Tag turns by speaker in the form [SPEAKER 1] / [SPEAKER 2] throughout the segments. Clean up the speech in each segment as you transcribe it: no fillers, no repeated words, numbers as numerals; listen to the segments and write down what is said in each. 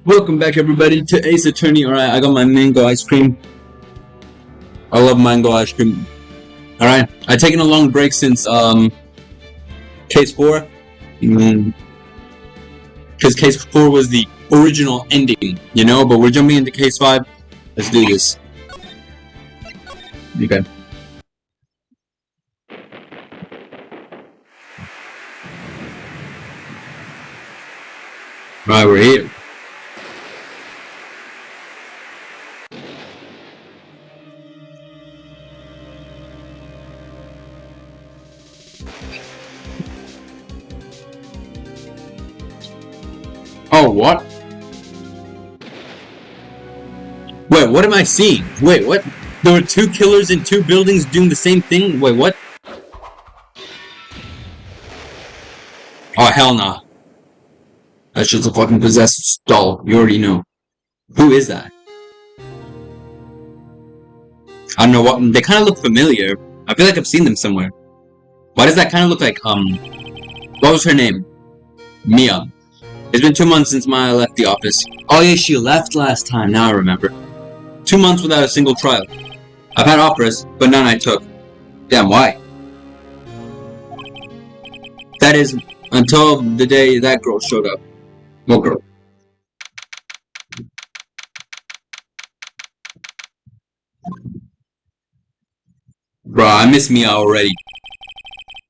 [SPEAKER 1] Welcome back, everybody, to Ace Attorney. Alright, I got my mango ice cream. I love mango ice cream. Alright, I've taken a long break since, Case 4. Because Case 4 was the original ending, you know? But we're jumping into Case 5. Let's do this. Okay. Alright, we're here. Oh, what? Wait, what am I seeing? Wait, what? There were two killers in two buildings doing the same thing? Wait, what? Oh, hell nah. That's just a fucking possessed doll. You already know. Who is that? I don't know what. They kind of look familiar. I feel like I've seen them somewhere. Why does that kind of look like, what was her name? Mia. It's been 2 months since Maya left the office. Oh yeah, she left last time, now I remember. 2 months without a single trial. I've had offers, but none I took. Damn, why? That is, until the day that girl showed up. What girl? Bruh, I miss Mia already.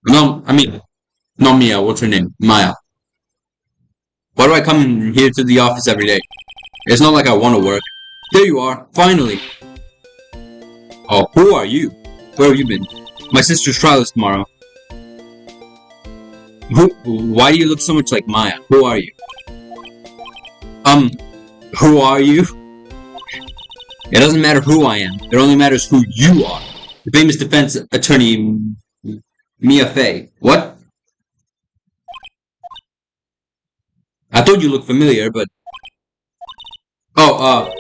[SPEAKER 1] No, I mean, not Mia, what's her name? Maya. Why do I come here to the office every day? It's not like I want to work. There you are, finally. Oh, who are you? Where have you been? My sister's trial is tomorrow. Why do you look so much like Maya? Who are you? Who are you? It doesn't matter who I am. It only matters who you are. The famous defense attorney, Mia Fey. What? I thought you looked familiar, but... Oh,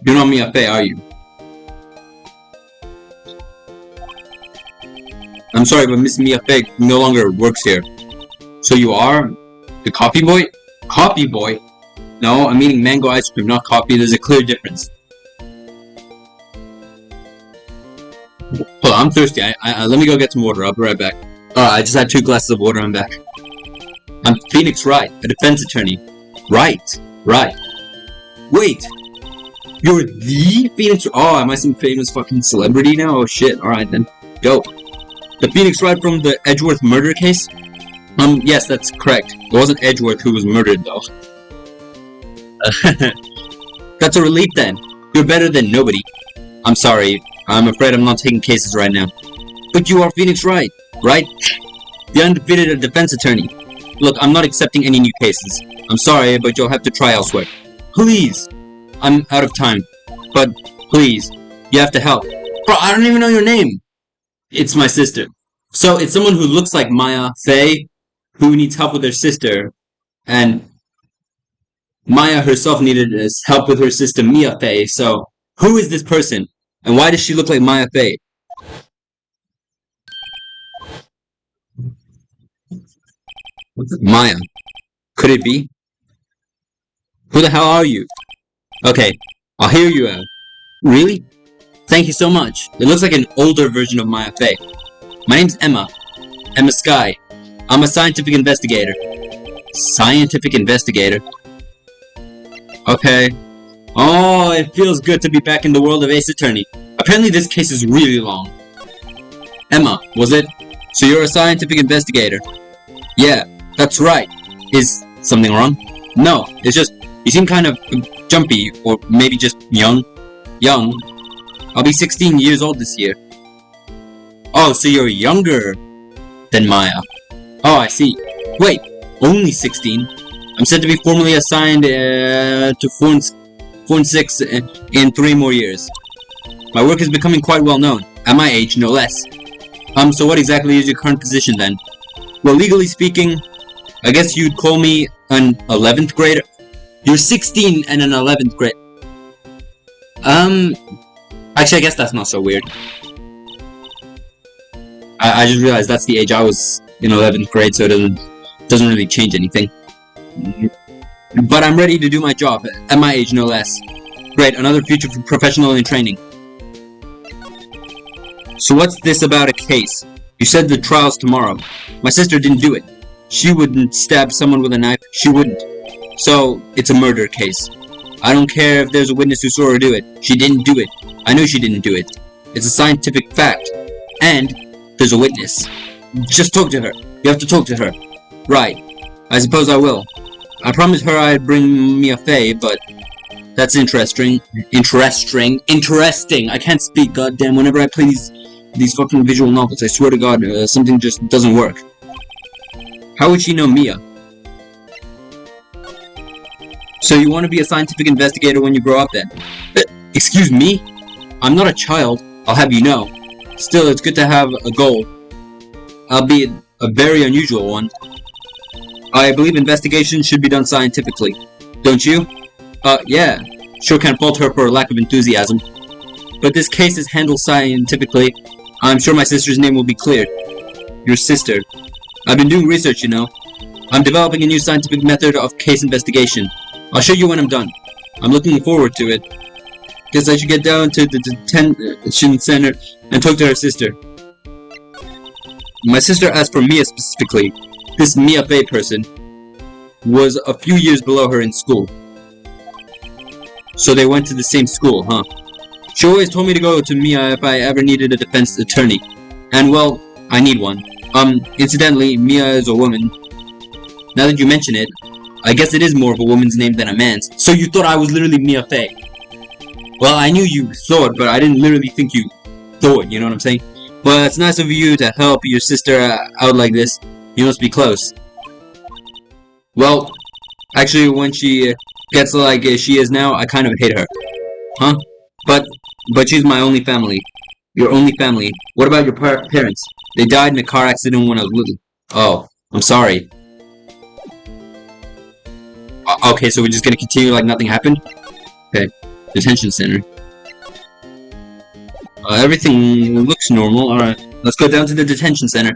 [SPEAKER 1] you're not Mia Fey, are you? I'm sorry, but Miss Mia Fey no longer works here. So you are? The coffee boy? Coffee boy? No, I'm eating mango ice cream, not coffee. There's a clear difference. Hold on, I'm thirsty. Let me go get some water. I'll be right back. I just had 2 glasses of water. I'm back. I'm Phoenix Wright, a defense attorney. Right. Wait! You're the Phoenix... Oh, am I some famous fucking celebrity now? Oh shit, alright then. Go. The Phoenix Wright from the Edgeworth murder case? Yes, that's correct. It wasn't Edgeworth who was murdered, though. That's a relief then. You're better than nobody. I'm sorry. I'm afraid I'm not taking cases right now. But you are Phoenix Wright, right? The undefeated defense attorney. Look, I'm not accepting any new cases. I'm sorry, but you'll have to try elsewhere. Please! I'm out of time. But, please, you have to help. Bro, I don't even know your name! It's my sister. So, it's someone who looks like Maya Fey, who needs help with her sister, and Maya herself needed help with her sister Mia Fey, so who is this person? And why does she look like Maya Fey? Maya. Could it be? Who the hell are you? Okay, I'll hear you out. Really? Thank you so much. It looks like an older version of Maya Fey. My name's Emma. Emma Sky. I'm a scientific investigator. Scientific investigator? Okay. Oh, it feels good to be back in the world of Ace Attorney. Apparently this case is really long. Emma, was it? So you're a scientific investigator? Yeah, that's right. Is something wrong? No, it's just, you seem kind of jumpy, or maybe just young. Young? I'll be 16 years old this year. Oh, so you're younger than Maya. Oh, I see. Wait, only 16? I'm set to be formally assigned to Form 6 in 3 more years. My work is becoming quite well known, at my age, no less. So what exactly is your current position then? Well, legally speaking, I guess you'd call me an 11th grader. You're 16 and an 11th grade. Actually, I guess that's not so weird. I just realized that's the age I was in 11th grade, so it doesn't really change anything. But I'm ready to do my job, at my age no less. Great, another future professional in training. So what's this about a case? You said the trial's tomorrow. My sister didn't do it. She wouldn't stab someone with a knife. She wouldn't. So, it's a murder case. I don't care if there's a witness who saw her do it. She didn't do it. I know she didn't do it. It's a scientific fact. And there's a witness. Just talk to her. You have to talk to her. Right. I suppose I will. I promised her I'd bring Mia Fey, but that's interesting. Interesting. I can't speak, goddamn. Whenever I play these fucking visual novels, I swear to God, something just doesn't work. How would she know Mia? So you want to be a scientific investigator when you grow up then? Excuse me? I'm not a child, I'll have you know. Still, it's good to have a goal. Albeit a very unusual one. I believe investigations should be done scientifically. Don't you? Yeah. Sure can't fault her for her lack of enthusiasm. But this case is handled scientifically. I'm sure my sister's name will be cleared. Your sister. I've been doing research, you know. I'm developing a new scientific method of case investigation. I'll show you when I'm done. I'm looking forward to it. Guess I should get down to the detention center and talk to her sister. My sister asked for Mia specifically. This Mia Fey person was a few years below her in school. So they went to the same school, huh? She always told me to go to Mia if I ever needed a defense attorney. And well, I need one. Incidentally, Mia is a woman. Now that you mention it, I guess it is more of a woman's name than a man's. So you thought I was literally Mia Fey? Well, I knew you thought, but I didn't literally think you thought, you know what I'm saying? But it's nice of you to help your sister out like this. You must be close. Well, actually, when she gets like she is now, I kind of hate her. Huh? But she's my only family. Your only family. What about your parents? They died in a car accident when I was little. Oh, I'm sorry. Okay, so we're just gonna continue like nothing happened? Okay. Detention center. Everything looks normal. Alright, let's go down to the detention center.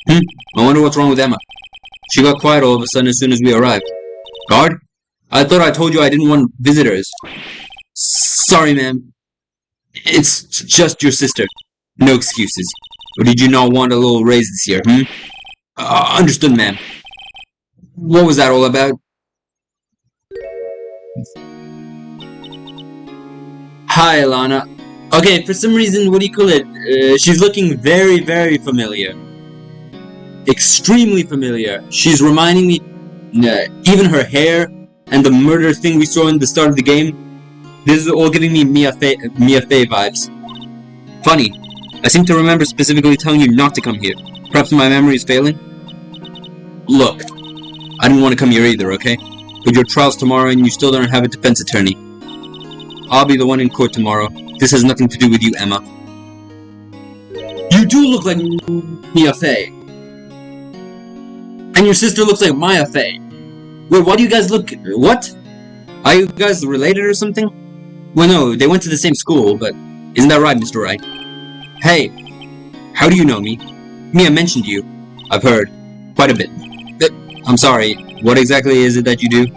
[SPEAKER 1] I wonder what's wrong with Emma. She got quiet all of a sudden as soon as we arrived. Guard? I thought I told you I didn't want visitors. Sorry, ma'am. It's just your sister. No excuses. Or did you not want a little raise this year, understood, ma'am. What was that all about? Hi, Alana. Okay, for some reason, what do you call it? She's looking very, very familiar. Extremely familiar. She's reminding me, even her hair and the murder thing we saw in the start of the game. This is all giving me Mia Fey vibes. Funny. I seem to remember specifically telling you not to come here. Perhaps my memory is failing? Look, I didn't want to come here either, okay? But your trial's tomorrow and you still don't have a defense attorney. I'll be the one in court tomorrow. This has nothing to do with you, Emma. You do look like Mia Fey. And your sister looks like Maya Fey. Wait, why do you guys look... What? Are you guys related or something? Well, no, they went to the same school, but... Isn't that right, Mr. Wright? Hey, how do you know me? Mia mentioned you. I've heard. Quite a bit. I'm sorry, what exactly is it that you do?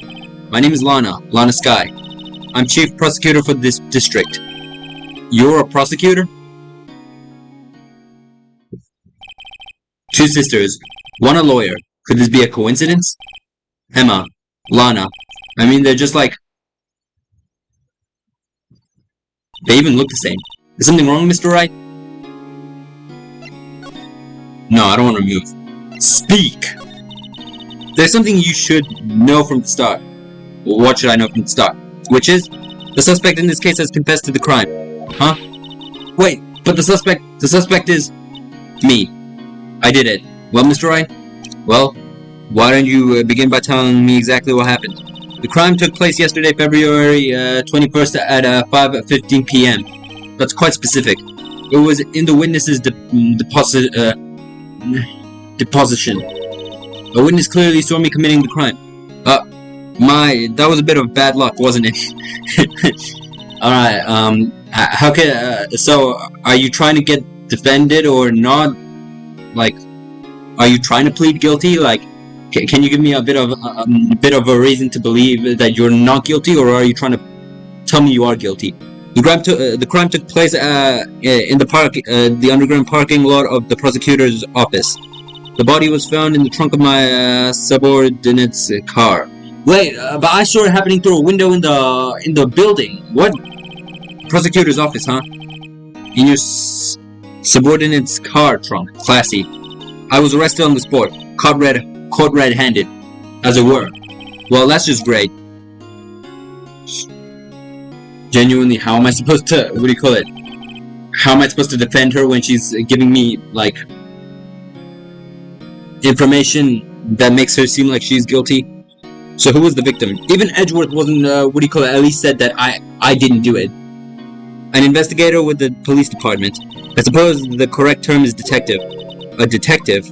[SPEAKER 1] My name is Lana Sky. I'm chief prosecutor for this district. You're a prosecutor? Two sisters, one a lawyer. Could this be a coincidence? Emma, Lana. I mean, they're just like... They even look the same. Is something wrong, Mr. Wright? No, I don't want to move. Speak! There's something you should know from the start. Well, what should I know from the start? Which is, the suspect in this case has confessed to the crime. Huh? Wait, but the suspect is... me. I did it. Well, Mr. Wright? Well, why don't you begin by telling me exactly what happened? The crime took place yesterday, February 21st at 5:15 p.m. That's quite specific. It was in the witness's deposition. A witness clearly saw me committing the crime. That was a bit of bad luck, wasn't it? Alright, how can, so, are you trying to get defended or not? Like, are you trying to plead guilty? Like, Can you give me a bit of a reason to believe that you're not guilty, or are you trying to tell me you are guilty? The crime took place in the underground parking lot of the prosecutor's office. The body was found in the trunk of my subordinate's car. Wait, but I saw it happening through a window in the building. What? Prosecutor's office, huh? In your subordinate's car trunk. Classy. I was arrested on the spot, caught red-handed, as it were. Well, that's just great. Genuinely, how am I supposed to, how am I supposed to defend her when she's giving me, like, information that makes her seem like she's guilty? So who was the victim? Even Edgeworth wasn't, at least said that I didn't do it. An investigator with the police department. I suppose the correct term is detective. A detective?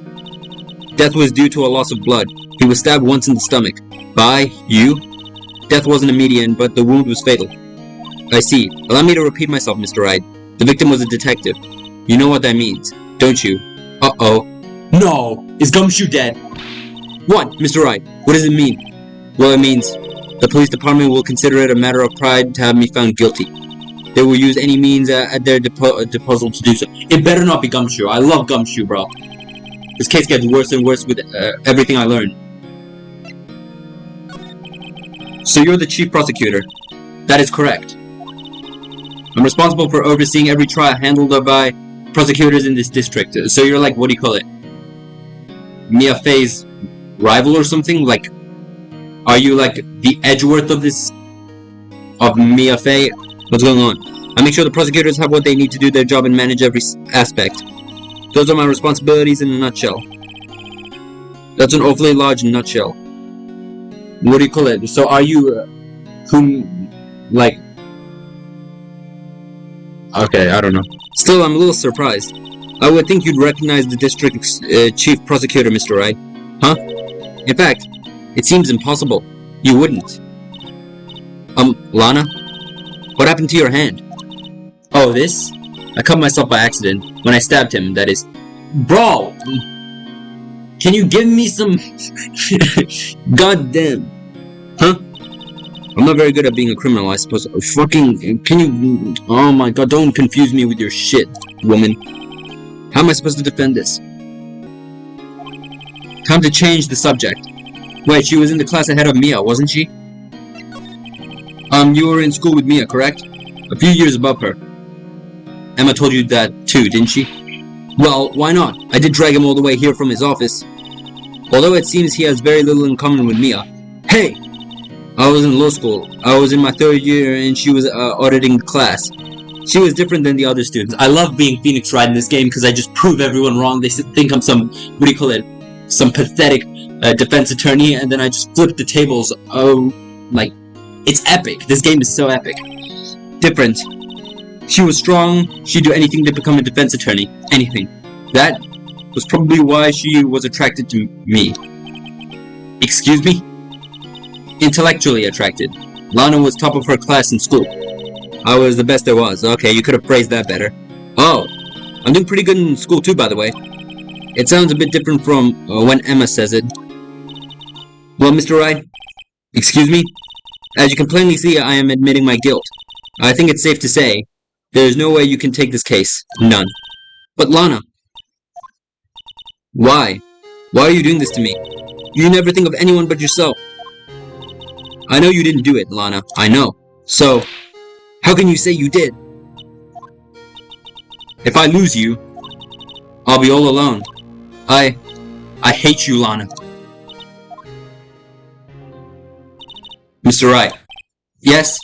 [SPEAKER 1] Death was due to a loss of blood. He was stabbed once in the stomach. By you? Death wasn't immediate, but the wound was fatal. I see. Allow me to repeat myself, Mr. Wright. The victim was a detective. You know what that means, don't you? Uh-oh. No! Is Gumshoe dead? What, Mr. Wright? What does it mean? Well, it means the police department will consider it a matter of pride to have me found guilty. They will use any means at their disposal to do so. It better not be Gumshoe. I love Gumshoe, bro. This case gets worse and worse with everything I learn. So you're the chief prosecutor. That is correct. I'm responsible for overseeing every trial handled by prosecutors in this district. So you're like, Mia Fey's rival or something? Like, are you like the Edgeworth of Mia Fey? What's going on? I make sure the prosecutors have what they need to do their job and manage every aspect. Those are my responsibilities in a nutshell. That's an awfully large nutshell. So are you, okay, I don't know. Still, I'm a little surprised. I would think you'd recognize the district's chief prosecutor, Mr. Wright. Huh? In fact, it seems impossible. You wouldn't. Lana? What happened to your hand? Oh, this? I cut myself by accident. When I stabbed him, that is. Bro! Can you give me some... Goddamn. Huh? I'm not very good at being a criminal, I suppose. Can you... Oh my god, don't confuse me with your shit, woman. How am I supposed to defend this? Time to change the subject. Wait, she was in the class ahead of Mia, wasn't she? You were in school with Mia, correct? A few years above her. Emma told you that too, didn't she? Well, why not? I did drag him all the way here from his office. Although it seems he has very little in common with Mia. Hey! I was in law school. I was in my 3rd year and she was auditing the class. She was different than the other students. I love being Phoenix Wright in this game because I just prove everyone wrong. They think I'm some, some pathetic defense attorney, and then I just flip the tables. Oh, like, it's epic. This game is so epic. Different. She was strong. She'd do anything to become a defense attorney. Anything. That was probably why she was attracted to me. Excuse me? Intellectually attracted. Lana was top of her class in school. I was the best there was. Okay, you could have phrased that better. Oh, I'm doing pretty good in school too, by the way. It sounds a bit different from when Emma says it. Well, Mr. Wright? Excuse me? As you can plainly see, I am admitting my guilt. I think it's safe to say, there is no way you can take this case. None. But Lana... Why? Why are you doing this to me? You never think of anyone but yourself. I know you didn't do it, Lana. I know. So, how can you say you did? If I lose you, I'll be all alone. I hate you, Lana. Mr. Wright. Yes,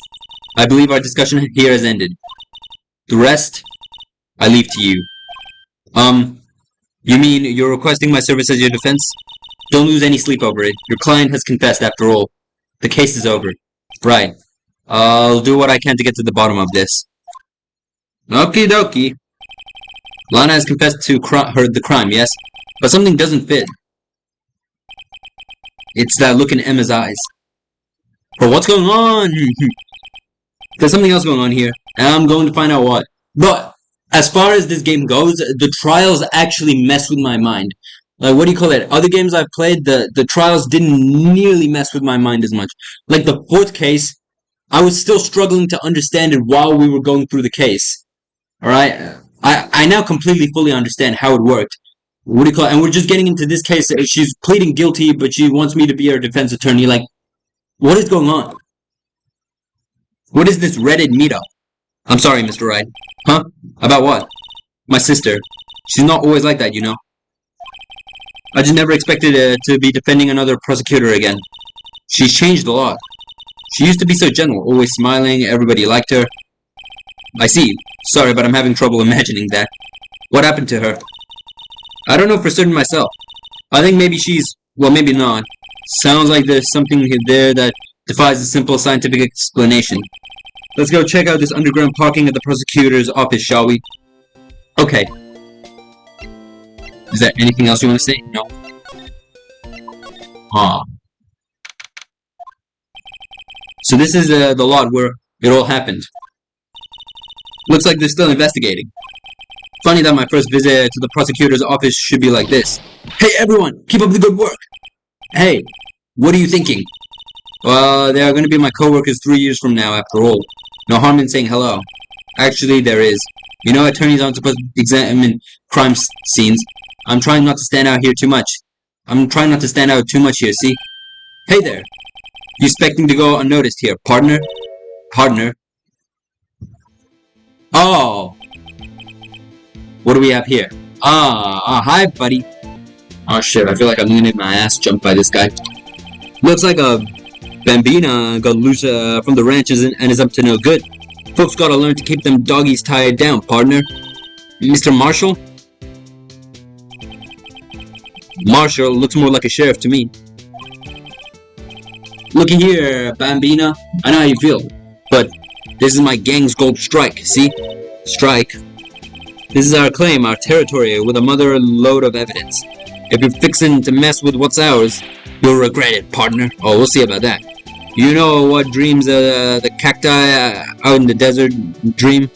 [SPEAKER 1] I believe our discussion here has ended. The rest, I leave to you. You mean you're requesting my service as your defense? Don't lose any sleep over it. Your client has confessed after all. The case is over. Right. I'll do what I can to get to the bottom of this. Okie dokie. Lana has confessed to the crime, yes? But something doesn't fit. It's that look in Emma's eyes. But what's going on? There's something else going on here, and I'm going to find out what. But, as far as this game goes, the trials actually mess with my mind. Like, what do you call it? Other games I've played, the trials didn't nearly mess with my mind as much. Like the fourth case, I was still struggling to understand it while we were going through the case. Alright? I now completely fully understand how it worked. What do you call it? And we're just getting into this case. She's pleading guilty, but she wants me to be her defense attorney. Like, what is going on? What is this Reddit meetup? I'm sorry, Mr. Wright. Huh? About what? My sister. She's not always like that, you know. I just never expected to be defending another prosecutor again. She's changed a lot. She used to be so gentle, always smiling, everybody liked her. I see. Sorry, but I'm having trouble imagining that. What happened to her? I don't know for certain myself. I think maybe she's... well, maybe not. Sounds like there's something there that defies a simple scientific explanation. Let's go check out this underground parking at the prosecutor's office, shall we? Okay. Is there anything else you want to say? No. Ah. So this is the lot where it all happened. Looks like they're still investigating. Funny that my first visit to the prosecutor's office should be like this. Hey everyone, keep up the good work! Hey, what are you thinking? Well, they are going to be my co-workers 3 years from now, after all. No harm in saying hello. Actually, there is. You know, attorneys aren't supposed to examine crime scenes. I'm trying not to stand out here too much. See? Hey there! You expecting to go unnoticed here, partner? Partner? Oh! What do we have here? Hi, buddy. Oh shit, I feel like I'm gonna get my ass jumped by this guy. Looks like a Bambina got loose from the ranches and is up to no good. Folks gotta learn to keep them doggies tied down, partner. Mr. Marshall? Marshall looks more like a sheriff to me. Looky here, Bambina. I know how you feel, but this is my gang's gold strike, see? Strike. This is our claim, our territory, with a mother load of evidence. If you're fixing to mess with what's ours, you'll regret it, partner. Oh, we'll see about that. You know what dreams the cacti out in the desert dream?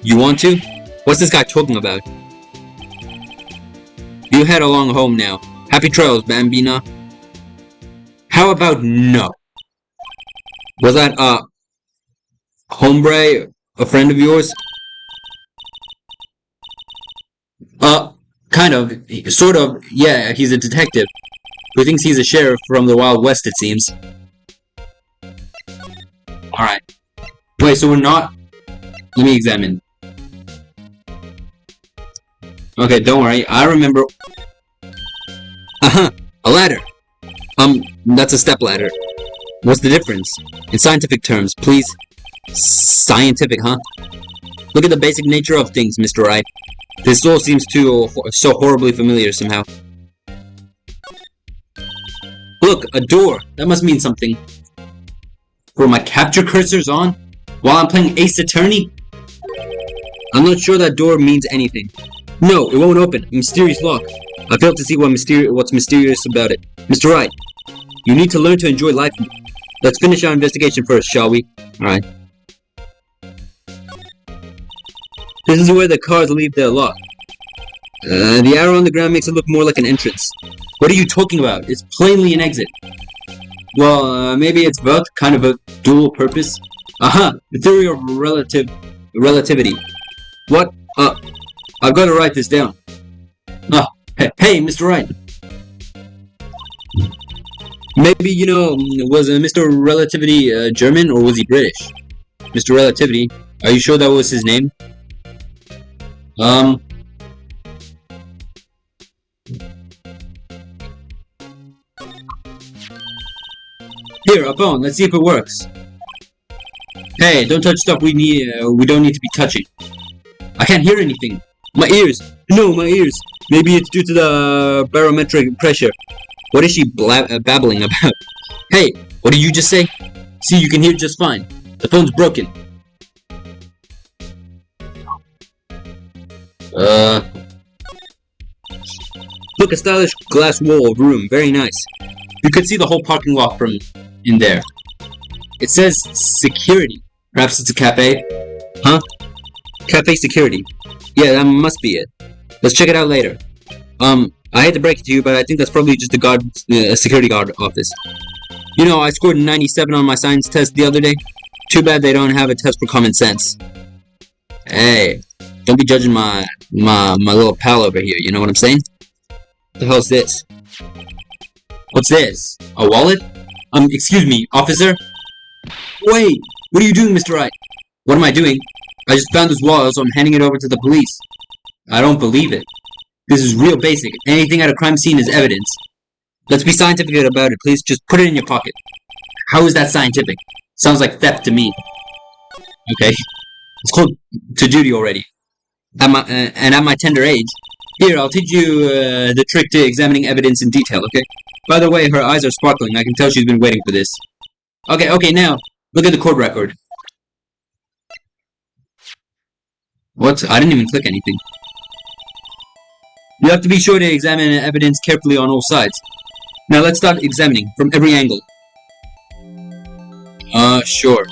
[SPEAKER 1] You want to? What's this guy talking about? You head along home now. Happy trails, Bambina. How about no? Was that, hombre, a friend of yours? Kind of. Sort of. Yeah, he's a detective. Who thinks he's a sheriff from the Wild West, it seems. Alright. Wait, so we're not... Let me examine. Okay, don't worry. I remember... Uh-huh! A ladder! That's a step ladder. What's the difference? In scientific terms, please. Scientific, huh? Look at the basic nature of things, Mr. Wright. This all seems so horribly familiar somehow. Look, a door. That must mean something. Were my capture cursors on? While I'm playing Ace Attorney? I'm not sure that door means anything. No, it won't open. A mysterious lock. I failed to see what's mysterious about it. Mr. Wright, you need to learn to enjoy life. Let's finish our investigation first, shall we? Alright. This is where the cars leave their lot. The arrow on the ground makes it look more like an entrance. What are you talking about? It's plainly an exit. Well, maybe it's both, kind of a dual purpose. Aha! The theory of relativity. What? I've got to write this down. Hey, Mr. Wright. Maybe, you know, was Mr. Relativity German, or was he British? Mr. Relativity, are you sure that was his name? Here, a phone. Let's see if it works. Hey, don't touch stuff we don't need to be touching. I can't hear anything. My ears. No, my ears. Maybe it's due to the barometric pressure. What is she babbling about? Hey, what did you just say? See, you can hear just fine. The phone's broken. Look, a stylish glass wall room. Very nice. You could see the whole parking lot from in there. It says security. Perhaps it's a cafe? Huh? Cafe security. Yeah, that must be it. Let's check it out later. I hate to break it to you, but I think that's probably just a security guard office. You know, I scored 97 on my science test the other day. Too bad they don't have a test for common sense. Hey, don't be judging my little pal over here, you know what I'm saying? What the hell's this? What's this? A wallet? Excuse me, officer? Wait, what are you doing, Mr. Wright? What am I doing? I just found this wallet, so I'm handing it over to the police. I don't believe it. This is real basic. Anything at a crime scene is evidence. Let's be scientific about it, please. Just put it in your pocket. How is that scientific? Sounds like theft to me. Okay. It's called to duty already. At my tender age. Here, I'll teach you the trick to examining evidence in detail, okay? By the way, her eyes are sparkling. I can tell she's been waiting for this. Okay, now, look at the court record. What? I didn't even click anything. You have to be sure to examine evidence carefully on all sides. Now let's start examining, from every angle. Sure.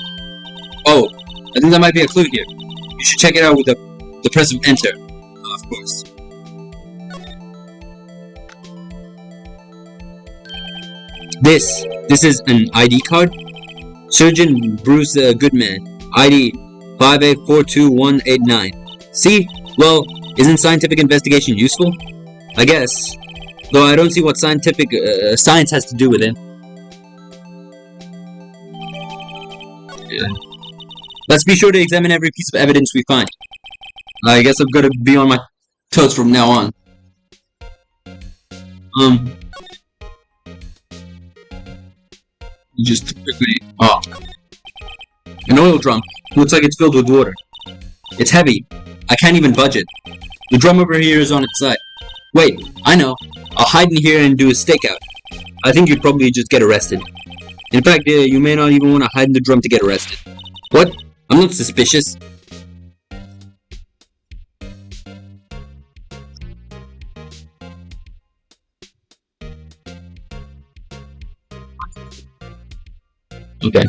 [SPEAKER 1] Oh, I think that might be a clue here. You should check it out with the press of enter. Of course. This is an ID card? Surgeon Bruce Goodman, ID 5842189. See? Well, isn't scientific investigation useful? I guess. Though I don't see what science has to do with it. Yeah. Let's be sure to examine every piece of evidence we find. I guess I've got to be on my toes from now on. Just quickly. Oh. An oil drum. Looks like it's filled with water. It's heavy. I can't even budge it. The drum over here is on its side. Wait, I know. I'll hide in here and do a stakeout. I think you'd probably just get arrested. In fact, you may not even want to hide in the drum to get arrested. What? I'm not suspicious. Okay.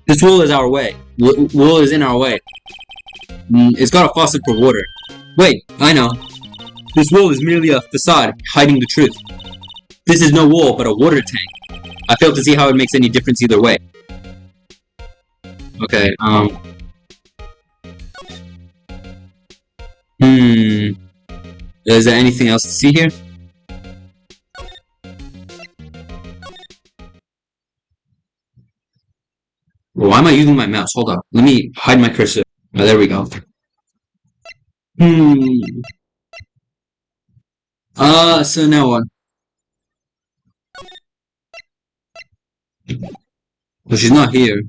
[SPEAKER 1] This wool is our way. Wool is in our way. It's got a faucet for water. Wait, I know. This wool is merely a facade, hiding the truth. This is no wool, but a water tank. I fail to see how it makes any difference either way. Okay, Is there anything else to see here? Why am I using my mouse? Hold up. Let me hide my cursor. Oh, there we go. So now what? Well, she's not here.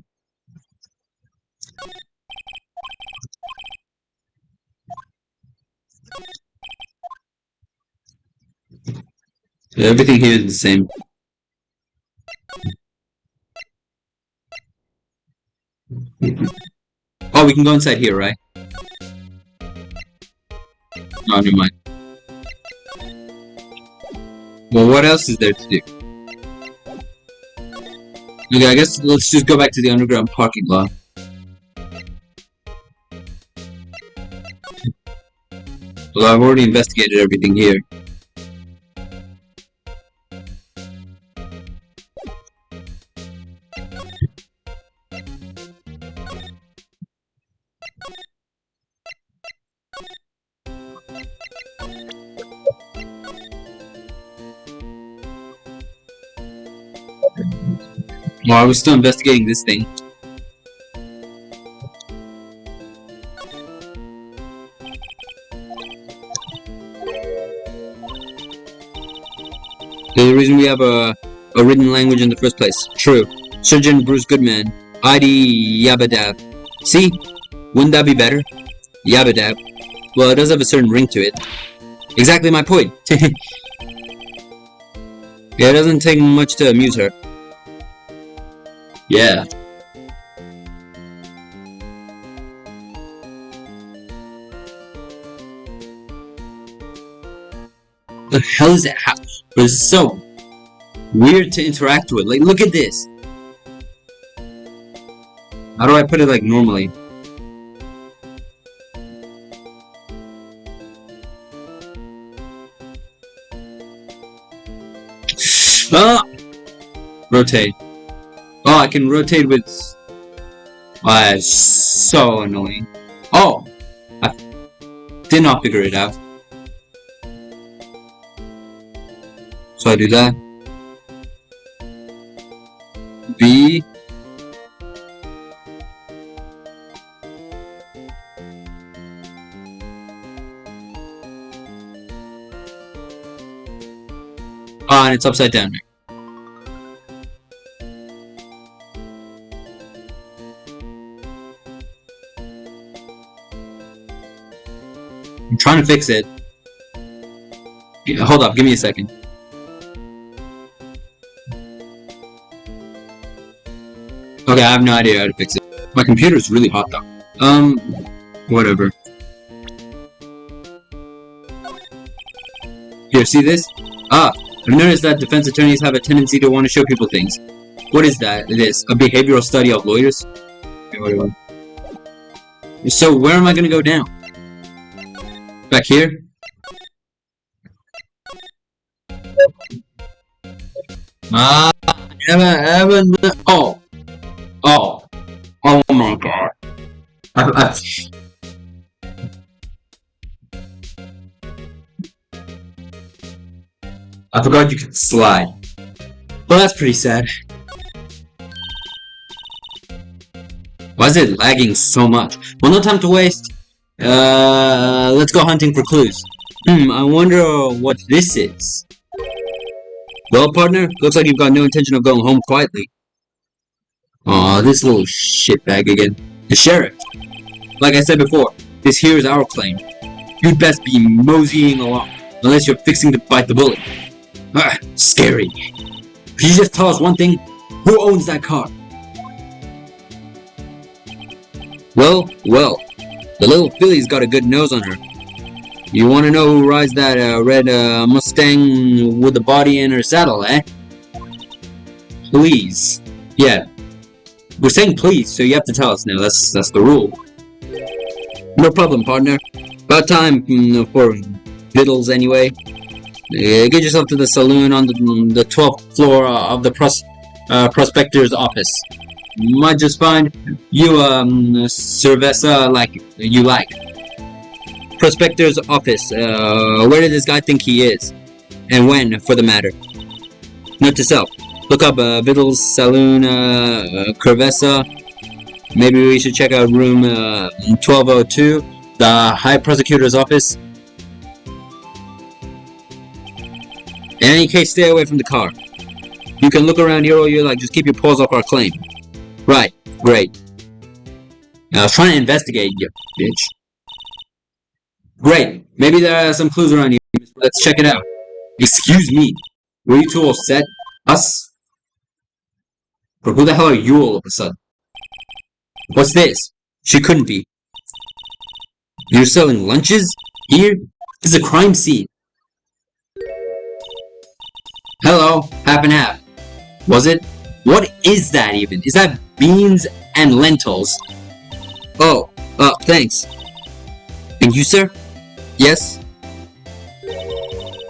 [SPEAKER 1] Everything here is the same. Oh, we can go inside here, right? No, never mind. Well, what else is there to do? Okay, I guess let's just go back to the underground parking lot. Well, I've already investigated everything here. Well, I was still investigating this thing. There's a reason we have a written language in the first place. True. Surgeon Bruce Goodman. ID Yabadab. See? Wouldn't that be better? Yabadab. Well, it does have a certain ring to it. Exactly my point. Yeah, it doesn't take much to amuse her. Yeah. The hell is that? It's so weird to interact with. Like, look at this. How do I put it like normally? Ah! Rotate. Oh, I can rotate with... that's so annoying. Oh! I did not figure it out. So I do that. B. And it's upside down. I'm trying to fix it. Hold up, give me a second. Okay, I have no idea how to fix it. My computer's really hot though. Whatever. Here, see this? Ah, I've noticed that defense attorneys have a tendency to want to show people things. What is that? It is a behavioral study of lawyers? Okay, whatever. So, where am I gonna go down? Back here? Ah, never, oh. Oh. Oh my god. I forgot you could slide. Well, that's pretty sad. Why is it lagging so much? Well, no time to waste. Let's go hunting for clues. I wonder what this is. Well, partner, looks like you've got no intention of going home quietly. Aw, this little shitbag again. The sheriff. Like I said before, this here is our claim. You'd best be moseying along, unless you're fixing to bite the bullet. Ah, scary. Could you just tell us one thing? Who owns that car? Well, the little filly's got a good nose on her. You wanna know who rides that red Mustang with the body in her saddle, eh? Please. Yeah. We're saying please, so you have to tell us now. That's the rule. No problem, partner. About time for vittles anyway. Get yourself to the saloon on the 12th floor of the prospector's office. Might just find you cerveza like you like. Prospector's office. Where did this guy think he is? And when, for the matter. Note to self. Look up Vittles Saloon Cerveza. Maybe we should check out room 1202, the High Prosecutor's office. In any case, stay away from the car. You can look around here all you like, just keep your paws off our claim. Right, great. I was trying to investigate you, bitch. Great, maybe there are some clues around here. Let's check it out. Excuse me, were you two all set? Us? But who the hell are you all of a sudden? What's this? She couldn't be. You're selling lunches? Here? This is a crime scene. Hello, half and half. Was it? What is that even? Is that beans and lentils? Oh, thanks. And you, sir? Yes?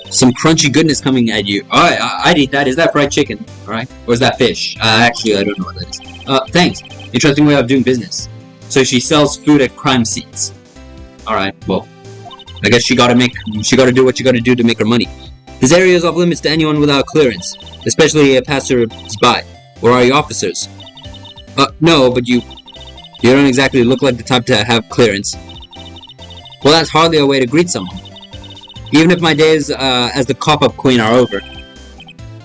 [SPEAKER 1] Some crunchy goodness coming at you. Alright, I'd eat that. Is that fried chicken? Alright? Or is that fish? Actually, I don't know what that is. Thanks. Interesting way of doing business. So she sells food at crime scenes. Alright, well. I guess she gotta do what she gotta do to make her money. This area is off limits to anyone without clearance. Especially a passer-by. Or are you officers? No, but you don't exactly look like the type to have clearance. Well, that's hardly a way to greet someone. Even if my days as the cough-up queen are over.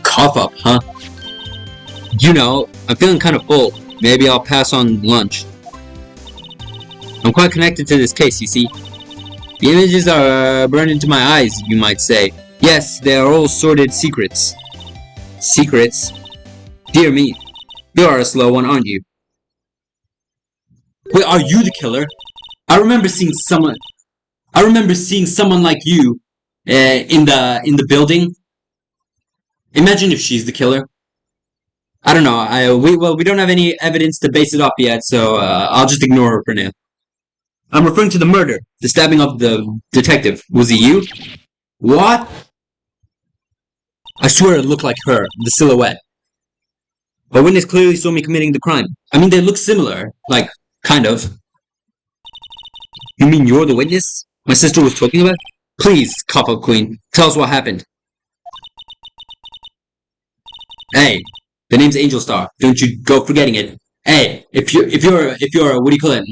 [SPEAKER 1] Cough-up, huh? You know, I'm feeling kind of full. Maybe I'll pass on lunch. I'm quite connected to this case, you see. The images are burned into my eyes, you might say. Yes, they are all sordid secrets. Secrets? Dear me. You are a slow one, aren't you? Wait, are you the killer? I remember seeing someone like you in the building. Imagine if she's the killer. I don't know. We don't have any evidence to base it off yet, so I'll just ignore her for now. I'm referring to the murder, the stabbing of the detective. Was it you? What? I swear it looked like her, the silhouette. But witness clearly saw me committing the crime. I mean, they look similar. Like, kind of. You mean you're the witness my sister was talking about? Please, cop-up queen, tell us what happened. Hey, the name's Angel Star. Don't you go forgetting it. Hey, if you're what do you call it?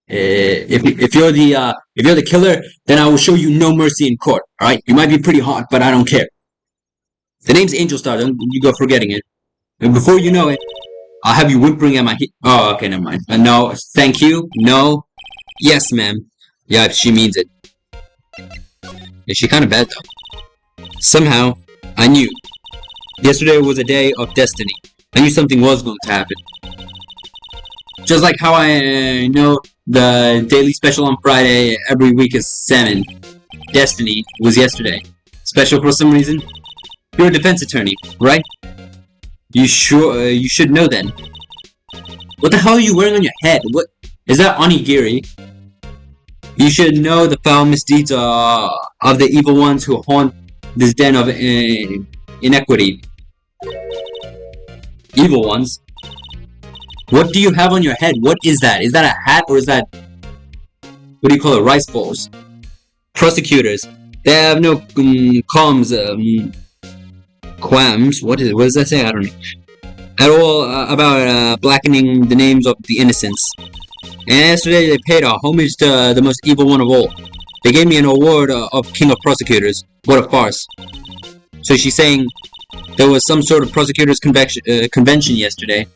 [SPEAKER 1] If you're the killer, then I will show you no mercy in court. All right, you might be pretty hot, but I don't care. The name's Angel Star. Don't you go forgetting it. And before you know it, I'll have you whimpering at my heat. Oh, okay, never mind. No, thank you. No. Yes, ma'am. Yeah, if she means it. Yeah, she kind of bad though. Somehow, I knew. Yesterday was a day of destiny. I knew something was going to happen. Just like how I know the daily special on Friday every week is salmon. Destiny was yesterday. Special for some reason. You're a defense attorney, right? You should know then. What the hell are you wearing on your head? What is that, onigiri? You should know the foul misdeeds of the evil ones who haunt this den of inequity. Evil ones? What do you have on your head? What is that? Is that a hat or is that... what do you call it? Rice balls? Prosecutors. They have no qualms, qualms? What does that say? I don't know. At all about blackening the names of the innocents. And yesterday they paid a homage to the most evil one of all. They gave me an award of King of Prosecutors. What a farce. So she's saying there was some sort of prosecutors convention yesterday.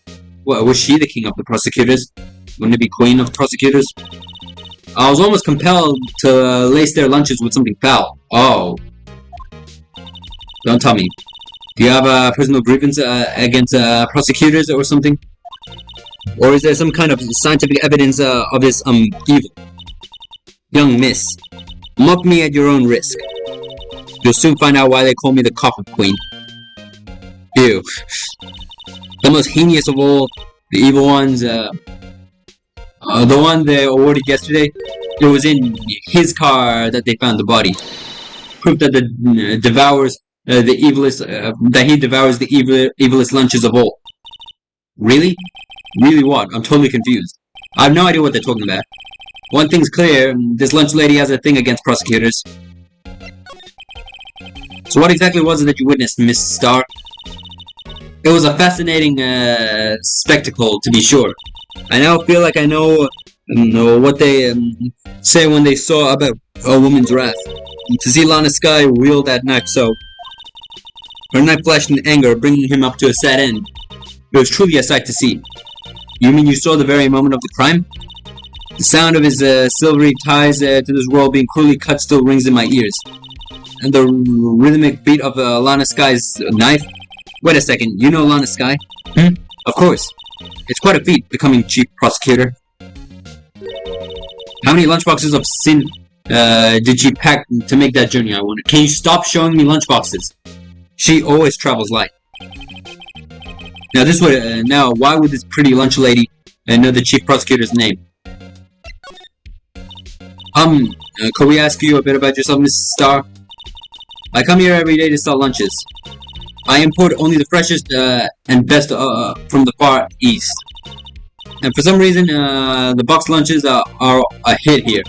[SPEAKER 1] What, was she the king of the prosecutors? Wouldn't it be queen of prosecutors? I was almost compelled to lace their lunches with something foul. Oh. Don't tell me. Do you have a personal grievance against prosecutors or something? Or is there some kind of scientific evidence of this evil? Young miss, mock me at your own risk. You'll soon find out why they call me the Coffin Queen. Ew. The most heinous of all the evil ones, the one they awarded yesterday, it was in his car that they found the body. Proof that devours the evilest, that he devours the evilest lunches of all. Really? Really what? I'm totally confused. I have no idea what they're talking about. One thing's clear, this lunch lady has a thing against prosecutors. So what exactly was it that you witnessed, Miss Star? It was a fascinating spectacle, to be sure. I now feel like I know what they say when they saw about a woman's wrath. To see Lana Sky wield that knife so... her knife flashed in anger, bringing him up to a sad end. It was truly a sight to see. You mean you saw the very moment of the crime? The sound of his silvery ties to this world being cruelly cut still rings in my ears. And the rhythmic beat of Lana Sky's knife? Wait a second, you know Lana Sky? Of course. It's quite a feat, becoming chief prosecutor. How many lunchboxes of sin did she pack to make that journey, I wonder? Can you stop showing me lunchboxes? She always travels light. Now this would, why would this pretty lunch lady know the chief prosecutor's name? Could we ask you a bit about yourself, Mrs. Star? I come here every day to sell lunches. I import only the freshest and best from the far east. And for some reason, the box lunches are a hit here.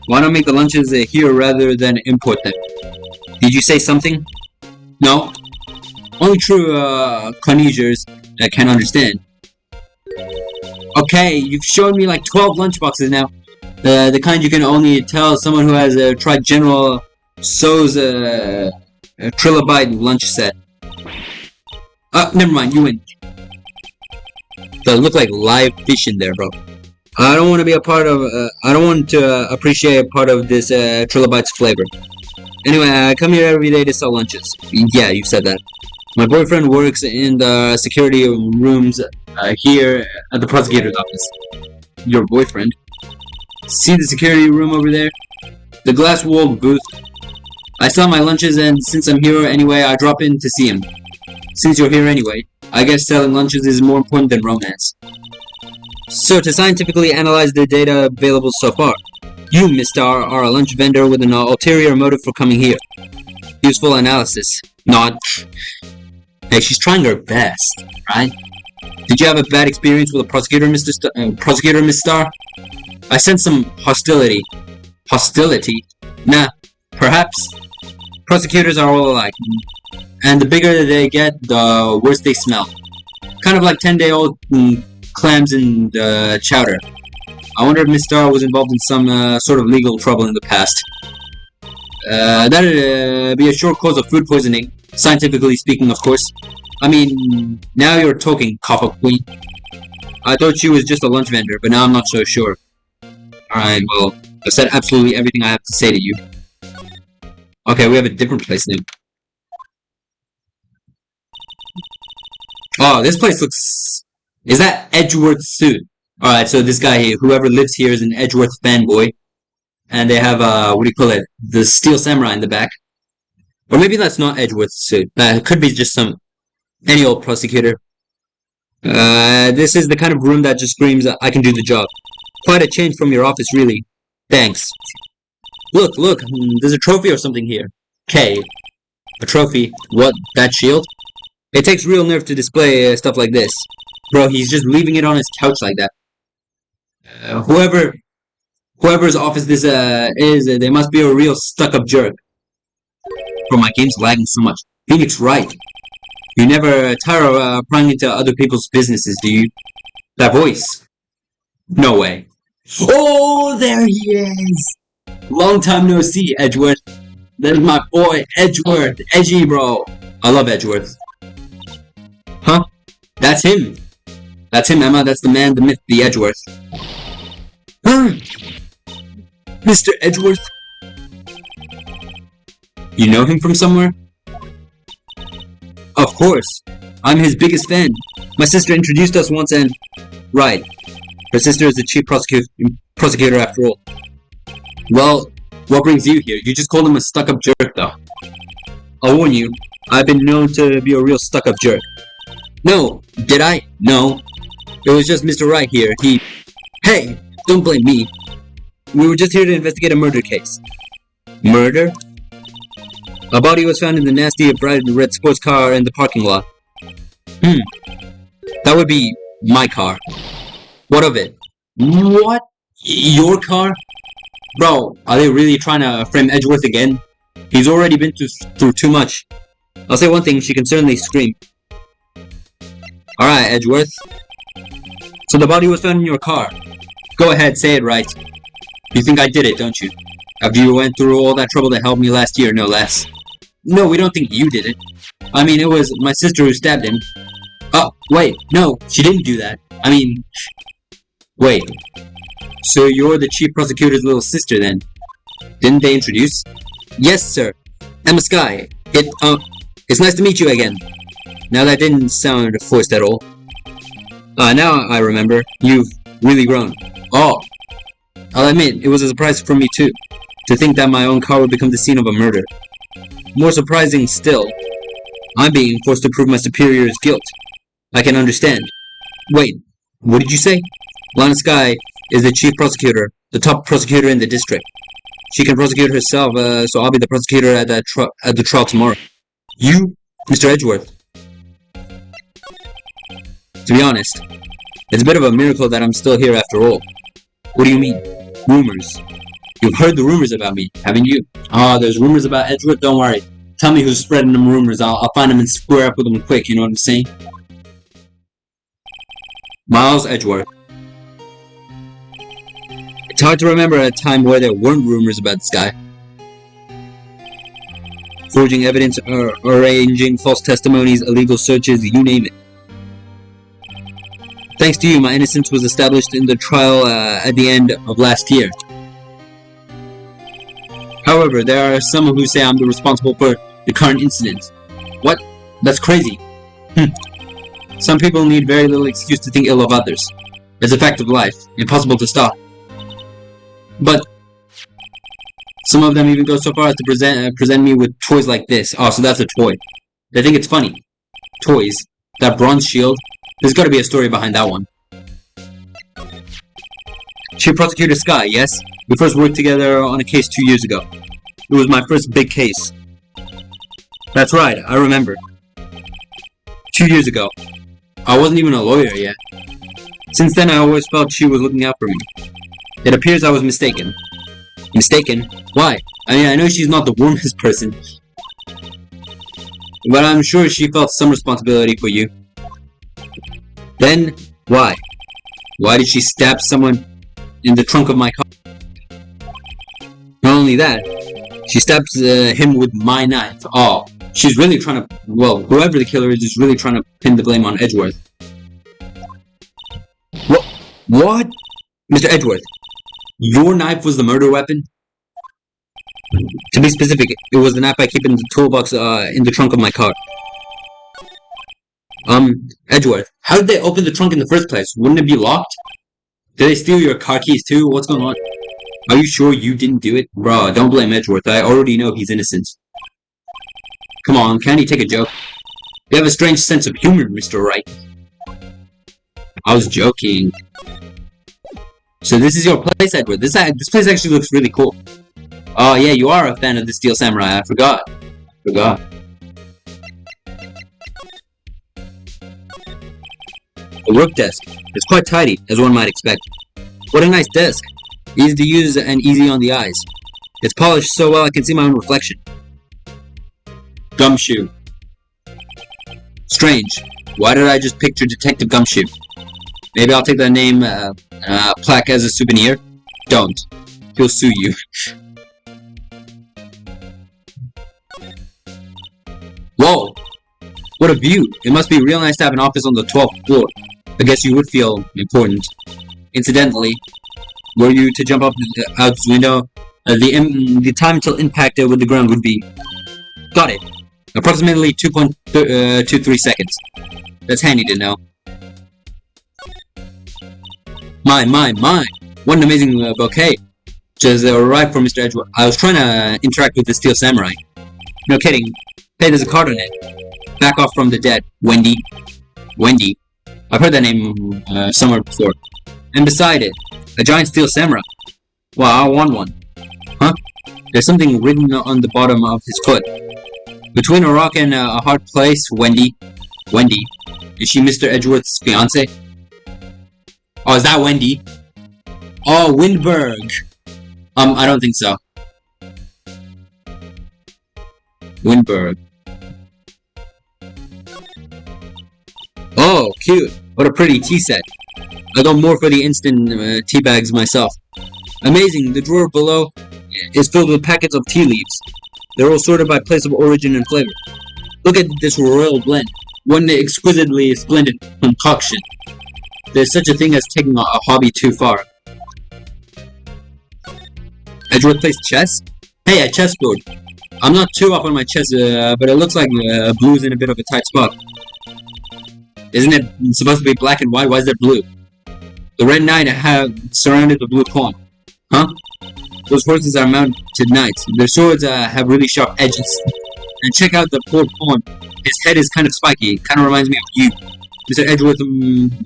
[SPEAKER 1] Why not make the lunches here rather than import them? Did you say something? No? Only true connoisseurs can understand. Okay, you've shown me like 12 lunchboxes now. The kind you can only tell someone who has tried General So's trilobite lunch set. Never mind, you win. Does look like live fish in there, bro. I don't want to be a part of, I don't want to appreciate a part of this trilobite's flavor. Anyway, I come here every day to sell lunches. Yeah, you said that. My boyfriend works in the security rooms here at the prosecutor's office. Your boyfriend? See the security room over there? The glass-walled booth. I sell my lunches, and since I'm here anyway, I drop in to see him. Since you're here anyway, I guess selling lunches is more important than romance. So, to scientifically analyze the data available so far, you, Miss Star, are a lunch vendor with an ulterior motive for coming here. Useful analysis. Not. Hey, she's trying her best, right? Did you have a bad experience with a prosecutor, Prosecutor, Miss Star? I sense some hostility. Hostility? Nah, perhaps. Prosecutors are all alike. And the bigger they get, the worse they smell. Kind of like 10-day-old clams and chowder. I wonder if Miss Star was involved in some sort of legal trouble in the past. That'd be a sure cause of food poisoning, scientifically speaking, of course. I mean, now you're talking, Copper Queen. I thought she was just a lunch vendor, but now I'm not so sure. Alright, well, I've said absolutely everything I have to say to you. Okay, we have a different place now. Oh, this place looks... Is that Edgeworth's suit? Alright, so this guy here, whoever lives here is an Edgeworth fanboy. And they have, what do you call it? The Steel Samurai in the back. Or maybe that's not Edgeworth's suit. It could be just any old prosecutor. This is the kind of room that just screams, I can do the job. Quite a change from your office, really. Thanks. Look, there's a trophy or something here. K. A trophy. What, that shield? It takes real nerve to display stuff like this. Bro, he's just leaving it on his couch like that. Whoever's office this is, they must be a real stuck-up jerk. Bro, my game's lagging so much. Phoenix Wright. You never tire of prying into other people's businesses, do you? That voice. No way. Oh, there he is! Long time no see, Edgeworth. There's my boy, Edgeworth. Edgy, bro. I love Edgeworth. Huh? That's him. That's him, Emma. That's the man, the myth, the Edgeworth. Huh? Mr. Edgeworth? You know him from somewhere? Of course. I'm his biggest fan. My sister introduced us once and... Right. Her sister is the chief prosecutor after all. Well, what brings you here? You just called him a stuck-up jerk, though. I'll warn you, I've been known to be a real stuck-up jerk. No, did I? No. It was just Mr. Wright here. Hey, don't blame me. We were just here to investigate a murder case. Murder? A body was found in the nasty bright red sports car in the parking lot. That would be my car. What of it? What? Your car? Bro, are they really trying to frame Edgeworth again? He's already been through too much. I'll say one thing, she can certainly scream. Alright, Edgeworth. So the body was found in your car. Go ahead, say it right. You think I did it, don't you? After you went through all that trouble to help me last year, no less. No, we don't think you did it. I mean, it was my sister who stabbed him. Oh, wait, no, she didn't do that. I mean... Wait. So you're the chief prosecutor's little sister, then? Didn't they introduce? Yes, sir. Emma Sky. It's nice to meet you again. Now that didn't sound forced at all. Now I remember. You've really grown. Oh. I'll admit, it was a surprise for me too. To think that my own car would become the scene of a murder. More surprising still, I'm being forced to prove my superior's guilt. I can understand. Wait, what did you say? Lana Sky is the chief prosecutor, the top prosecutor in the district. She can prosecute herself, so I'll be the prosecutor at the trial tomorrow. You, Mr. Edgeworth. To be honest, it's a bit of a miracle that I'm still here after all. What do you mean? Rumors. You've heard the rumors about me, haven't you? Oh, there's rumors about Edgeworth, don't worry. Tell me who's spreading them rumors, I'll find them and square up with them quick, you know what I'm saying? Miles Edgeworth. It's hard to remember a time where there weren't rumors about this guy. Forging evidence, arranging false testimonies, illegal searches, you name it. Thanks to you, my innocence was established in the trial at the end of last year. However, there are some who say I'm the responsible for the current incident. What? That's crazy. Some people need very little excuse to think ill of others. It's a fact of life, impossible to stop. But some of them even go so far as to present me with toys like this. Oh, so that's a toy. They think it's funny. Toys. That bronze shield. There's gotta be a story behind that one. Chief Prosecutor Sky, yes? We first worked together on a case 2 years ago. It was my first big case. That's right, I remember. 2 years ago. I wasn't even a lawyer yet. Since then, I always felt she was looking out for me. It appears I was mistaken. Mistaken? Why? I mean, I know she's not the warmest person, but I'm sure she felt some responsibility for you. Then, why? Why did she stab someone in the trunk of my car? Not only that, she stabs him with my knife. Oh, she's really trying to, well, whoever the killer is really trying to pin the blame on Edgeworth. What? Mr. Edgeworth, your knife was the murder weapon? To be specific, it was the knife I keep in the toolbox in the trunk of my car. Edgeworth, how did they open the trunk in the first place? Wouldn't it be locked? Did they steal your car keys too? What's going on? Are you sure you didn't do it? Bruh, don't blame Edgeworth. I already know he's innocent. Come on, can't he take a joke? You have a strange sense of humor, Mr. Wright. I was joking. So this is your place, Edward. This place actually looks really cool. Oh yeah, you are a fan of the Steel Samurai. I forgot. A work desk. It's quite tidy, as one might expect. What a nice desk. Easy to use and easy on the eyes. It's polished so well I can see my own reflection. Gumshoe. Strange. Why did I just picture Detective Gumshoe? Maybe I'll take that name plaque as a souvenir? Don't. He'll sue you. Whoa! What a view! It must be real nice to have an office on the 12th floor. I guess you would feel important. Incidentally, were you to jump out the window, the time till impact with the ground would be... Got it! Approximately 2.23 seconds. That's handy to know. My! What an amazing bouquet! Just arrived for Mr. Edgeworth. I was trying to interact with the Steel Samurai. No kidding. Hey, there's a card on it. Back off from the dead, Wendy. Wendy. I've heard that name somewhere before. And beside it, a giant Steel Samurai. Wow, I want one. Huh? There's something written on the bottom of his foot. Between a rock and a hard place, Wendy. Wendy. Is she Mr. Edgeworth's fiance? Oh, is that Wendy? Oh, Windberg. I don't think so. Windberg. Oh, cute. What a pretty tea set. I got more for the instant tea bags myself. Amazing. The drawer below is filled with packets of tea leaves. They're all sorted by place of origin and flavor. Look at this royal blend. One exquisitely splendid concoction. There's such a thing as taking a hobby too far. Edgeworth plays chess? Hey, a chessboard. I'm not too up on my chess, but it looks like blue's in a bit of a tight spot. Isn't it supposed to be black and white? Why is there blue? The red knight have surrounded the blue pawn. Huh? Those horses are mounted knights. Their swords have really sharp edges. And check out the poor pawn. His head is kind of spiky. It kind of reminds me of you. Mr. Edgeworth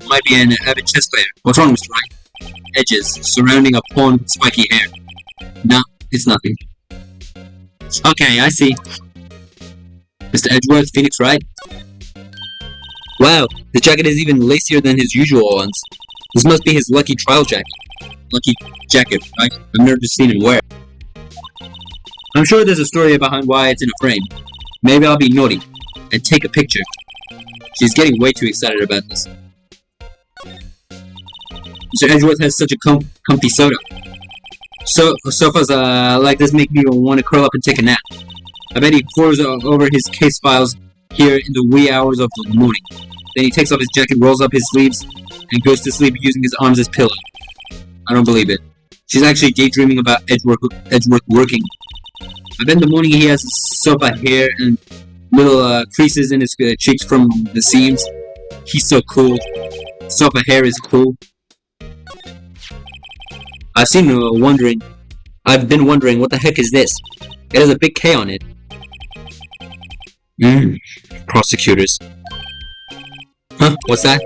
[SPEAKER 1] might be an avid chess player. What's wrong, Mr. Wright? Edges surrounding a pawn with spiky hair. No, it's nothing. Okay, I see. Mr. Edgeworth, Phoenix Wright? Wow, the jacket is even lacier than his usual ones. This must be his lucky trial jacket. Lucky jacket, right? I've never seen him wear it. I'm sure there's a story behind why it's in a frame. Maybe I'll be naughty and take a picture. She's getting way too excited about this. Mr. Edgeworth has such a comfy soda. Sofas like this make me want to curl up and take a nap. I bet he pores over his case files here in the wee hours of the morning. Then he takes off his jacket, rolls up his sleeves, and goes to sleep using his arms as pillow. I don't believe it. She's actually daydreaming about Edgeworth working. I bet in the morning he has sofa hair and little creases in his cheeks from the seams. He's so cool. Sofa hair is cool. I've been wondering, what the heck is this? It has a big K on it. Prosecutors. Huh? What's that?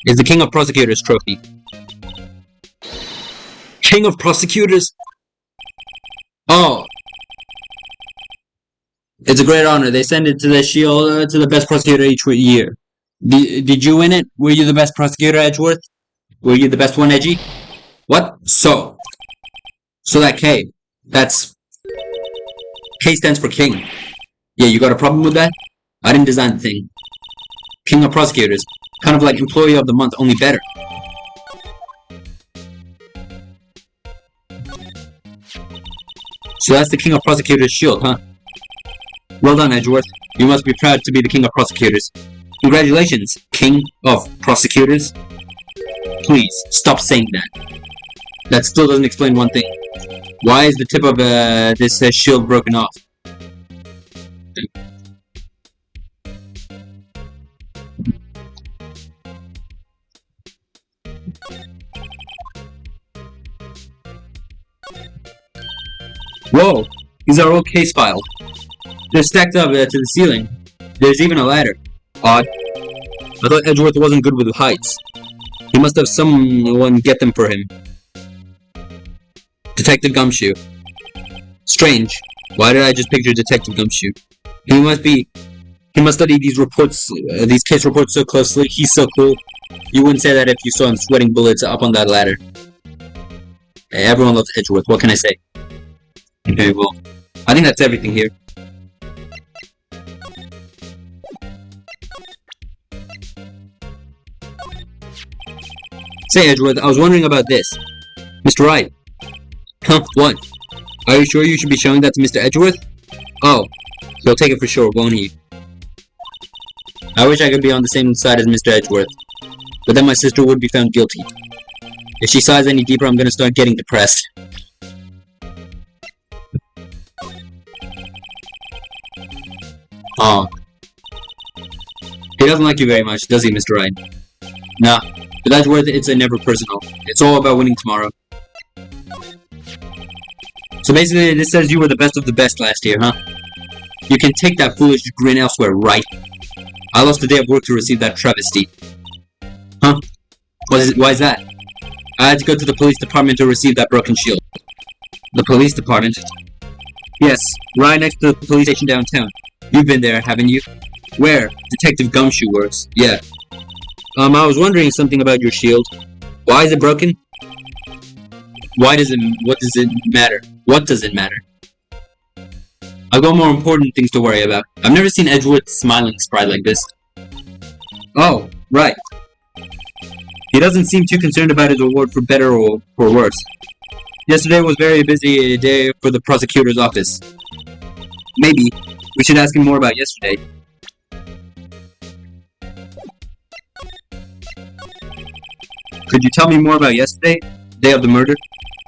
[SPEAKER 1] It's the King of Prosecutors trophy. King of Prosecutors? Oh. It's a great honor. They send it to the Shield to the best prosecutor each year. Did you win it? Were you the best prosecutor, Edgeworth? Were you the best one, Edgy? What? So that K. That's... K stands for King. Yeah, you got a problem with that? I didn't design the thing. King of Prosecutors. Kind of like Employee of the Month, only better. So that's the King of Prosecutors' shield, huh? Well done, Edgeworth. You must be proud to be the King of Prosecutors. Congratulations, King of Prosecutors. Please, stop saying that. That still doesn't explain one thing. Why is the tip of this shield broken off? Whoa! These are old case files. They're stacked up to the ceiling. There's even a ladder. Odd. I thought Edgeworth wasn't good with heights. He must have someone get them for him. Detective Gumshoe. Strange. Why did I just picture Detective Gumshoe? He must study these reports, these case reports so closely. He's so cool. You wouldn't say that if you saw him sweating bullets up on that ladder. Hey, everyone loves Edgeworth. What can I say? Okay, well, I think that's everything here. Say, Edgeworth, I was wondering about this. Mr. Wright. Huh, what? Are you sure you should be showing that to Mr. Edgeworth? Oh, he'll take it for sure, won't he? I wish I could be on the same side as Mr. Edgeworth, but then my sister would be found guilty. If she sighs any deeper, I'm gonna start getting depressed. Aw. He doesn't like you very much, does he, Mr. Wright? Nah, but that's worth it. It's never personal. It's all about winning tomorrow. So basically, this says you were the best of the best last year, huh? You can take that foolish grin elsewhere, right? I lost a day of work to receive that travesty. Huh? Why is that? I had to go to the police department to receive that broken shield. The police department? Yes, right next to the police station downtown. You've been there, haven't you? Where? Detective Gumshoe works. Yeah. I was wondering something about your shield. Why is it broken? What does it matter? What does it matter? I've got more important things to worry about. I've never seen Edgeworth smiling sprite like this. Oh, right. He doesn't seem too concerned about his reward for better or for worse. Yesterday was a very busy day for the prosecutor's office. Maybe we should ask him more about yesterday. Could you tell me more about yesterday? Day of the murder?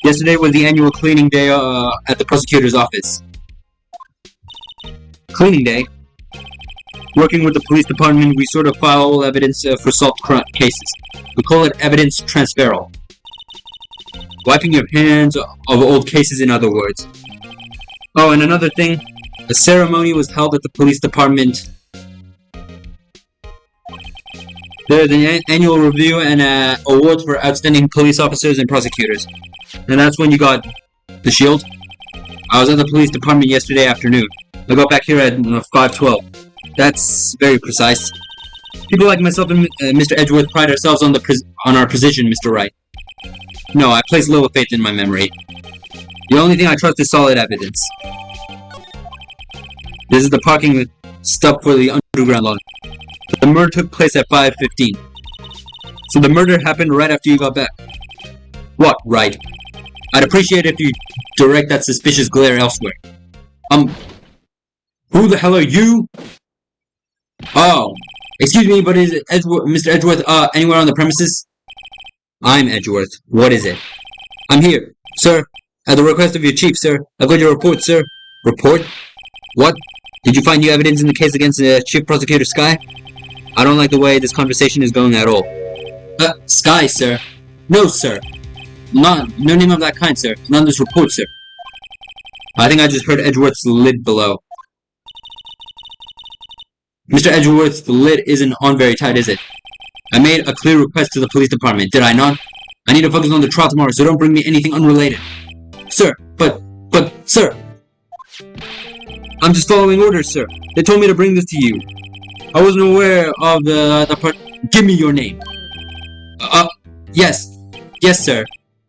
[SPEAKER 1] Yesterday was the annual cleaning day at the prosecutor's office. Cleaning day? Working with the police department, we sort of file all evidence for solved cases. We call it evidence transferal. Wiping your hands of old cases, in other words. Oh, and another thing. A ceremony was held at the police department. There's an annual review and awards for outstanding police officers and prosecutors. And that's when you got the shield. I was at the police department yesterday afternoon. I got back here at 5:12. That's very precise. People like myself and Mr. Edgeworth pride ourselves on our precision, Mr. Wright. No, I place little faith in my memory. The only thing I trust is solid evidence. This is the parking stop for the underground lot. The murder took place at 5:15. So the murder happened right after you got back. What, right? I'd appreciate it if you direct that suspicious glare elsewhere. Who the hell are you? Oh, excuse me, but is Mr. Edgeworth, anywhere on the premises? I'm Edgeworth. What is it? I'm here, sir. At the request of your chief, sir. I've got your report, sir. Report? What? Did you find new evidence in the case against Chief Prosecutor Sky? I don't like the way this conversation is going at all. Sky, sir. No, sir. No name of that kind, sir. Not in this report, sir. I think I just heard Edgeworth's lid below. Mr. Edgeworth's lid isn't on very tight, is it? I made a clear request to the police department, did I not? I need to focus on the trial tomorrow, so don't bring me anything unrelated. Sir, but, sir! I'm just following orders, sir. They told me to bring this to you. I wasn't aware of the part. Give me your name. Yes. Yes, sir.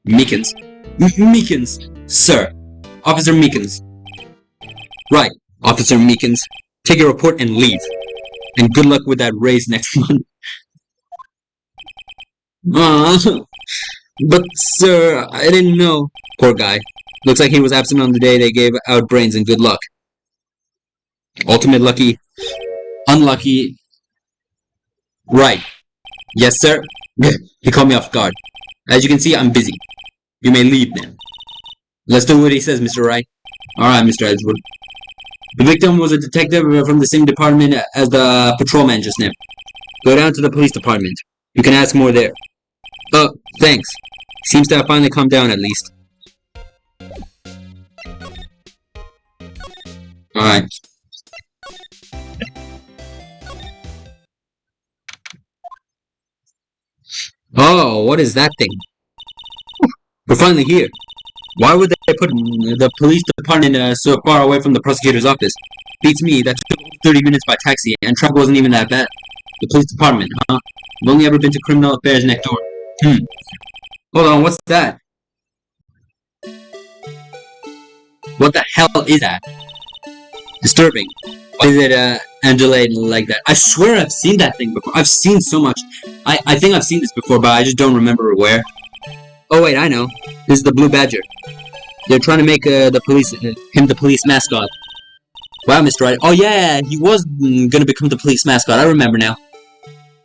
[SPEAKER 1] Meekins. Meekins, sir. Officer Meekins. Right, Officer Meekins. Take your report and leave. And good luck with that raise next month. But, sir, I didn't know. Poor guy. Looks like he was absent on the day they gave out brains and good luck. Ultimate lucky. Unlucky. Right. Yes, sir. He caught me off guard. As you can see, I'm busy. You may leave now. Let's do what he says, Mr. Wright. Alright, Mr. Edgewood. The victim was a detective from the same department as the patrolman just now. Go down to the police department. You can ask more there. Thanks. Seems to have finally calmed down at least. Alright. Oh, what is that thing? We're finally here. Why would they put the police department so far away from the prosecutor's office? Beats me, that took 30 minutes by taxi, and traffic wasn't even that bad. The police department, huh? I've only ever been to criminal affairs next door. Hold on, what's that? What the hell is that? Disturbing. Why is it, undulating like that? I swear I've seen that thing before. I've seen so much. I think I've seen this before, but I just don't remember where. Oh wait, I know. This is the Blue Badger. They're trying to make him the police mascot. Wow, Mr. Wright. Oh yeah, he was gonna become the police mascot. I remember now.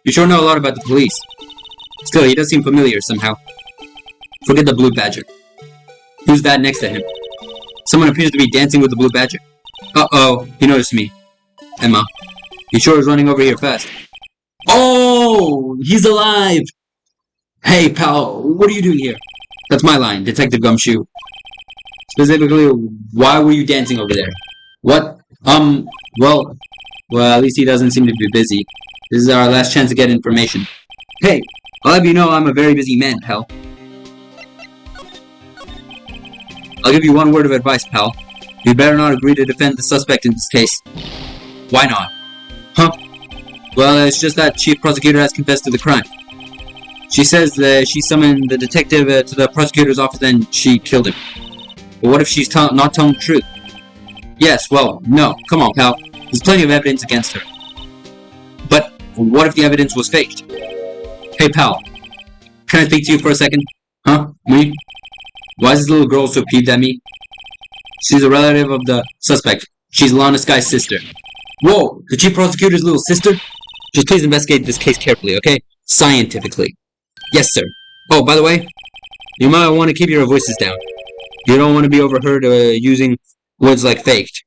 [SPEAKER 1] You sure know a lot about the police. Still, he does seem familiar somehow. Forget the Blue Badger. Who's that next to him? Someone appears to be dancing with the Blue Badger. Uh-oh, he noticed me. Emma. He sure is running over here fast. Oh, he's alive! Hey, pal, what are you doing here? That's my line, Detective Gumshoe. Specifically, why were you dancing over there? What? Well, at least he doesn't seem to be busy. This is our last chance to get information. Hey, I'll have you know I'm a very busy man, pal. I'll give you one word of advice, pal. You better not agree to defend the suspect in this case. Why not? Huh? Well, it's just that Chief Prosecutor has confessed to the crime. She says that she summoned the detective to the prosecutor's office and she killed him. But what if she's not telling the truth? Yes, well, no. Come on, pal. There's plenty of evidence against her. But what if the evidence was faked? Hey, pal. Can I speak to you for a second? Huh? Me? Why is this little girl so peeved at me? She's a relative of the suspect. She's Lana Sky's sister. Whoa! The chief prosecutor's little sister? Just please investigate this case carefully, okay? Scientifically. Yes, sir. Oh, by the way, you might want to keep your voices down. You don't want to be overheard using words like faked.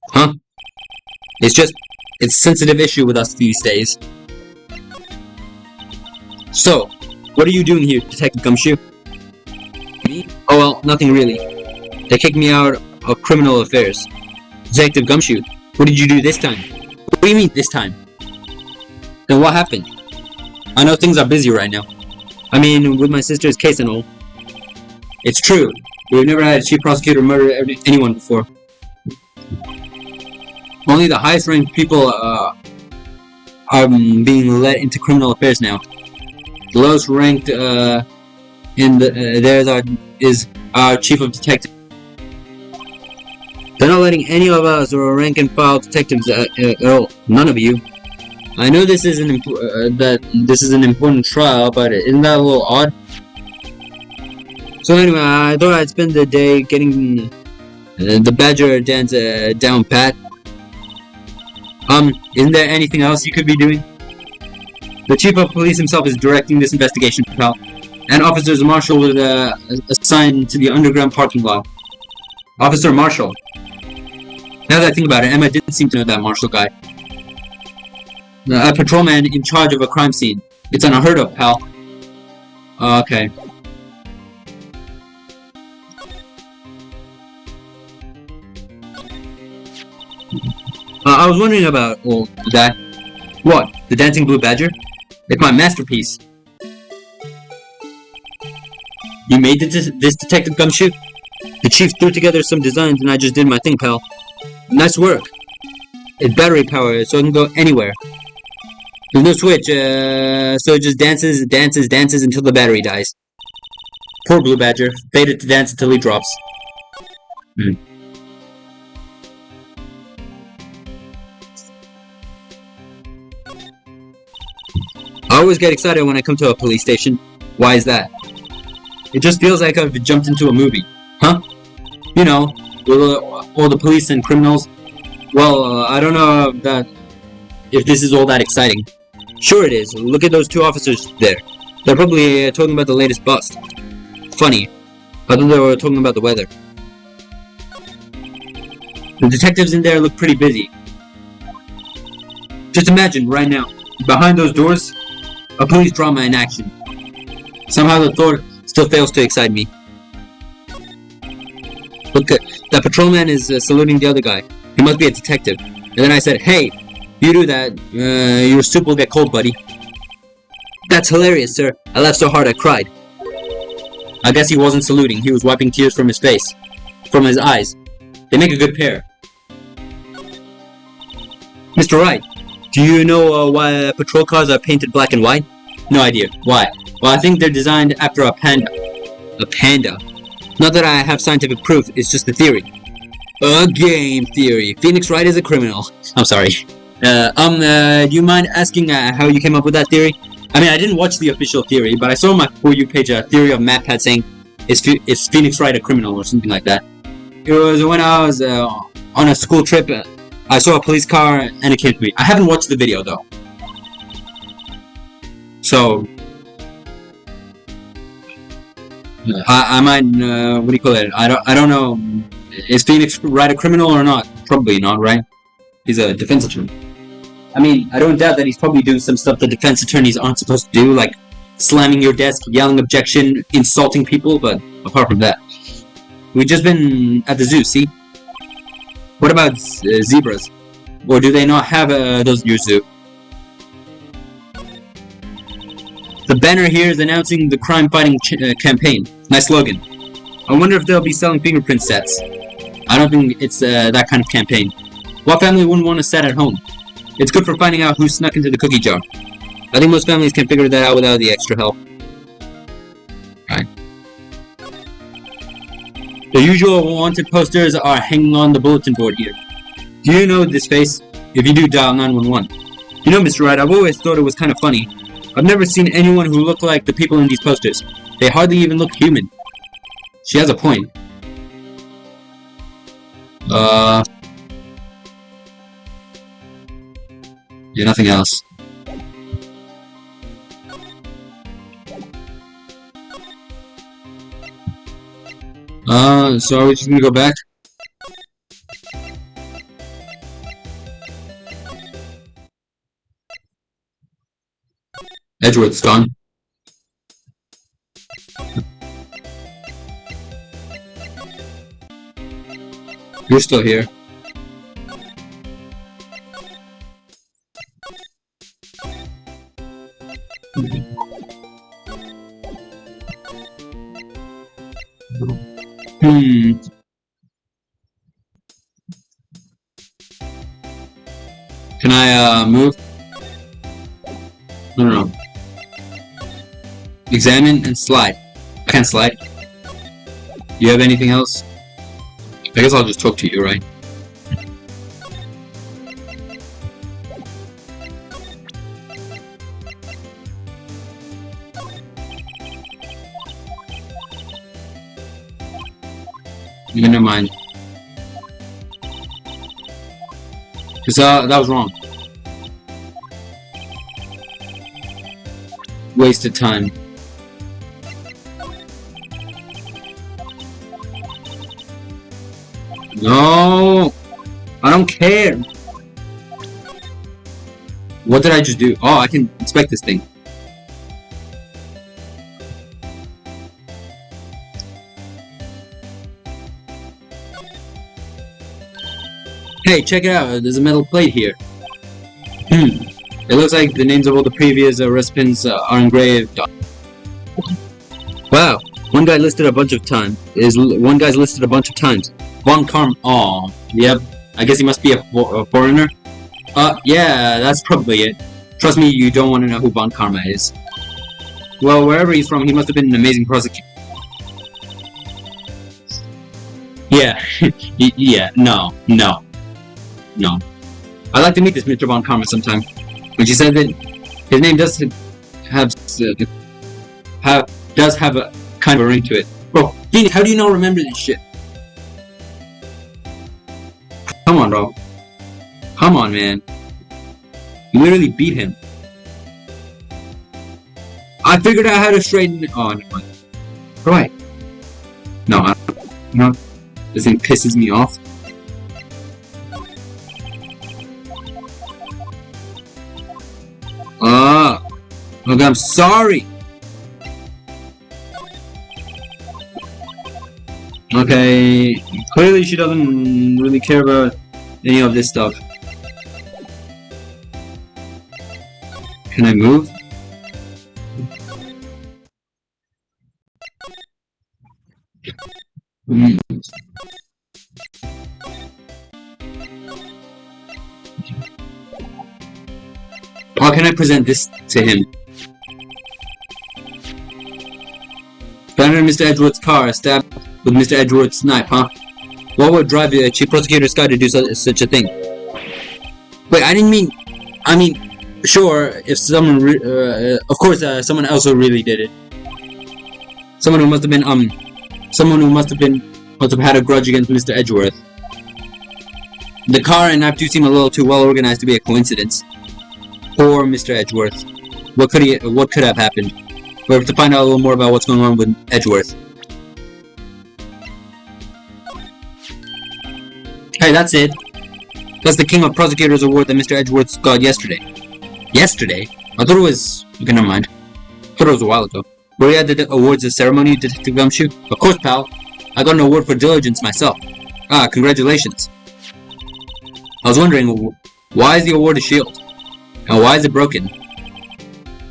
[SPEAKER 1] Huh? It's a sensitive issue with us these days. So, what are you doing here, Detective Gumshoe? Me? Oh well, nothing really. They kicked me out of criminal affairs. Detective Gumshoe, what did you do this time? What do you mean, this time? Then what happened? I know things are busy right now. I mean, with my sister's case and all. It's true. We've never had a chief prosecutor murder anyone before. Only the highest ranked people are being let into criminal affairs now. The lowest ranked is our chief of detectives. They're not letting any of us or rank and file detectives at all. None of you. I know this is an important trial, but isn't that a little odd? So anyway, I thought I'd spend the day getting the Badger dance down pat. Isn't there anything else you could be doing? The chief of police himself is directing this investigation, pal, and Officer Marshall was assigned to the underground parking lot. Officer Marshall. Now that I think about it, Emma didn't seem to know that Marshall guy. A patrolman in charge of a crime scene. It's unheard of, pal. Okay. I was wondering about, that. What? The Dancing Blue Badger? It's my masterpiece. You made this, Detective Gumshoe? The chief threw together some designs and I just did my thing, pal. Nice work. It's battery power, so it can go anywhere. There's no switch, so it just dances until the battery dies. Poor Blue Badger. Fated to dance until he drops. I always get excited when I come to a police station. Why is that? It just feels like I've jumped into a movie. Huh? You know, with all the police and criminals. Well, I don't know if this is all that exciting. Sure it is. Look at those two officers there. They're probably talking about the latest bust. Funny. I thought they were talking about the weather. The detectives in there look pretty busy. Just imagine, right now, behind those doors, a police drama in action. Somehow the thought still fails to excite me. Look, that patrolman is saluting the other guy. He must be a detective. And then I said, hey, you do that, your soup will get cold, buddy. That's hilarious, sir. I laughed so hard I cried. I guess he wasn't saluting. He was wiping tears from his face. From his eyes. They make a good pair. Mr. Wright, do you know why patrol cars are painted black and white? No idea. Why? Well, I think they're designed after a panda. A panda? Not that I have scientific proof, it's just a theory. A game theory. Phoenix Wright is a criminal. I'm sorry. Do you mind asking how you came up with that theory? I mean, I didn't watch the official theory, but I saw on my For You page a theory of MatPat saying, is Phoenix Wright a criminal or something like that? It was when I was on a school trip, I saw a police car and it came to me. I haven't watched the video though. So, I might, what do you call it? I don't know. Is Phoenix Wright a criminal or not? Probably not, right? He's a defense attorney. I mean, I don't doubt that he's probably doing some stuff that defense attorneys aren't supposed to do, like slamming your desk, yelling objection, insulting people, but apart from that. We've just been at the zoo, see? What about zebras? Or do they not have those in your zoo? The banner here is announcing the crime-fighting campaign. Nice slogan. I wonder if they'll be selling fingerprint sets. I don't think it's that kind of campaign. What family wouldn't want a set at home? It's good for finding out who snuck into the cookie jar. I think most families can figure that out without the extra help. Alright. The usual wanted posters are hanging on the bulletin board here. Do you know this face? If you do, dial 911. You know, Mr. Wright, I've always thought it was kind of funny. I've never seen anyone who looked like the people in these posters. They hardly even look human. She has a point. Yeah, nothing else. So are we just gonna go back? Edgeworth's gone. You're still here. Can I, move? No. Examine and slide. I can't slide. You have anything else? I guess I'll just talk to you, right? Yeah, never mind. Cause that was wrong. Wasted time. No! I don't care! What did I just do? Oh, I can inspect this thing. Hey, check it out, there's a metal plate here. It looks like the names of all the previous recipients are engraved. Wow, one guy's listed a bunch of times. One guy's listed a bunch of times. Von Karm. Aw, yep. I guess he must be a foreigner. Yeah, that's probably it. Trust me, you don't want to know who Von Karma is. Well, wherever he's from, he must have been an amazing prosecutor. Yeah, no. I'd like to meet this Mr. Von Karma sometime. When she said that his name does have a kind of a ring to it. Bro, Phoenix, how do you not remember this shit? Come on, bro. Come on, man. You literally beat him. I figured out how to straighten it. Oh, never mind. Right. No, this thing pisses me off. Look, I'm sorry. Okay, clearly she doesn't really care about any of this stuff. Can I move? How can I present this to him? Found in Mr. Edgeworth's car, stabbed with Mr. Edgeworth's knife, huh? What would drive the Chief Prosecutor's guy to do such a thing? Wait, I mean, sure, if someone, of course, someone else who really did it. Someone who must have had a grudge against Mr. Edgeworth. The car and knife do seem a little too well organized to be a coincidence. Poor Mr. Edgeworth. What could have happened? We have to find out a little more about what's going on with Edgeworth. Hey, that's it. That's the King of Prosecutors award that Mr. Edgeworth got yesterday. Yesterday? I thought it was... Okay, never mind. I thought it was a while ago. Were you at the awards ceremony, Detective Gumshoe? Of course, pal. I got an award for diligence myself. Ah, congratulations. I was wondering, why is the award a shield? And why is it broken?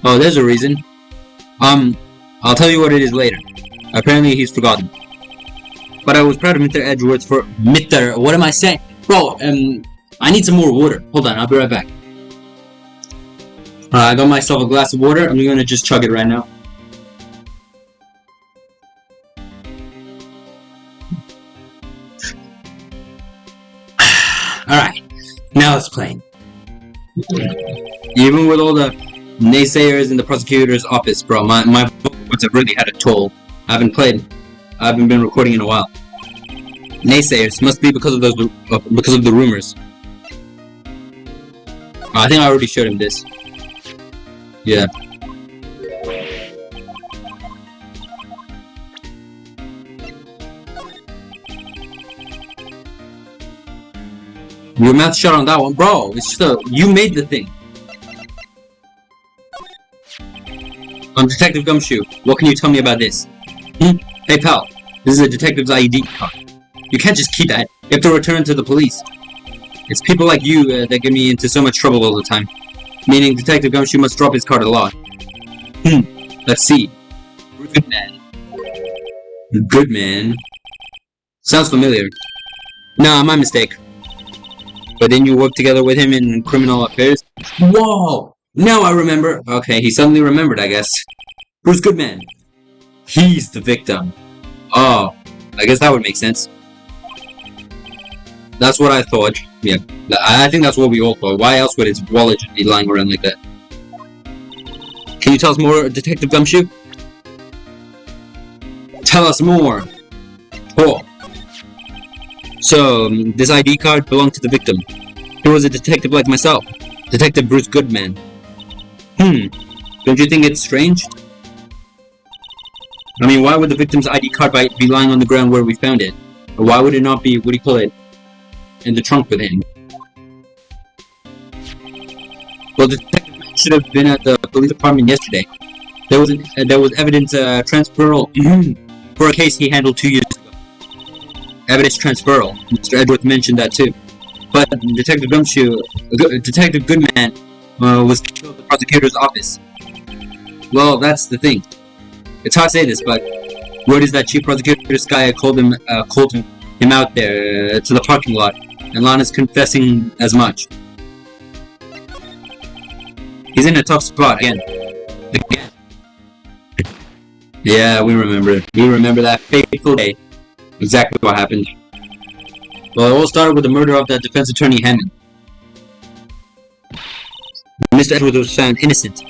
[SPEAKER 1] Oh, there's a reason. I'll tell you what it is later. Apparently he's forgotten. But I was proud of Mr. Edgeworth for... What am I saying? Bro, I need some more water. Hold on, I'll be right back. I got myself a glass of water. I'm gonna just chug it right now. Alright, now it's plain. Even with all the naysayers in the prosecutor's office, bro, my votes have really had a toll. I haven't been recording in a while. Naysayers must be because of the rumors. I think I already showed him this. Yeah. Your mouth shut on that one, bro. It's just you made the thing. I'm Detective Gumshoe. What can you tell me about this? Hey pal, this is a detective's ID card. You can't just keep that. You have to return it to the police. It's people like you that get me into so much trouble all the time. Meaning Detective Gumshoe must drop his card a lot. Let's see. Good man. Good man. Sounds familiar. Nah, my mistake. But then you work together with him in criminal affairs? Whoa! Now I remember. Okay, he suddenly remembered, I guess. Bruce Goodman. He's the victim. Oh, I guess that would make sense. That's what I thought. Yeah, I think that's what we all thought. Why else would his wallet just be lying around like that? Can you tell us more, Detective Gumshoe? Tell us more. Cool. So, this ID card belonged to the victim. He was a detective like myself. Detective Bruce Goodman. Don't you think it's strange? I mean, why would the victim's ID card be lying on the ground where we found it? Or why would it not be, what do you call it, in the trunk with him? Well, the detective should have been at the police department yesterday. There was evidence transferal for a case he handled 2 years ago. Evidence transferal. Mr. Edgeworth mentioned that too. But Detective Goodman was killed at the prosecutor's office. Well, that's the thing. It's hard to say this, but word is that Chief Prosecutor's guy called him out there to the parking lot and Lana's confessing as much. He's in a tough spot again. Yeah, we remember. We remember that fateful day. Exactly what happened. Well, it all started with the murder of that defense attorney Hammond. Mr. Edgeworth was found innocent.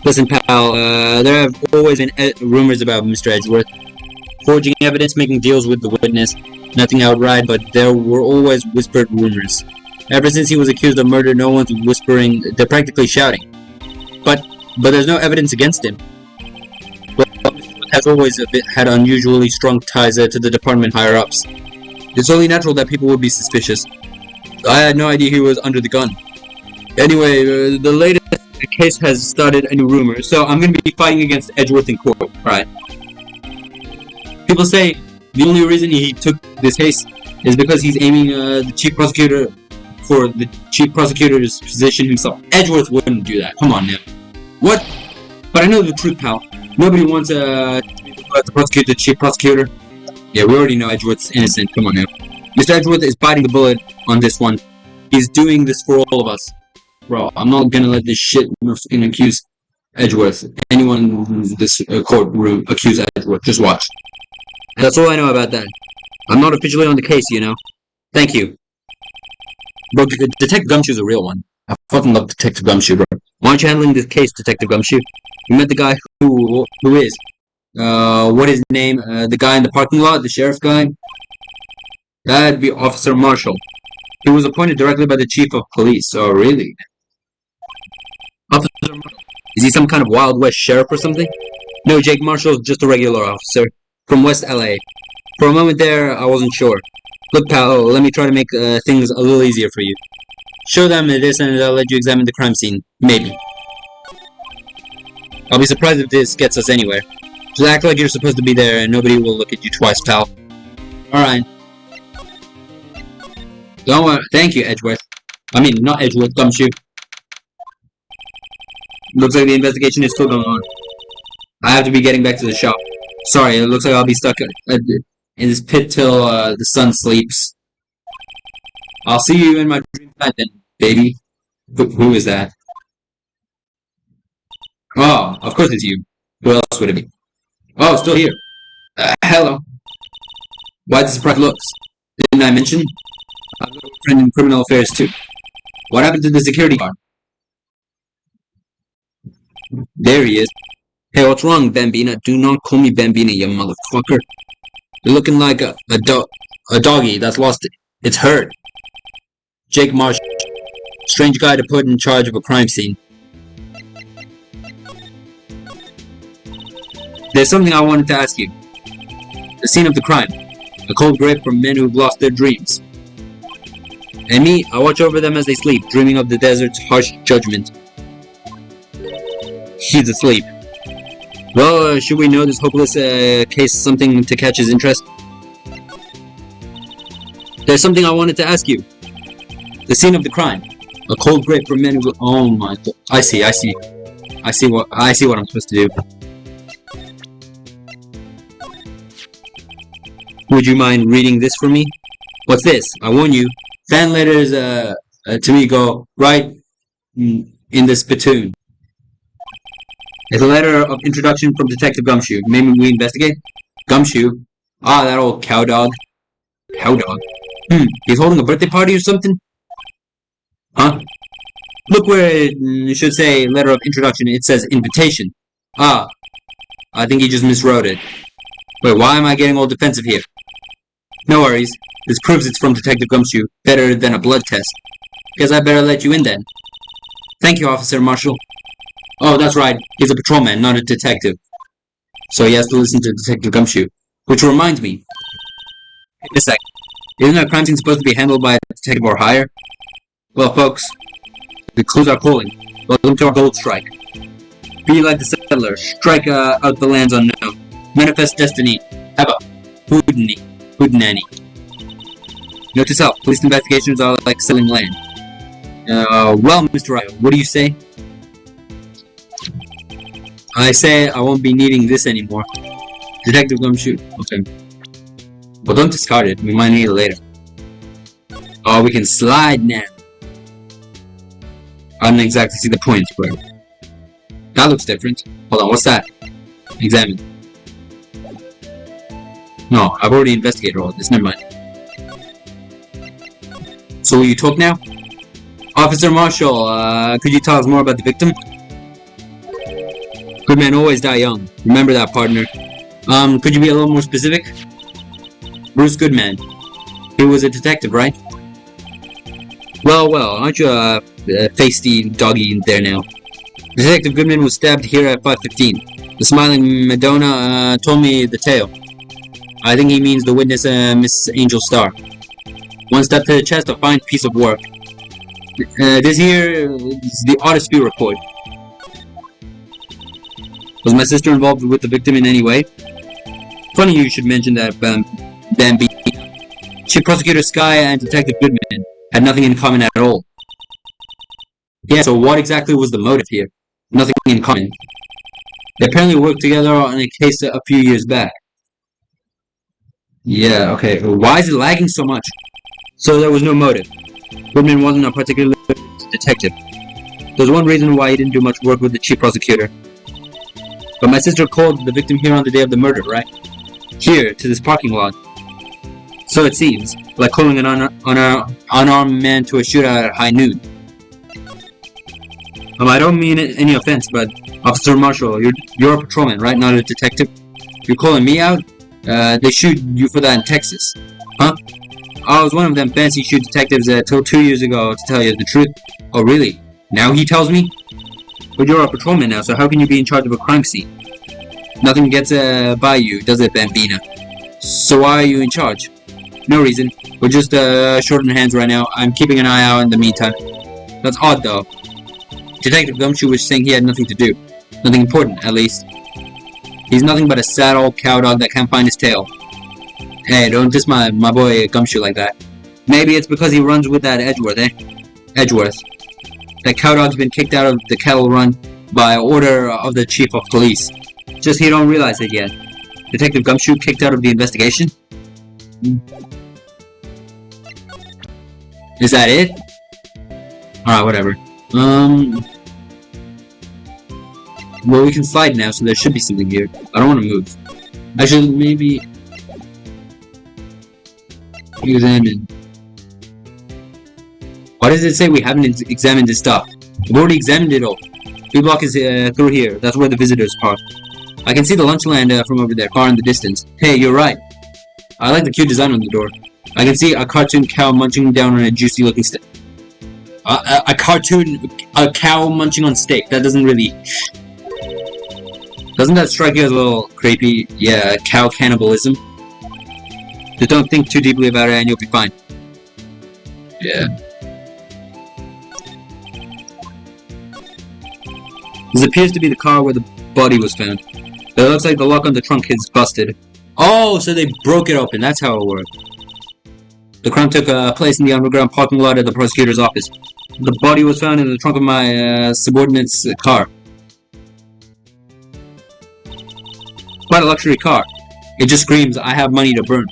[SPEAKER 1] Listen, pal, there have always been rumors about Mr. Edgeworth. Forging evidence, making deals with the witness. Nothing outright, but there were always whispered rumors. Ever since he was accused of murder, no one's whispering, they're practically shouting. But there's no evidence against him. Well, has always had unusually strong ties to the department higher-ups. It's only natural that people would be suspicious. I had no idea he was under the gun. Anyway, the latest case has started a new rumor, so I'm going to be fighting against Edgeworth in court, alright? People say the only reason he took this case is because he's aiming the chief prosecutor for the chief prosecutor's position himself. Edgeworth wouldn't do that. Come on now. What? But I know the truth, pal. Nobody wants to prosecute the chief prosecutor. Yeah, we already know Edgeworth's innocent. Come on now. Mr. Edgeworth is biting the bullet on this one. He's doing this for all of us. Bro, I'm not gonna let this shit accuse Edgeworth. Anyone in this courtroom accuse Edgeworth. Just watch. That's all I know about that. I'm not officially on the case, you know. Thank you. Bro, Detective Gumshoe's a real one. I fucking love Detective Gumshoe, bro. Why aren't you handling this case, Detective Gumshoe? You met the guy who is? What is his name? The guy in the parking lot? The sheriff guy? That'd be Officer Marshall. He was appointed directly by the chief of police. Oh, really? Officer Marshall. Is he some kind of Wild West sheriff or something? No, Jake Marshall's just a regular officer. From West LA. For a moment there, I wasn't sure. Look, pal, let me try to make things a little easier for you. Show them this and they'll let you examine the crime scene. Maybe. I'll be surprised if this gets us anywhere. Just act like you're supposed to be there and nobody will look at you twice, pal. Alright. Don't worry. Thank you, Edgeworth. I mean, not Edgeworth, Gumshoe. Looks like the investigation is still going on. I have to be getting back to the shop. Sorry, it looks like I'll be stuck in this pit till the sun sleeps. I'll see you in my dream tonight then, baby. Who is that? Oh, of course it's you. Who else would it be? Oh, still here. Hello. Why the surprised looks? Didn't I mention? I've got a friend in criminal affairs too. What happened to the security guard? There he is. Hey, what's wrong, Bambina? Do not call me Bambina, you motherfucker. You're looking like a doggy that's lost its herd. Jake Marsh. Strange guy to put in charge of a crime scene. There's something I wanted to ask you. The scene of the crime. A cold grip from men who've lost their dreams. And me, I watch over them as they sleep, dreaming of the desert's harsh judgment. He's asleep. Well, should we know this hopeless case something to catch his interest? There's something I wanted to ask you. The scene of the crime. A cold grip from men who... Oh my god. I see what I'm supposed to do. Would you mind reading this for me? What's this? I warn you. Fan letters to me go right in this platoon. It's a letter of introduction from Detective Gumshoe. Maybe we investigate? Gumshoe? Ah, that old cow dog. Cow dog? He's holding a birthday party or something? Huh? Look where it should say letter of introduction. It says invitation. Ah, I think he just miswrote it. Wait, why am I getting all defensive here? No worries. This proves it's from Detective Gumshoe. Better than a blood test. Guess I better let you in then. Thank you, Officer Marshall. Oh, that's right. He's a patrolman, not a detective. So he has to listen to Detective Gumshoe. Which reminds me. Wait a sec. Isn't a crime scene supposed to be handled by a detective or higher? Well, folks, the clues are calling. Welcome to our gold strike. Be like the settler. Strike out the lands unknown. Manifest destiny. Have a hoodnanny. Note to self. Police investigations are like selling land. Well, Mr. Wright, what do you say? I say I won't be needing this anymore. Detective Gumshoe. Okay. Well, don't discard it. We might need it later. Oh, we can slide now. I don't exactly see the point, but that looks different. Hold on, what's that? Examine. No, I've already investigated all this. Never mind. So will you talk now? Officer Marshall, could you tell us more about the victim? Good men always die young. Remember that, partner. Could you be a little more specific? Bruce Goodman. He was a detective, right? Well, aren't you a feisty doggy there now? Detective Goodman was stabbed here at 5:15. The smiling Madonna told me the tale. I think he means the witness, Miss Angel Star. One step to the chest, a fine piece of work. This here is the autopsy report. Was my sister involved with the victim in any way? Funny you should mention that, Bambi. Chief Prosecutor Sky and Detective Goodman had nothing in common at all. Yeah, so what exactly was the motive here? Nothing in common. They apparently worked together on a case a few years back. Yeah, okay. Why is it lagging so much? So there was no motive. Goodman wasn't a particular detective. There's one reason why he didn't do much work with the chief prosecutor. But my sister called the victim here on the day of the murder, right? Here, to this parking lot. So it seems, like calling an unarmed man to a shootout at high noon. I don't mean any offense, but Officer Marshall, you're a patrolman, right? Not a detective? You're calling me out? They shoot you for that in Texas. Huh? I was one of them fancy shoot detectives till 2 years ago, to tell you the truth. Oh, really? Now he tells me? But you're a patrolman now, so how can you be in charge of a crime scene? Nothing gets by you, does it, Bambina? So why are you in charge? No reason. We're just short on hands right now. I'm keeping an eye out in the meantime. That's odd, though. Detective Gumshoe was saying he had nothing to do. Nothing important, at least. He's nothing but a sad old cowdog that can't find his tail. Hey, don't diss my boy Gumshoe like that. Maybe it's because he runs with that Edgeworth, eh? Edgeworth. That cowdog's been kicked out of the cattle run by order of the chief of police. Just he don't realize it yet. Detective Gumshoe kicked out of the investigation? Is that it? Alright, whatever. Well, we can slide now, so there should be something here. I don't want to move. Actually, maybe... Examine. Why does it say we haven't examined this stuff? We've already examined it all. B block is through here. That's where the visitors park. I can see the lunchland from over there, far in the distance. Hey, you're right. I like the cute design on the door. I can see a cartoon cow munching down on a juicy looking steak. A cow munching on steak. That doesn't really... Doesn't that strike you as a little creepy? Yeah, cow cannibalism. Just don't think too deeply about it and you'll be fine. Yeah. This appears to be the car where the body was found. It looks like the lock on the trunk is busted. Oh, so they broke it open. That's how it worked. The crime took place in the underground parking lot at the prosecutor's office. The body was found in the trunk of my subordinate's car. Quite a luxury car. It just screams, I have money to burn.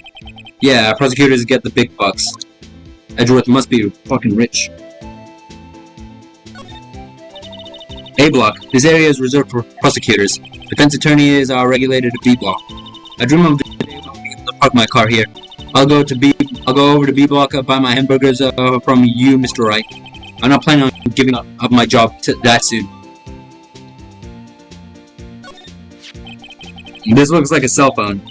[SPEAKER 1] Yeah, prosecutors get the big bucks. Edgeworth must be fucking rich. A block. This area is reserved for prosecutors. Defense attorneys are regulated to B block. I dream of the day I'll be able to park my car here. I'll go over to B block, buy my hamburgers from you, Mr. Wright. I'm not planning on giving up my job that soon. This looks like a cell phone.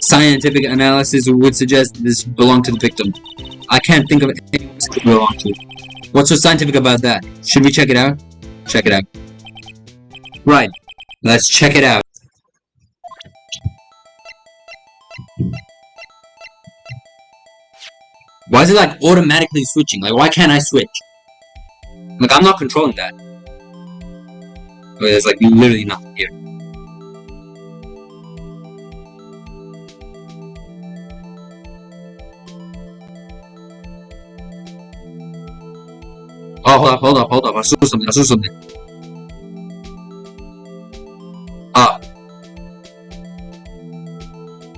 [SPEAKER 1] Scientific analysis would suggest this belonged to the victim. I can't think of anyone this could belong to. What's so scientific about that? Should we check it out? Check it out. Right. Let's check it out. Why is it like automatically switching? Like, why can't I switch? Like, I'm not controlling that. There's like literally nothing here. Oh, hold up. I saw something. Up.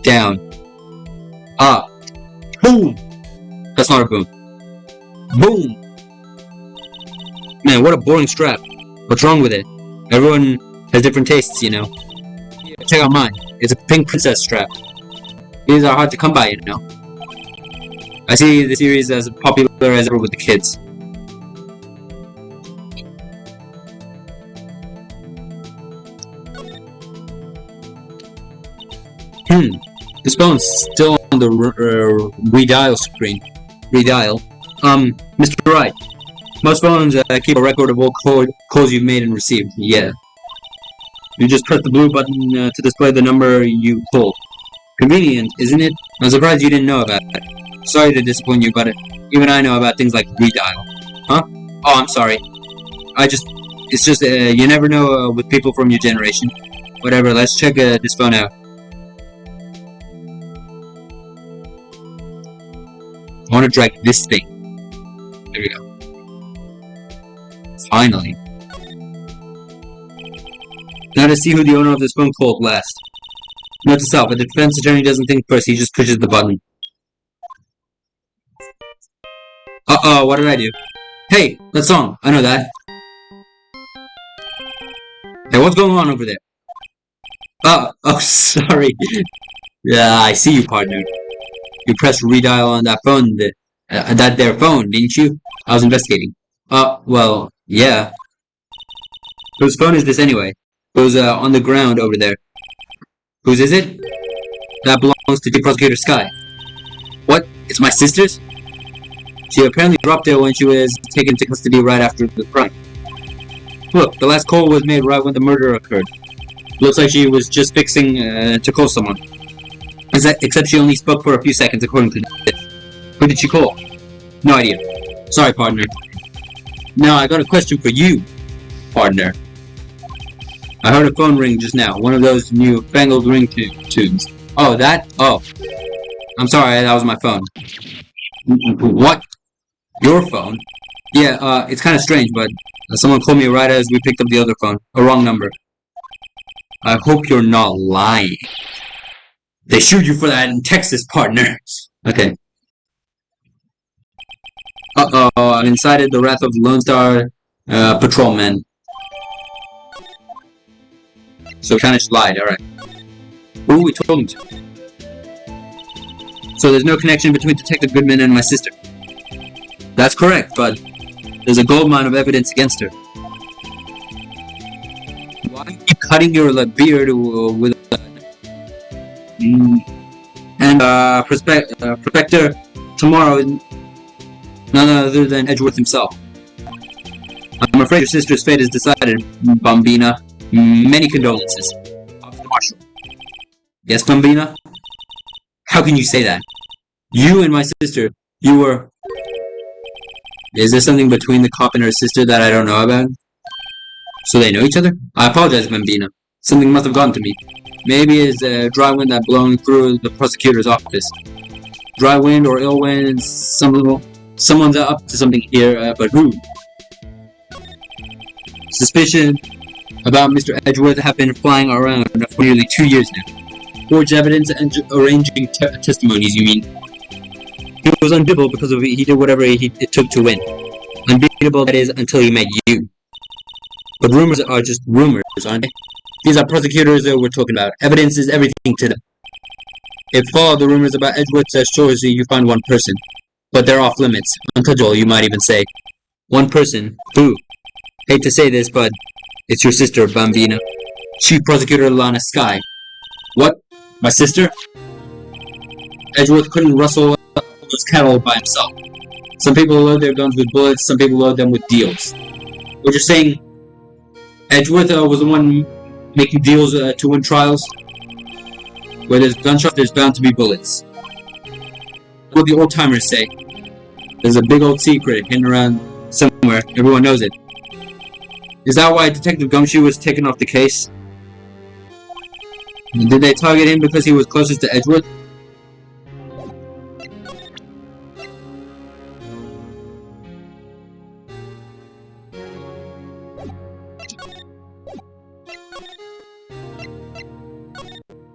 [SPEAKER 1] Down. Up. Boom! That's not a boom. Boom! Man, what a boring strap. What's wrong with it? Everyone has different tastes, you know. Check out mine. It's a pink princess strap. These are hard to come by, you know. I see the series as popular as ever with the kids. This phone's still on the redial screen. Redial. Mr. Wright. Most phones keep a record of all calls you've made and received. Yeah. You just press the blue button to display the number you called. Convenient, isn't it? I'm surprised you didn't know about it. Sorry to disappoint you, but even I know about things like redial. Huh? Oh, I'm sorry. It's just, you never know with people from your generation. Whatever, let's check this phone out. I want to drag this thing. There we go. Finally. Now to see who the owner of this phone called last. Note to self, a defense attorney doesn't think first, he just pushes the button. Uh-oh, what did I do? Hey, that song, I know that. Hey, what's going on over there? Oh, sorry. Yeah, I see you, partner. You pressed redial on that phone, that there phone, didn't you? I was investigating. Well, yeah. Whose phone is this anyway? Who's on the ground over there? Whose is it? That belongs to Chief Prosecutor Sky. What? It's my sister's? She apparently dropped it when she was taken to custody right after the crime. Look, the last call was made right when the murder occurred. Looks like she was just fixing to call someone. Except she only spoke for a few seconds according to this. Who did she call? No idea. Sorry, partner. Now, I got a question for you, partner. I heard a phone ring just now. One of those new fangled ringtones. Oh, that? Oh. I'm sorry, that was my phone. What? Your phone? Yeah, it's kind of strange, but someone called me right as we picked up the other phone. A wrong number. I hope you're not lying. They shoot you for that in Texas, partner. Okay. Uh-oh, I've incited the wrath of the Lone Star patrolman. So kinda just lied, alright. Who are we talking to? So there's no connection between Detective Goodman and my sister. That's correct, but there's a goldmine of evidence against her. Why do you keep cutting your beard with Prospector tomorrow is none other than Edgeworth himself. I'm afraid your sister's fate is decided, Bambina. Many condolences. Officer Marshall. Yes, Bambina? How can you say that? You and my sister, you were... Is there something between the cop and her sister that I don't know about? So they know each other? I apologize, Bambina. Something must have gotten to me. Maybe it's a dry wind that blowing through the prosecutor's office. Dry wind or ill wind, someone's up to something here, but who? Suspicion about Mr. Edgeworth have been flying around for nearly 2 years now. Forged evidence and arranging testimonies, you mean? He was unbeatable because he did whatever it took to win. Unbeatable, that is, until he met you. But rumors are just rumors, aren't they? These are prosecutors that we're talking about. Evidence is everything to them. If all the rumors about Edgeworth says sure, you find one person. But they're off limits. Untouchable, you might even say. One person? Who? Hate to say this, but it's your sister, Bambina. Chief Prosecutor Lana Sky. What? My sister? Edgeworth couldn't rustle those cattle by himself. Some people load their guns with bullets, some people load them with deals. What you're saying, Edgeworth was the one making deals to win trials? Where there's gunshots, there's bound to be bullets. What the old-timers say. There's a big old secret hidden around somewhere. Everyone knows it. Is that why Detective Gumshoe was taken off the case? Did they target him because he was closest to Edgeworth?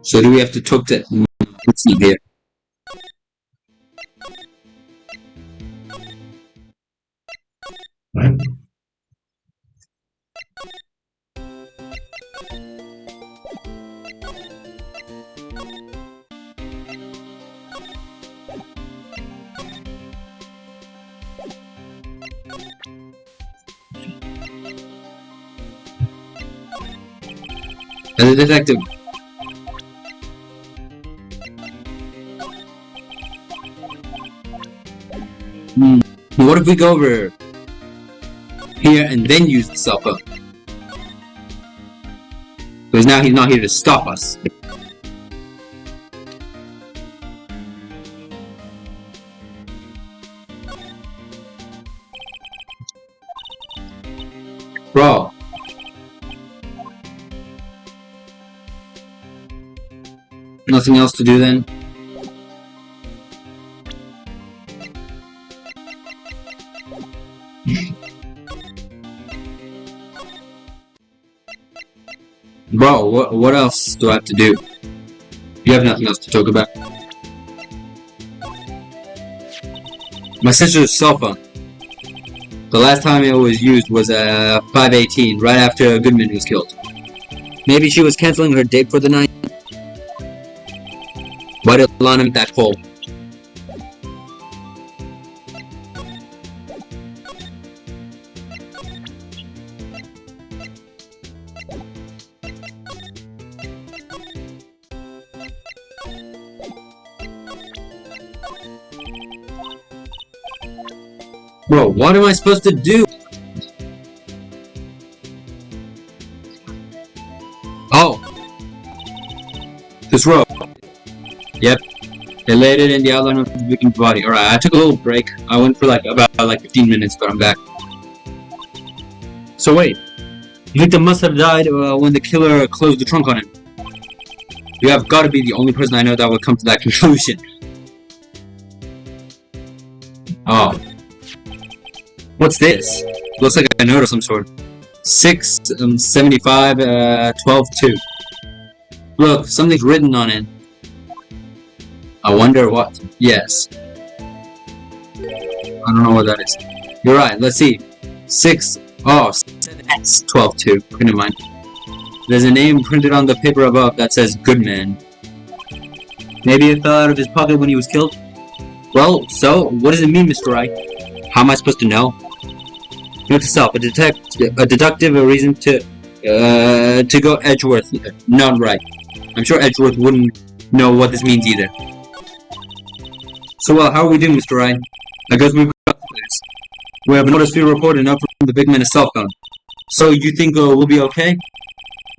[SPEAKER 1] So do we have to talk to... Let's see here. As a detective. What if we go over here and then use the cell phone? Because now he's not here to stop us. Bro. Nothing else to do then? Bro, what else do I have to do? You have nothing else to talk about. My sister's cell phone. The last time it was used was at 5:18, right after Goodman was killed. Maybe she was canceling her date for the night? Why did Lana make that call? Bro, what am I supposed to do? Oh! This rope. Yep. They laid it in the outline of the victim's body. Alright, I took a little break. I went for about 15 minutes, but I'm back. So wait. The victim must have died when the killer closed the trunk on him. You have got to be the only person I know that would come to that conclusion. Oh. What's this? Looks like a note of some sort. 675 12-2. Look, something's written on it. I wonder what. Yes. I don't know what that is. You're right, let's see. 7X 12-2. Never mind. There's a name printed on the paper above that says Goodman. Maybe it fell out of his pocket when he was killed? Well, so, what does it mean, Mr. Wright? How am I supposed to know? Note to self, a deductive reason to go Edgeworth, not Wright. I'm sure Edgeworth wouldn't know what this means either. So well, how are we doing, Mr. Wright? I guess we've got this. We have a notice field report and up from the big man cell phone. So you think we'll be okay?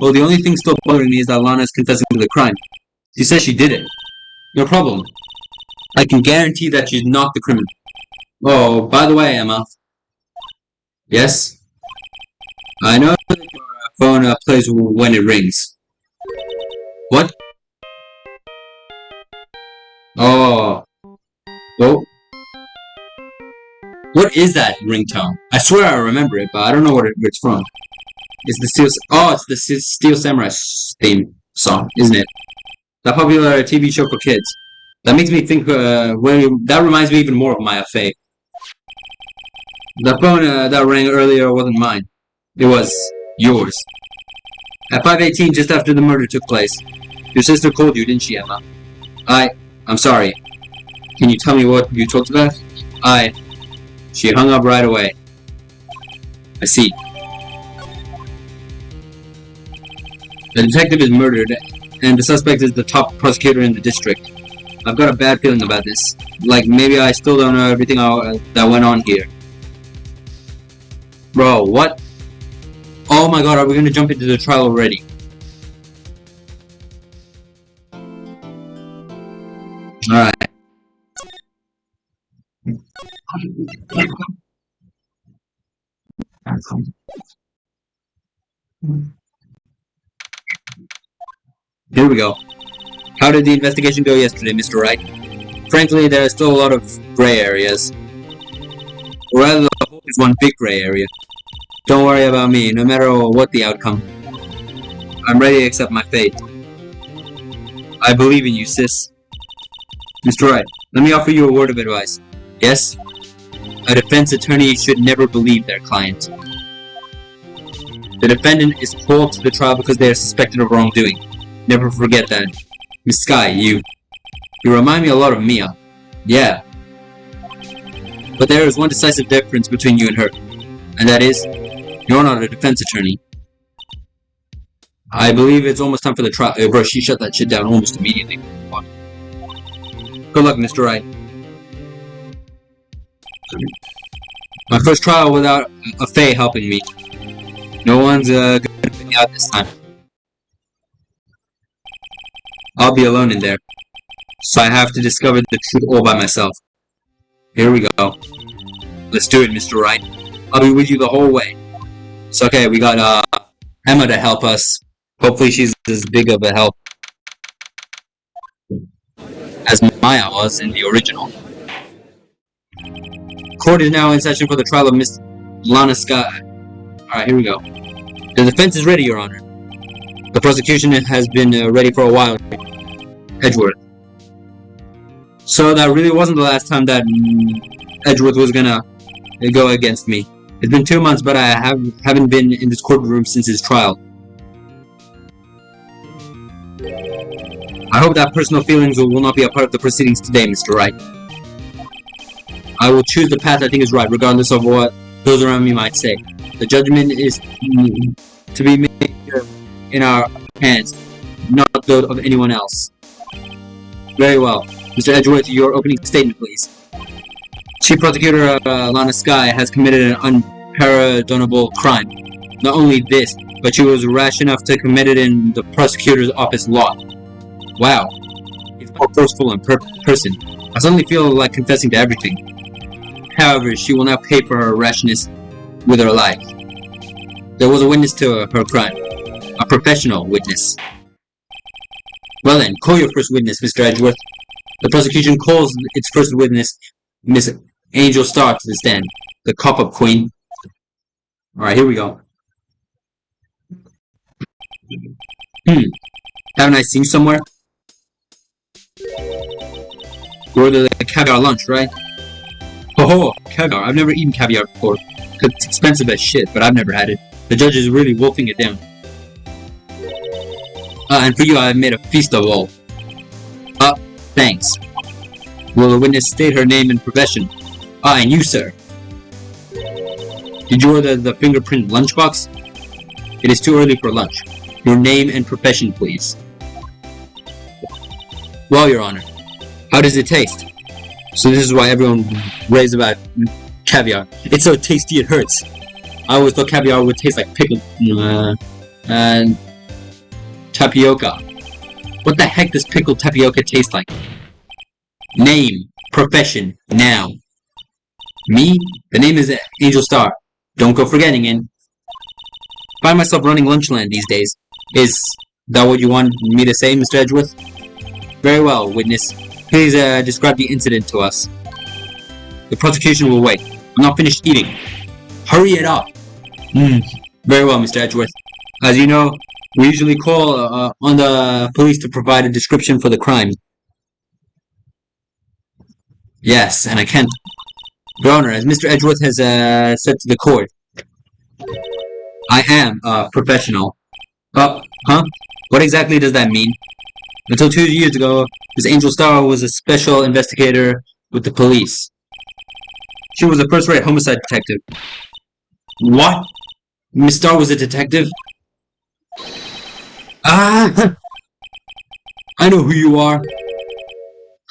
[SPEAKER 1] Well, the only thing still bothering me is that Lana is confessing to the crime. She says she did it. No problem. I can guarantee that she's not the criminal. Oh, by the way, Emma. Yes? I know that your phone plays when it rings. What? Oh. Oh. What is that ringtone? I swear I remember it, but I don't know where it's from. It's the Steel... Oh, it's the Steel Samurai theme song, isn't it? That popular TV show for kids. That makes me think, that reminds me even more of Maya Fey. The phone that rang earlier wasn't mine. It was yours. At 5:18, just after the murder took place. Your sister called you, didn't she, Emma? I'm sorry. Can you tell me what you talked about? She hung up right away. I see. The detective is murdered, and the suspect is the top prosecutor in the district. I've got a bad feeling about this. Like, maybe I still don't know everything that went on here. Bro, what? Oh my god, are we gonna jump into the trial already? Alright. Here we go. How did the investigation go yesterday, Mr. Wright? Frankly, there are still a lot of gray areas. Or rather, the whole is one big gray area. Don't worry about me, no matter what the outcome. I'm ready to accept my fate. I believe in you, sis. Mr. Wright, let me offer you a word of advice. Yes? A defense attorney should never believe their client. The defendant is called to the trial because they are suspected of wrongdoing. Never forget that. Miss Sky, you remind me a lot of Mia. Yeah. But there is one decisive difference between you and her. And that is, you're not a defense attorney. I believe it's almost time for the trial. Bro, she shut that shit down almost immediately. Good luck, Mr. Wright. My first trial without a Fae helping me. No one's gonna get me out this time. I'll be alone in there. So I have to discover the truth all by myself. Here we go. Let's do it, Mr. Wright. I'll be with you the whole way. So okay, we got Emma to help us. Hopefully she's as big of a help as Maya was in the original. Court is now in session for the trial of Miss Lana Sky. Alright, here we go. The defense is ready, Your Honor. The prosecution has been ready for a while. Edgeworth. So that really wasn't the last time that Edgeworth was gonna go against me. It's been 2 months, but I haven't been in this courtroom since his trial. I hope that personal feelings will not be a part of the proceedings today, Mr. Wright. I will choose the path I think is right, regardless of what those around me might say. The judgment is to be made in our hands, not those of anyone else. Very well. Mr. Edgeworth, your opening statement, please. Chief Prosecutor Lana Sky has committed an unpardonable crime. Not only this, but she was rash enough to commit it in the prosecutor's office lot. Wow. He's more forceful in person. I suddenly feel like confessing to everything. However, she will now pay for her rashness with her life. There was a witness to her crime. A professional witness. Well then, call your first witness, Mr. Edgeworth. The prosecution calls its first witness, Miss Angel Star, to the stand. The cop-up queen. Alright, here we go. Haven't I seen you somewhere? You ordered the caviar lunch, right? Oh, caviar. I've never eaten caviar before. It's expensive as shit, but I've never had it. The judge is really wolfing it down. And for you, I made a feast of all. Thanks. Will the witness state her name and profession? And you, sir. Did you order the fingerprint lunchbox? It is too early for lunch. Your name and profession, please. Well, Your Honor. How does it taste? So this is why everyone raves about caviar. It's so tasty it hurts. I always thought caviar would taste like pickled and tapioca. What the heck does pickled tapioca taste like? Name, profession, now. Me? The name is Angel Star. Don't go forgetting it. Find myself running Lunchland these days. Is that what you want me to say, Mr. Edgeworth? Very well, witness. Please describe the incident to us. The prosecution will wait. I'm not finished eating. Hurry it up. Very well, Mr. Edgeworth. As you know, we usually call on the police to provide a description for the crime. Yes, and I can't. Your Honor, as Mr. Edgeworth has said to the court, I am a professional. Huh? What exactly does that mean? Until 2 years ago, Miss Angel Star was a special investigator with the police. She was a first-rate homicide detective. What? Miss Star was a detective? I know who you are.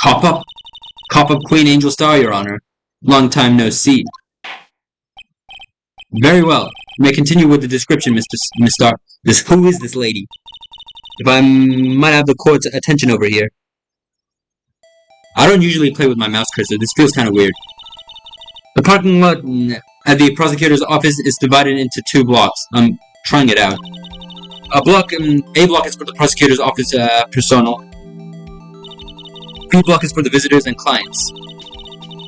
[SPEAKER 1] Cop-up? Cop-up Queen Angel Star, Your Honor. Long time no see. Very well. You may continue with the description, Miss Star. Who is this lady? If I might have the court's attention over here. I don't usually play with my mouse cursor. This feels kind of weird. The parking lot at the prosecutor's office is divided into 2 blocks. I'm trying it out. A block is for the prosecutor's office personnel. B block is for the visitors and clients.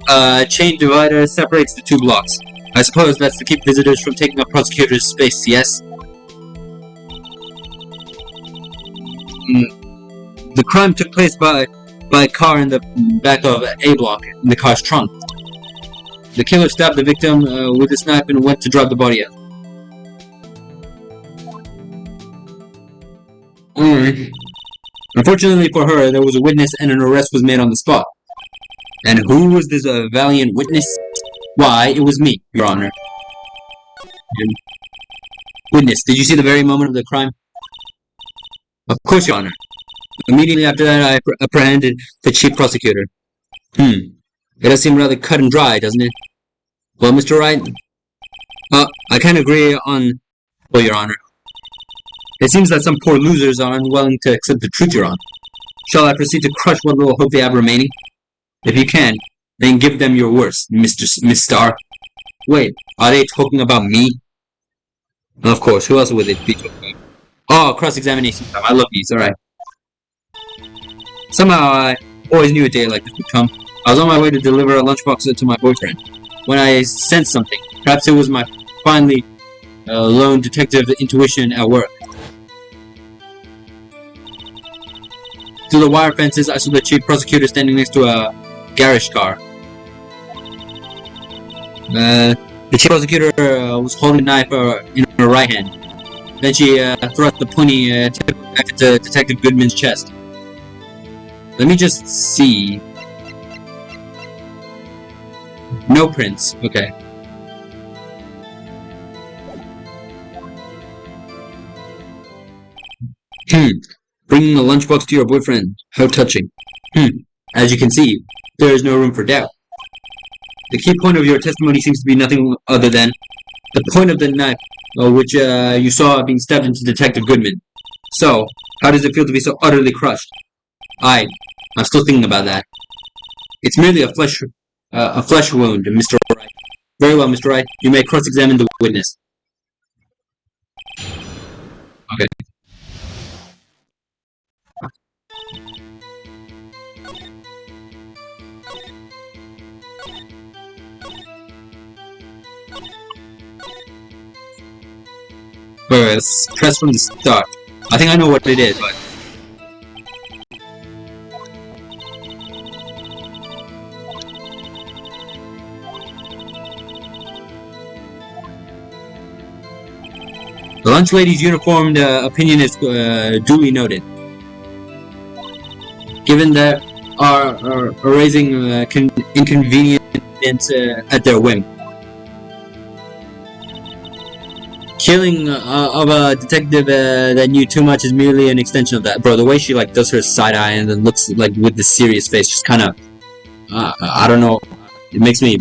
[SPEAKER 1] A chain divider separates the 2 blocks. I suppose that's to keep visitors from taking up prosecutor's space, yes? The crime took place by a car in the back of A block, in the car's trunk. The killer stabbed the victim with his knife and went to drop the body out. Unfortunately for her, there was a witness and an arrest was made on the spot. And who was this valiant witness? Why, it was me, Your Honor. Witness, did you see the very moment of the crime? Of course, Your Honor. Immediately after that, I apprehended the chief prosecutor. It does seem rather cut and dry, doesn't it? Well, Mr. Wright, I can't agree on... Well, Your Honor. It seems that some poor losers are unwilling to accept the truth, Your Honor. Shall I proceed to crush what little hope they have remaining? If you can, then give them your worst, Miss Star. Wait, are they talking about me? Of course, who else would it be talking about? Oh, cross-examination time. I love these, alright. Somehow, I always knew a day like this would come. I was on my way to deliver a lunchbox to my boyfriend, when I sensed something. Perhaps it was my finely lone detective intuition at work. Through the wire fences, I saw the chief prosecutor standing next to a garage car. The chief prosecutor was holding a knife in her right hand. Then she thrust the pointy tip back into Detective Goodman's chest. Let me just see. No prints. Okay. Bringing a lunchbox to your boyfriend. How touching. As you can see, there is no room for doubt. The key point of your testimony seems to be nothing other than the point of the knife, which you saw being stabbed into Detective Goodman. So, how does it feel to be so utterly crushed? I'm still thinking about that. It's merely a flesh wound, Mr. Wright. Very well, Mr. Wright. You may cross-examine the witness. Okay. Wait, let's press from the start. I think I know what it is, but... The lunch lady's uniformed opinion is duly noted. Given that are raising inconvenience at their whim. Killing of a detective that knew too much is merely an extension of that. Bro, the way she like does her side eye and then looks like with this serious face, just kind of, I don't know. It makes me,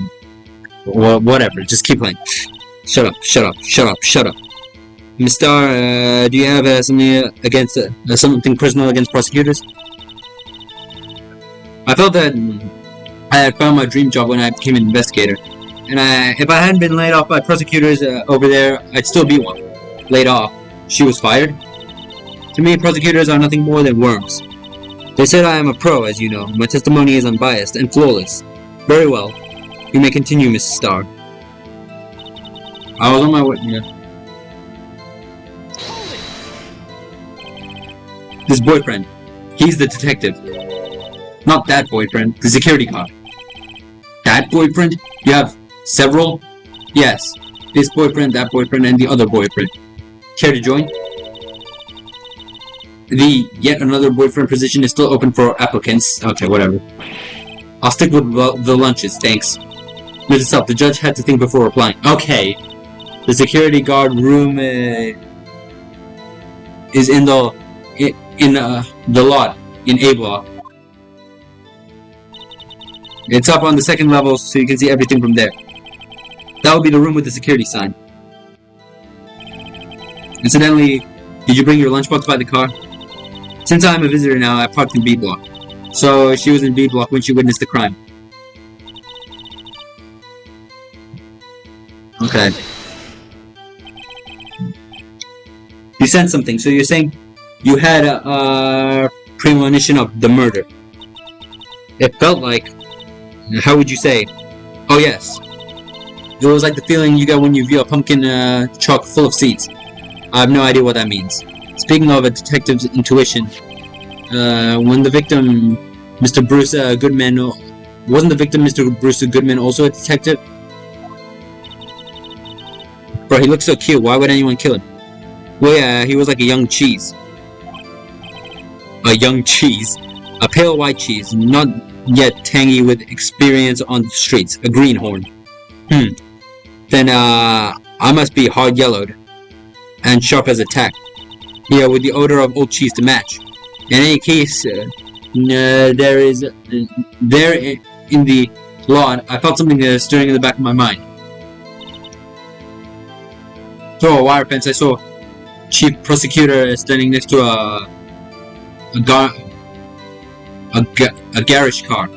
[SPEAKER 1] whatever. Just keep playing. Shut up! Shut up! Shut up! Shut up! Miss Star, do you have something against something personal against prosecutors? I felt that I had found my dream job when I became an investigator. And if I hadn't been laid off by prosecutors over there, I'd still be one. Laid off. She was fired? To me, prosecutors are nothing more than worms. They said I am a pro, as you know. My testimony is unbiased and flawless. Very well. You may continue, Mrs. Starr. I was on my way... Yeah. This boyfriend. He's the detective. Not that boyfriend. The security cop. That boyfriend? You have... several? Yes. This boyfriend, that boyfriend, and the other boyfriend. Care to join? The yet another boyfriend position is still open for applicants. Okay, whatever. I'll stick with the lunches, thanks. Note itself, the judge had to think before replying. Okay. The security guard room is in the lot in A block. It's up on the second level, so you can see everything from there. That will be the room with the security sign. Incidentally, did you bring your lunchbox by the car? Since I'm a visitor now, I parked in B block. So she was in B block when she witnessed the crime. Okay. You sensed something, so you're saying you had a premonition of the murder. It felt like... How would you say? Oh yes. It was like the feeling you get when you view a pumpkin truck full of seeds. I have no idea what that means. Speaking of a detective's intuition, when the victim, Mr. Bruce Goodman, wasn't the victim Mr. Bruce Goodman also a detective? Bro, he looks so cute. Why would anyone kill him? Well, yeah, he was like a young cheese. A young cheese? A pale white cheese, not yet tangy with experience on the streets. A greenhorn. Then, I must be hard-yellowed. And sharp as a tack. Yeah, with the odor of old cheese to match. In any case, there is there in the lawn. I felt something stirring in the back of my mind. Through a wire fence, I saw chief prosecutor standing next to a, gar a garage car.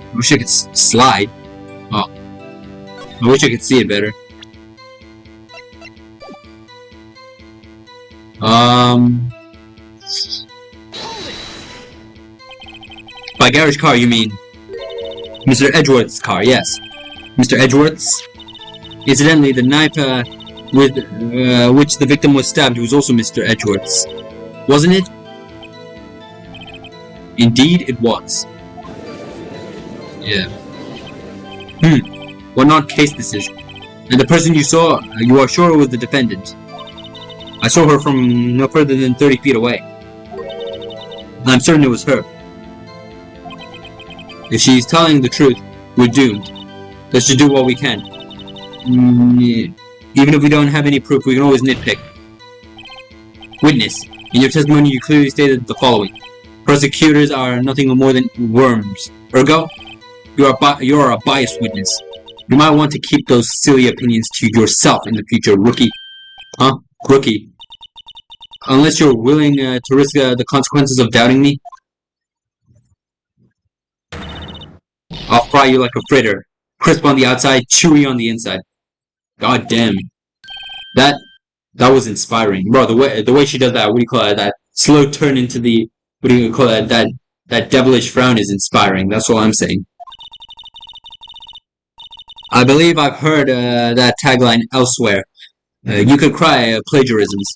[SPEAKER 1] I wish I could slide. Oh, I wish I could see it better. By garage car you mean Mr. Edgeworth's car? Yes, Mr. Edgeworth's. Incidentally, the knife with which the victim was stabbed was also Mr. Edgeworth's, wasn't it? Indeed, it was. Yeah. What an odd case this is. And the person you saw, you are sure was the defendant? I saw her from no further than 30 feet away. I'm certain it was her. If she's telling the truth, we're doomed. Let's just do what we can. Even if we don't have any proof, we can always nitpick. Witness, in your testimony you clearly stated the following. Prosecutors are nothing more than worms. Ergo, you are a biased witness. You might want to keep those silly opinions to yourself in the future, rookie. Huh? Rookie. Unless you're willing to risk the consequences of doubting me. I'll fry you like a fritter. Crisp on the outside, chewy on the inside. God damn. That was inspiring. Bro, the way she does that, what do you call it? That slow turn into the, what do you call it? That devilish frown is inspiring. That's all I'm saying. I believe I've heard that tagline elsewhere. You could cry plagiarisms.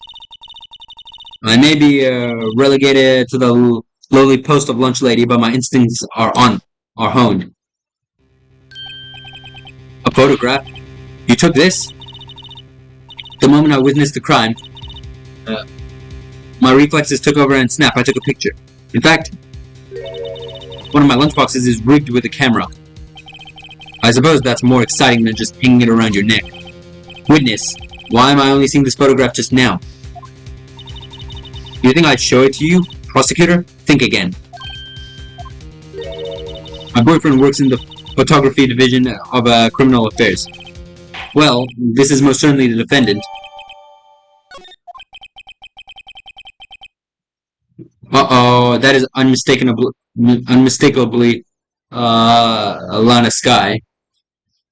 [SPEAKER 1] I may be relegated to the lowly post of lunch lady, but my instincts are honed. A photograph? You took this? The moment I witnessed the crime, my reflexes took over and snap, I took a picture. In fact, one of my lunchboxes is rigged with a camera. I suppose that's more exciting than just hanging it around your neck. Witness, why am I only seeing this photograph just now? You think I'd show it to you, prosecutor? Think again. My boyfriend works in the photography division of criminal affairs. Well, this is most certainly the defendant. Uh-oh, that is unmistakably Alana Sky.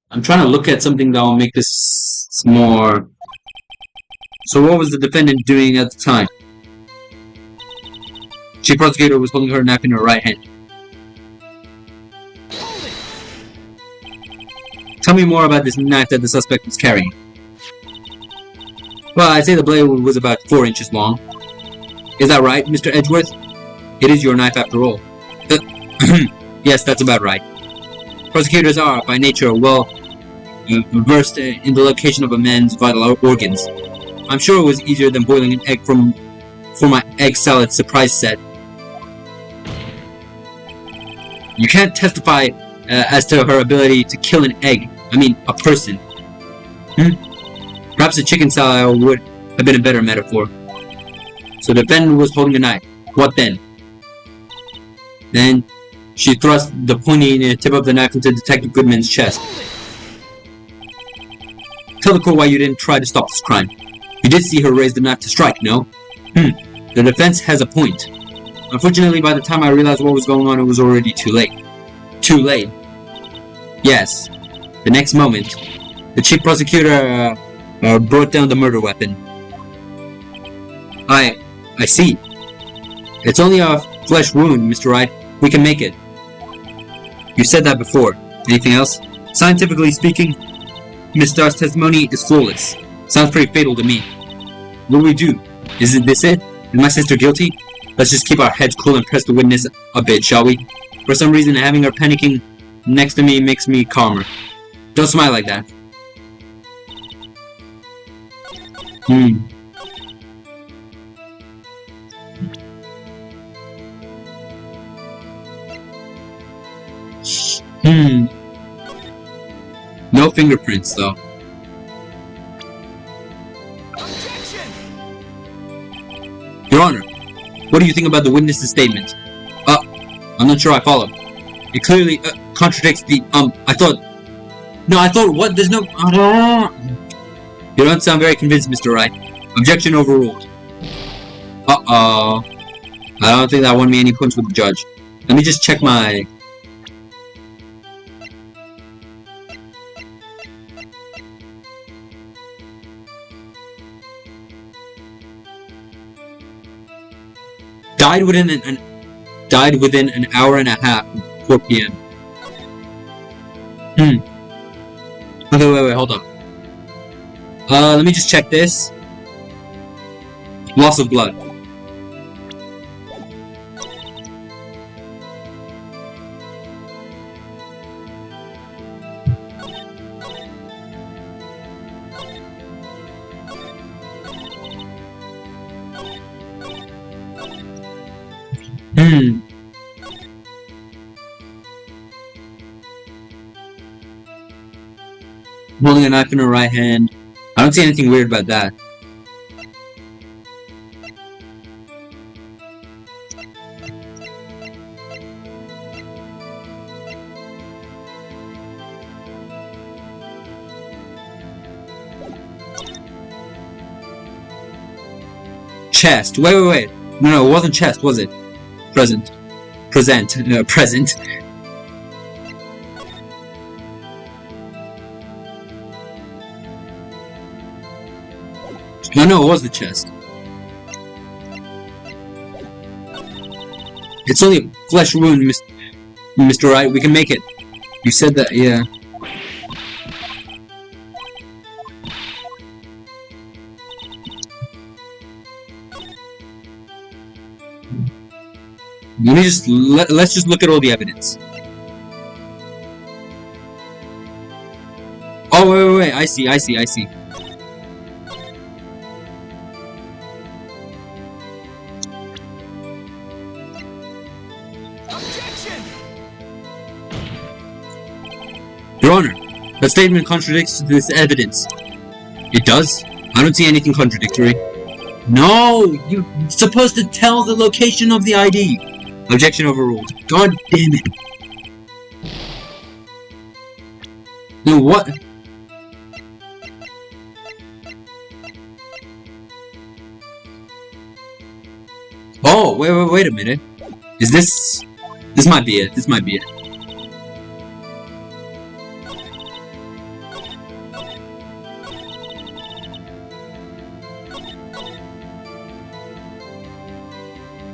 [SPEAKER 1] I'm trying to look at something that will make this more... So what was the defendant doing at the time? Chief prosecutor was holding her knife in her right hand. Tell me more about this knife that the suspect was carrying. Well, I'd say the blade was about 4 inches long. Is that right, Mr. Edgeworth? It is your knife after all. Yes, that's about right. Prosecutors are, by nature, well versed in the location of a man's vital organs. I'm sure it was easier than boiling an egg for my egg salad surprise set. You can't testify as to her ability to kill an egg. I mean, a person. Perhaps a chicken salad would have been a better metaphor. So the defendant was holding a knife. What then? Then she thrust the pointy tip of the knife into Detective Goodman's chest. Tell the court why you didn't try to stop this crime. You did see her raise the knife to strike, no? The defense has a point. Unfortunately, by the time I realized what was going on, it was already too late. Too late? Yes. The next moment, the chief prosecutor brought down the murder weapon. I see. It's only a flesh wound, Mr. Wright. We can make it. You said that before. Anything else? Scientifically speaking, Miss Starr's testimony is flawless. Sounds pretty fatal to me. What do we do? Isn't this it? Is my sister guilty? Let's just keep our heads cool and press the witness a bit, shall we? For some reason, having her panicking next to me makes me calmer. Don't smile like that. Hmm. No fingerprints, though. Your Honor, what do you think about the witness's statement? I'm not sure I follow. It clearly contradicts the, I thought... No, I thought, what? There's no... You don't sound very convinced, Mr. Wright. Objection overruled. Uh-oh. I don't think that won me any points with the judge. Let me just check my... Died within an hour and a half, 4 p.m. Okay, wait, hold up. Let me just check this. Loss of blood. Holding a knife in her right hand. I don't see anything weird about that. Chest. Wait. No, it wasn't chest, was it? Present. No, it was the chest. It's only a flesh wound, Mr. Wright. We can make it. You said that, yeah. Let's just look at all the evidence. Oh, wait. I see. Your Honor, the statement contradicts this evidence. It does? I don't see anything contradictory. No! You're supposed to tell the location of the ID! Objection overruled. God damn it. No, what? Oh, wait a minute. Is this... This might be it.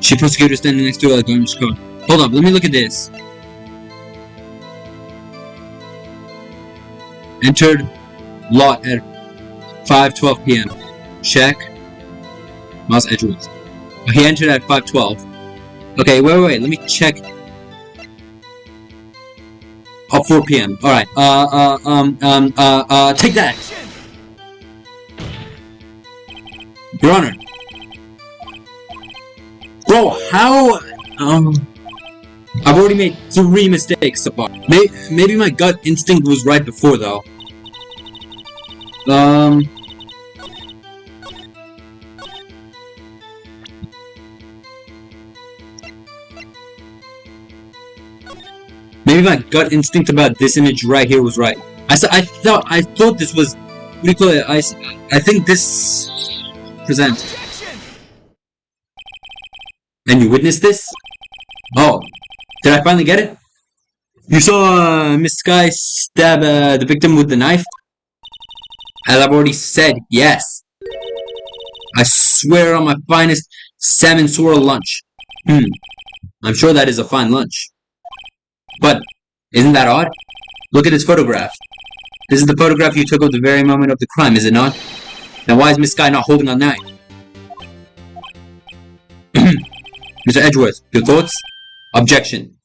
[SPEAKER 1] She prosecutor standing next to her going to code. Hold up, let me look at this. Entered lot at 5:12 p.m. Check. Mouse Edgeworth. He entered at 5:12. Okay, wait, let me check. Oh, 4 p.m. Alright, take that! Your Honor. Bro, how? I've already made 3 mistakes so far. Maybe my gut instinct was right before, though. Maybe my gut instinct about this image right here was right. I thought this was... What do you call it? I think this... Present. And you witnessed this? Oh. Did I finally get it? You saw Miss Sky stab the victim with the knife? As I've already said, yes. I swear on my finest salmon swirl lunch. I'm sure that is a fine lunch. But, isn't that odd? Look at this photograph. This is the photograph you took of the very moment of the crime, is it not? Then why is Miss Sky not holding a knife? Mr. Edgeworth, your thoughts? Objection.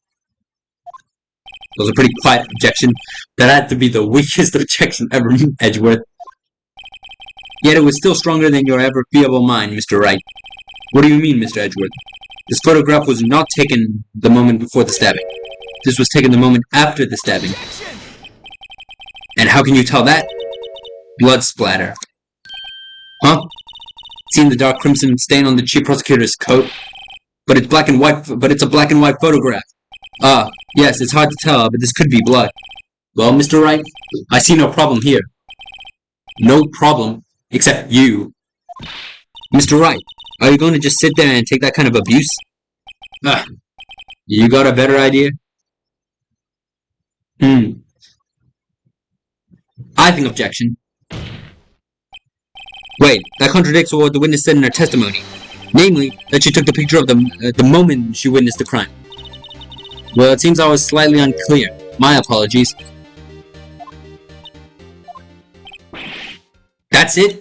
[SPEAKER 1] That was a pretty quiet objection. That had to be the weakest objection ever, Edgeworth. Yet it was still stronger than your ever feeble mind, Mr. Wright. What do you mean, Mr. Edgeworth? This photograph was not taken the moment before the stabbing. this was taken the moment after the stabbing. And how can you tell that? Blood splatter. Huh? Seen the dark crimson stain on the chief prosecutor's coat? But it's black and white. But it's a black and white photograph. Ah, yes, it's hard to tell, but this could be blood. Well, Mr. Wright, I see no problem here. No problem, except you. Mr. Wright, are you going to just sit there and take that kind of abuse? Ah, you got a better idea? I think objection. Wait, that contradicts what the witness said in her testimony. Namely, that she took the picture of the moment she witnessed the crime. Well, it seems I was slightly unclear. My apologies. That's it?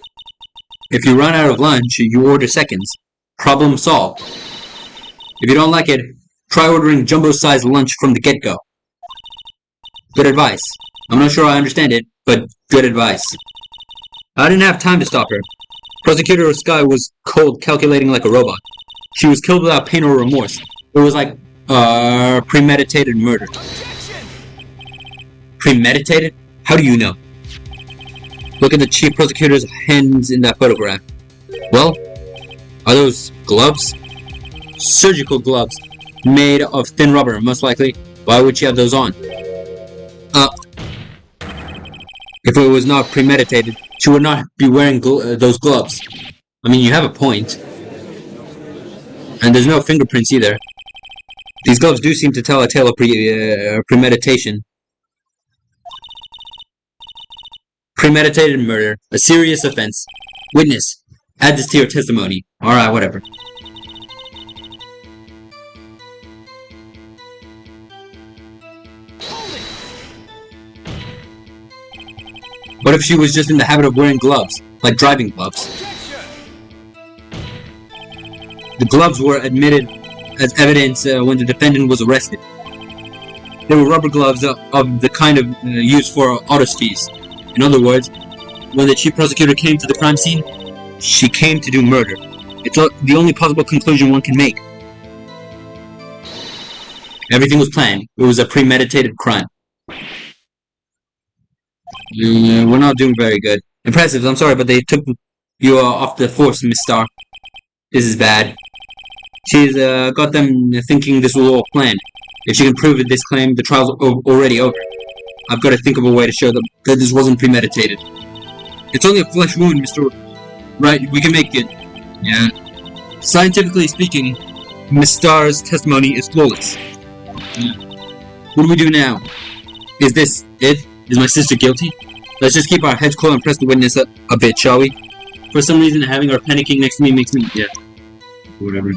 [SPEAKER 1] If you run out of lunch, you order seconds. Problem solved. If you don't like it, try ordering jumbo-sized lunch from the get-go. Good advice. I'm not sure I understand it, but good advice. I didn't have time to stop her. Prosecutor Sky was cold, calculating like a robot. She was killed without pain or remorse. It was like, premeditated murder. Premeditated? How do you know? Look at the chief prosecutor's hands in that photograph. Well, are those gloves? Surgical gloves, made of thin rubber, most likely. Why would she have those on? If it was not premeditated, she would not be wearing those gloves. I mean, you have a point. And there's no fingerprints either. These gloves do seem to tell a tale of premeditation. Premeditated murder, a serious offense. Witness, add this to your testimony. Alright, whatever. What if she was just in the habit of wearing gloves, like driving gloves? The gloves were admitted as evidence when the defendant was arrested. They were rubber gloves of the kind of used for autopsies. In other words, when the chief prosecutor came to the crime scene, she came to do murder. It's the only possible conclusion one can make. Everything was planned. It was a premeditated crime. We're not doing very good. Impressive, I'm sorry, but they took you off the force, Miss Starr. This is bad. She's got them thinking this was all planned. If she can prove this claim, the trial's already over. I've got to think of a way to show them that this wasn't premeditated. It's only a flesh wound, Mr. Wright. We can make it. Yeah. Scientifically speaking, Miss Starr's testimony is flawless. Yeah. What do we do now? Is this it? Is my sister guilty? Let's just keep our heads cool and press the witness a bit, shall we? For some reason, having her panicking next to me makes me... yeah. Whatever.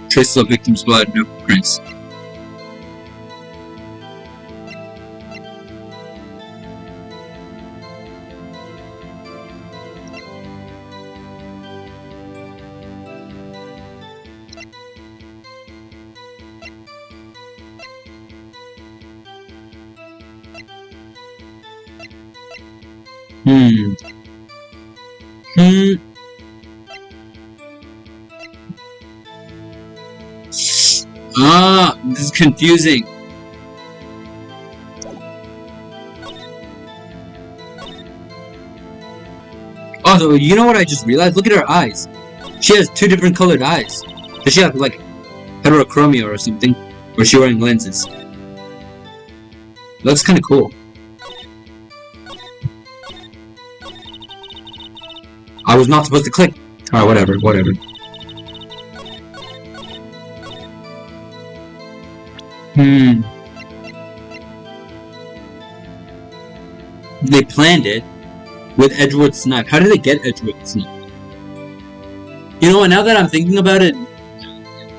[SPEAKER 1] Traces of victim's blood, no prints. This is confusing. Also, you know what I just realized? Look at her eyes. She has two different colored eyes. Does she have, like, heterochromia or something? Or is she wearing lenses? Looks kinda cool. I was not supposed to click. Alright, whatever. They planned it with Edgewood's knife. How did they get Edgewood's knife? You know what, now that I'm thinking about it,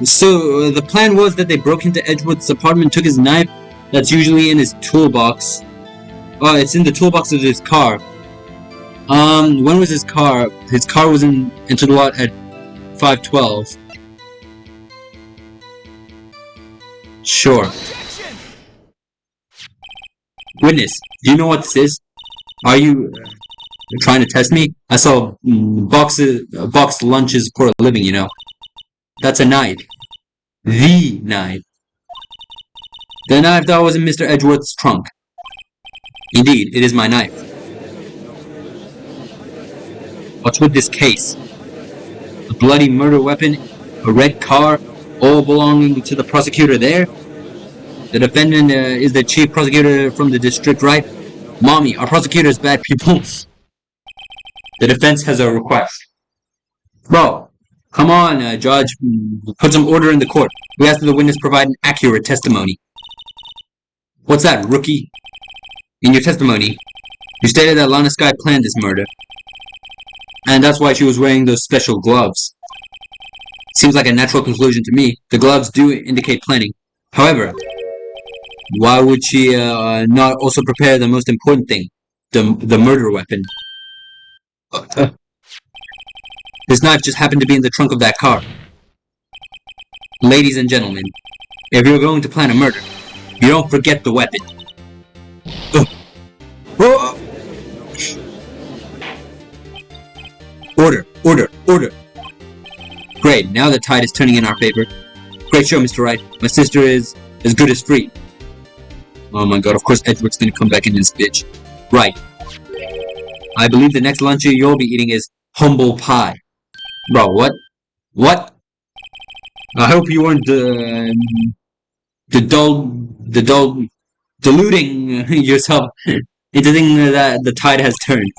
[SPEAKER 1] so the plan was that they broke into Edgewood's apartment, took his knife, that's usually in his toolbox. Oh, it's in the toolbox of his car. When was his car? His car was into the lot at 512. Sure. Witness, do you know what this is? Are you trying to test me? I sell boxed lunches for a living, you know. That's a knife. The knife. The knife that was in Mr. Edgeworth's trunk. Indeed, it is my knife. What's with this case? A bloody murder weapon, a red car, all belonging to the prosecutor there? The defendant is the chief prosecutor from the district, right? Mommy, our prosecutor is bad people. The defense has a request. Bro, come on, Judge. Put some order in the court. We ask that the witness provide an accurate testimony. What's that, rookie? In your testimony, you stated that Lana Skye planned this murder. And that's why she was wearing those special gloves. Seems like a natural conclusion to me. The gloves do indicate planning. However, why would she not also prepare the most important thing? The murder weapon. This knife just happened to be in the trunk of that car. Ladies and gentlemen, if you're going to plan a murder, you don't forget the weapon. Order, order, order. Great, now the tide is turning in our favor. Great show, Mr. Wright. My sister is as good as free. Oh my god, of course Edward's gonna come back in this bitch. Right. I believe the next lunch you'll be eating is humble pie. Bro, what? What? I hope you weren't deluding yourself into thinking that the tide has turned.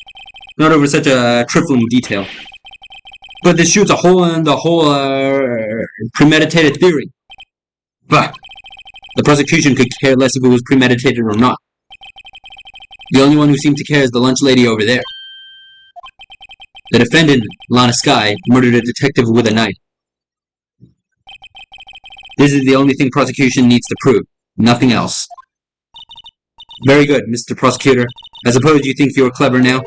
[SPEAKER 1] Not over such a trifling detail. But this shoots a hole in the whole premeditated theory. Bah! The prosecution could care less if it was premeditated or not. The only one who seemed to care is the lunch lady over there. The defendant, Lana Skye, murdered a detective with a knife. This is the only thing prosecution needs to prove. Nothing else. Very good, Mr. Prosecutor. I suppose you think you're clever now?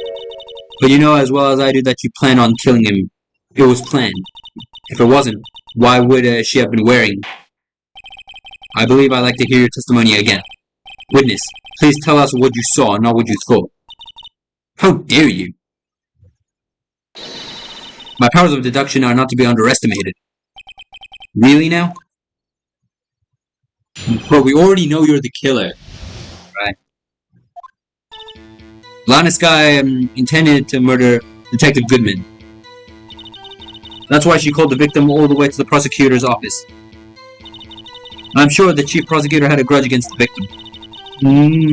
[SPEAKER 1] But you know as well as I do that you plan on killing him. It was planned. If it wasn't, why would she have been wearing? I believe I'd like to hear your testimony again. Witness, please tell us what you saw, not what you thought. How dare you? My powers of deduction are not to be underestimated. Really now? But we already know you're the killer. Right. Lana Skye intended to murder Detective Goodman. That's why she called the victim all the way to the prosecutor's office. I'm sure the chief prosecutor had a grudge against the victim.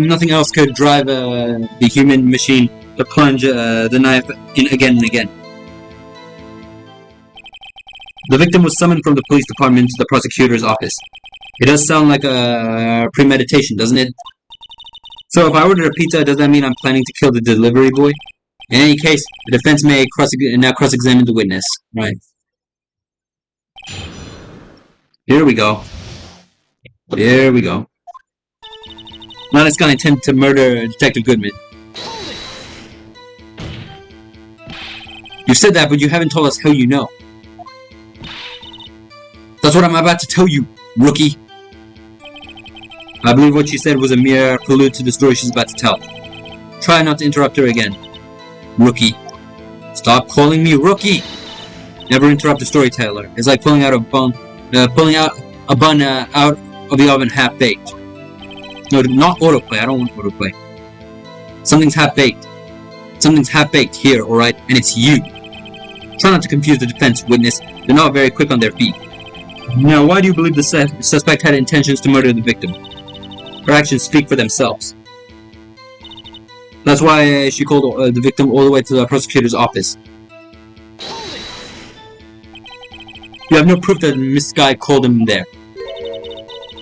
[SPEAKER 1] Nothing else could drive the human machine to plunge the knife in again and again. The victim was summoned from the police department to the prosecutor's office. It does sound like a premeditation, doesn't it? So if I ordered a pizza, does that mean I'm planning to kill the delivery boy? In any case, the defense may now cross-examine the witness. Right. Here we go. Here we go. Lana Skye intended to murder Detective Goodman. You said that, but you haven't told us how you know. That's what I'm about to tell you, rookie. I believe what she said was a mere prelude to the story she's about to tell. Try not to interrupt her again. Rookie. Stop calling me rookie! Never interrupt a storyteller. It's like pulling out a bun out of the oven half-baked. No, not autoplay. I don't want autoplay. Something's half-baked. Something's half-baked here, alright? And it's you. Try not to confuse the defense, witness. They're not very quick on their feet. Now, why do you believe the suspect had intentions to murder the victim? Her actions speak for themselves. That's why she called the victim all the way to the prosecutor's office. You have no proof that Miss Skye called him there.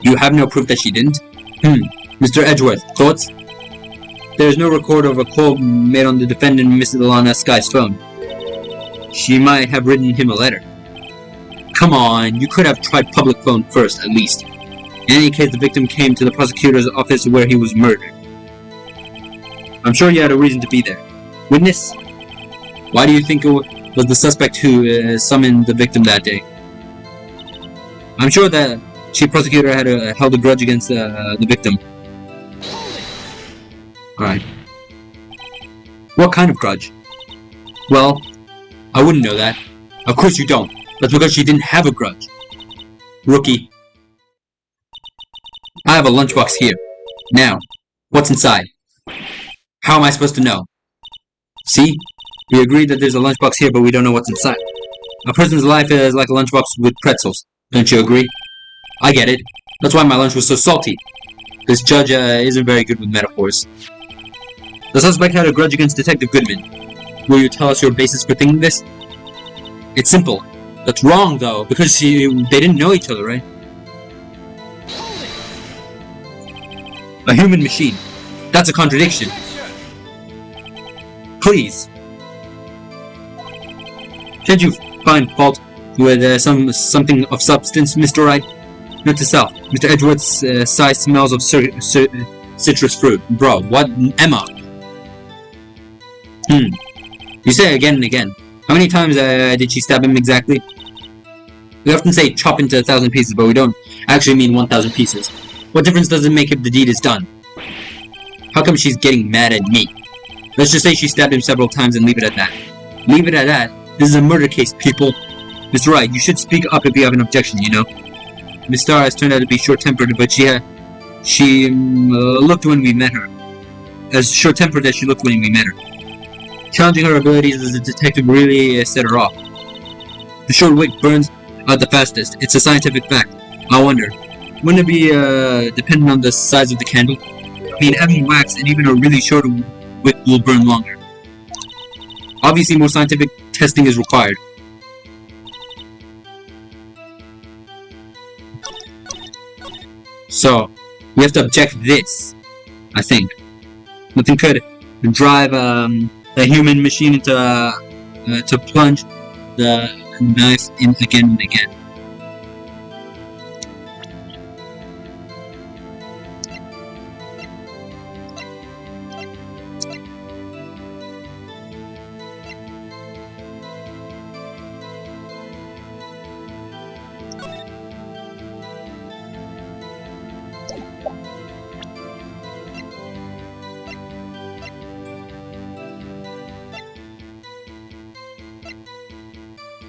[SPEAKER 1] You have no proof that she didn't? Mr. Edgeworth, thoughts? There is no record of a call made on the defendant Miss Lana Skye's phone. She might have written him a letter. Come on, you could have tried public phone first, at least. In any case, the victim came to the prosecutor's office where he was murdered. I'm sure you had a reason to be there. Witness? Why do you think was the suspect who summoned the victim that day. I'm sure that chief prosecutor had held a grudge against the victim. Alright. What kind of grudge? Well, I wouldn't know that. Of course you don't. That's because she didn't have a grudge. Rookie. I have a lunchbox here. Now, what's inside? How am I supposed to know? See? We agreed that there's a lunchbox here, but we don't know what's inside. A person's life is like a lunchbox with pretzels. Don't you agree? I get it. That's why my lunch was so salty. This judge isn't very good with metaphors. The suspect had a grudge against Detective Goodman. Will you tell us your basis for thinking this? It's simple. That's wrong, though, because they didn't know each other, right? A human machine. That's a contradiction. Please. Can't you find fault with something of substance, Mr. Wright? Note to self. Mr. Edgeworth's sigh smells of citrus fruit. Bro, what? Emma. You say it again and again. How many times did she stab him exactly? We often say chop into 1,000 pieces, but we don't actually mean 1,000 pieces. What difference does it make if the deed is done? How come she's getting mad at me? Let's just say she stabbed him several times and leave it at that. Leave it at that? This is a murder case, people. Mr. Wright, you should speak up if you have an objection, you know? Miss Starr has turned out to be short-tempered, but she looked when we met her. As short-tempered as she looked when we met her. Challenging her abilities as a detective really set her off. The short wick burns out the fastest. It's a scientific fact. I wonder, wouldn't it be dependent on the size of the candle? I mean, having wax and even a really short wick will burn longer. Obviously, more scientific testing is required. So, we have to object this, I think. Nothing could drive the human machine into to plunge the knife in again and again.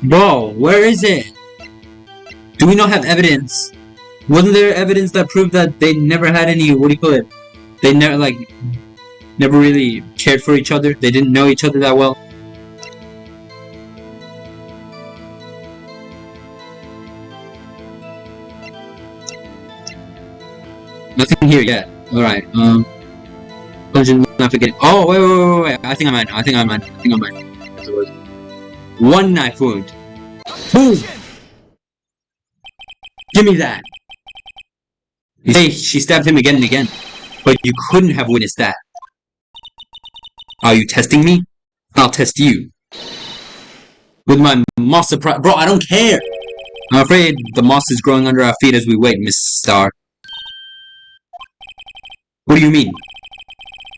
[SPEAKER 1] Bro, where is it? Do we not have evidence? Wasn't there evidence that proved that they never had any, what do you call it? They never really cared for each other? They didn't know each other that well? Nothing here yet. Alright, not forgetting. Oh, wait. I think I might. Yes, it was. One knife wound. Boom! Give me that! You say she stabbed him again and again, but you couldn't have witnessed that. Are you testing me? I'll test you. With my moss surprise. Bro, I don't care! I'm afraid the moss is growing under our feet as we wait, Miss Starr. What do you mean?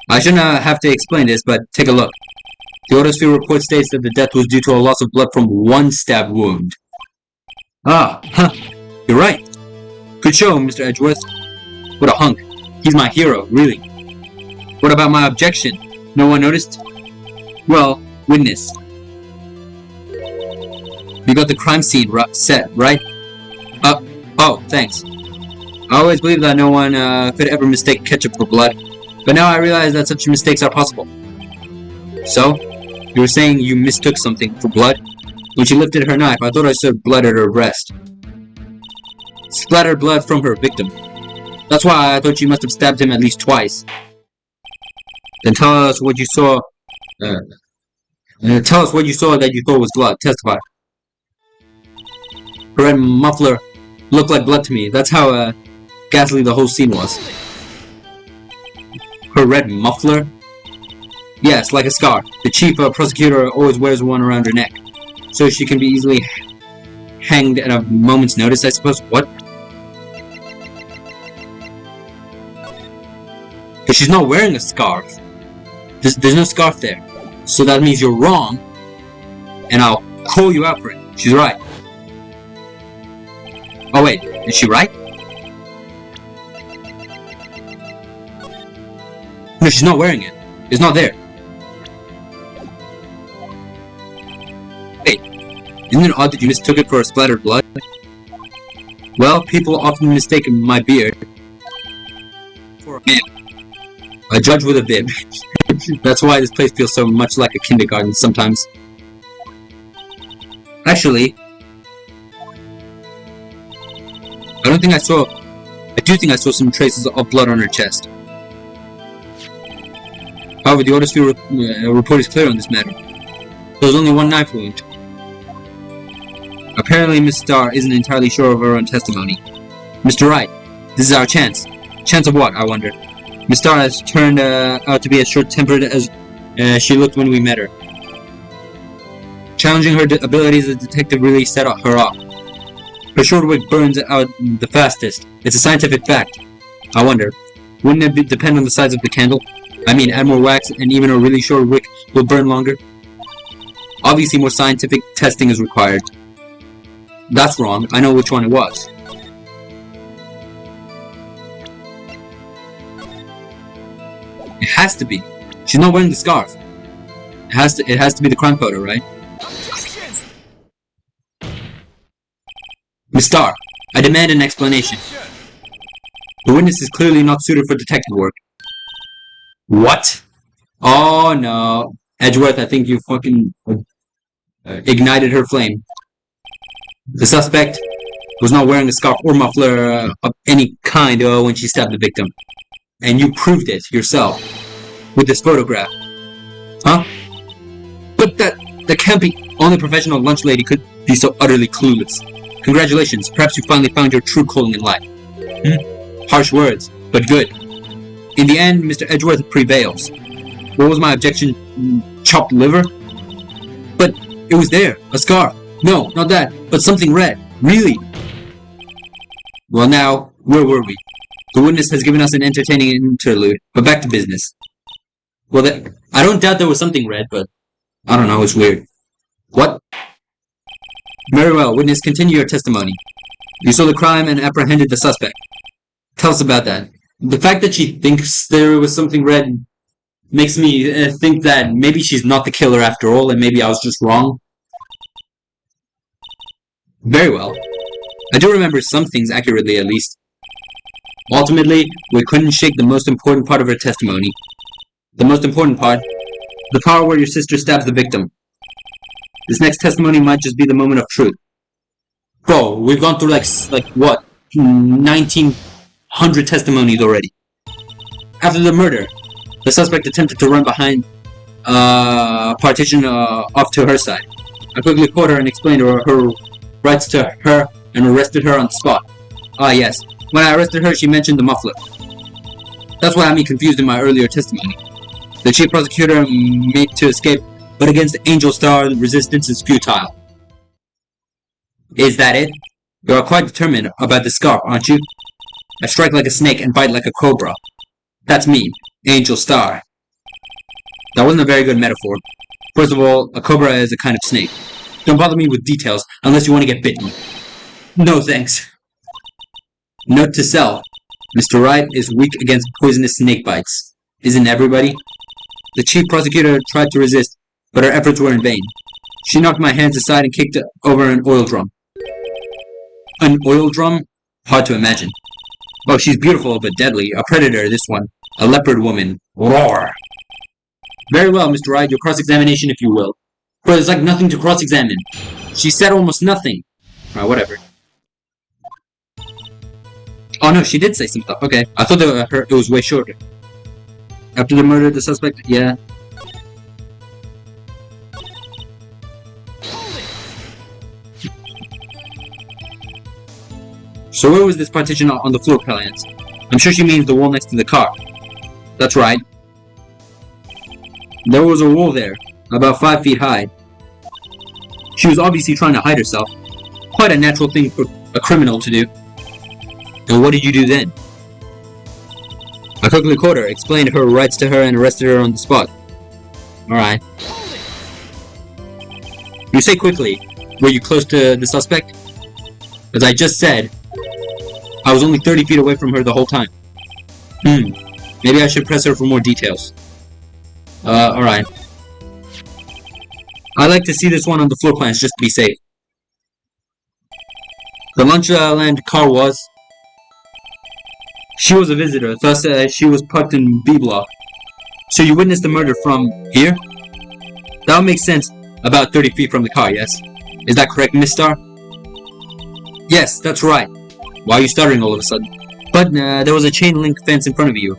[SPEAKER 1] I shouldn't have to explain this, but take a look. The autopsy report states that the death was due to a loss of blood from one stab wound. Ah, huh. You're right. Good show, Mr. Edgeworth. What a hunk. He's my hero, really. What about my objection? No one noticed? Well, witness. You got the crime scene set, right? Oh, thanks. I always believed that no one could ever mistake ketchup for blood, but now I realize that such mistakes are possible. So, you were saying you mistook something for blood? When she lifted her knife, I thought I saw blood at her breast. Splattered blood from her victim. That's why I thought you must have stabbed him at least twice. Then tell us what you saw. Tell us what you saw that you thought was blood. Testify. Her red muffler looked like blood to me. That's how ghastly the whole scene was. Her red muffler? Yes, like a scar. The chief prosecutor always wears one around her neck, so she can be easily hanged at a moment's notice, I suppose. What? But she's not wearing a scarf. There's no scarf there. So that means you're wrong. and I'll call you out for it. She's right. Oh wait, is she right? No, she's not wearing it. It's not there. Wait, isn't it odd that you mistook it for a splattered blood? Well, people often mistake my beard for a bib. A judge with a bib. That's why this place feels so much like a kindergarten sometimes. Actually, I do think I saw some traces of blood on her chest. However, the autopsy report is clear on this matter. There was only one knife wound. Apparently, Miss Starr isn't entirely sure of her own testimony. Mr. Wright, this is our chance. Chance of what, I wonder? Miss Starr has turned out to be as short-tempered as she looked when we met her. Challenging her abilities as a detective really set her off. Her short wig burns out the fastest. It's a scientific fact. I wonder, wouldn't it depend on the size of the candle? I mean, add more wax and even a really short wick will burn longer. Obviously, more scientific testing is required. That's wrong. I know which one it was. It has to be. She's not wearing the scarf. It has to be the crime photo, right? Miss Starr, I demand an explanation. The witness is clearly not suited for detective work. What? Oh no. Edgeworth, I think you fucking ignited her flame. The suspect was not wearing a scarf or muffler of any kind when she stabbed the victim. And you proved it yourself with this photograph. Huh? But that can't be. Only a professional lunch lady could be so utterly clueless. Congratulations, perhaps you finally found your true calling in life. Harsh words, but good. In the end, Mr. Edgeworth prevails. What was my objection? Chopped liver? But it was there, a scar. No, not that, but something red. Really? Well now, where were we? The witness has given us an entertaining interlude, but back to business. Well, I don't doubt there was something red, but I don't know, it's weird. What? Very well, witness, continue your testimony. You saw the crime and apprehended the suspect. Tell us about that. The fact that she thinks there was something red makes me think that maybe she's not the killer after all, and maybe I was just wrong. Very well. I do remember some things accurately, at least. Ultimately, we couldn't shake the most important part of her testimony. The most important part? The part where your sister stabs the victim. This next testimony might just be the moment of truth. Bro, we've gone through like what? 1,900 testimonies already. After the murder, the suspect attempted to run behind partition off to her side. I quickly caught her and explained her rights to her and arrested her on the spot. Ah yes, when I arrested her she mentioned the muffler. That's what had me confused in my earlier testimony. The chief prosecutor made to escape, but against Angel Star, resistance is futile. Is that it? You are quite determined about the scarf, aren't you? I strike like a snake and bite like a cobra. That's me, Angel Star. That wasn't a very good metaphor. First of all, a cobra is a kind of snake. Don't bother me with details unless you want to get bitten. No thanks. Note to self. Mr. Wright is weak against poisonous snake bites. Isn't everybody? The chief prosecutor tried to resist, but her efforts were in vain. She knocked my hands aside and kicked over an oil drum. An oil drum? Hard to imagine. Oh, she's beautiful but deadly. A predator, this one. A leopard woman. Roar! Very well, Mr. Wright, your cross-examination if you will. Bro, there's like nothing to cross-examine. She said almost nothing. Alright, whatever. Oh no, she did say some stuff. Okay. I thought that it was way shorter. After the murder, the suspect... Yeah. So where was this partition on the floor plans? I'm sure she means the wall next to the car. That's right. There was a wall there, about 5 feet high. She was obviously trying to hide herself. Quite a natural thing for a criminal to do. And what did you do then? I quickly caught her, explained her rights to her, and arrested her on the spot. Alright. You say quickly. Were you close to the suspect? As I just said, I was only 30 feet away from her the whole time. Maybe I should press her for more details. Alright. I'd like to see this one on the floor plans just to be safe. The Lunchland car was... She was a visitor, thus she was parked in B block. So you witnessed the murder from here? That would make sense about 30 feet from the car, yes? Is that correct, Miss Star? Yes, that's right. Why are you stuttering all of a sudden? But there was a chain link fence in front of you.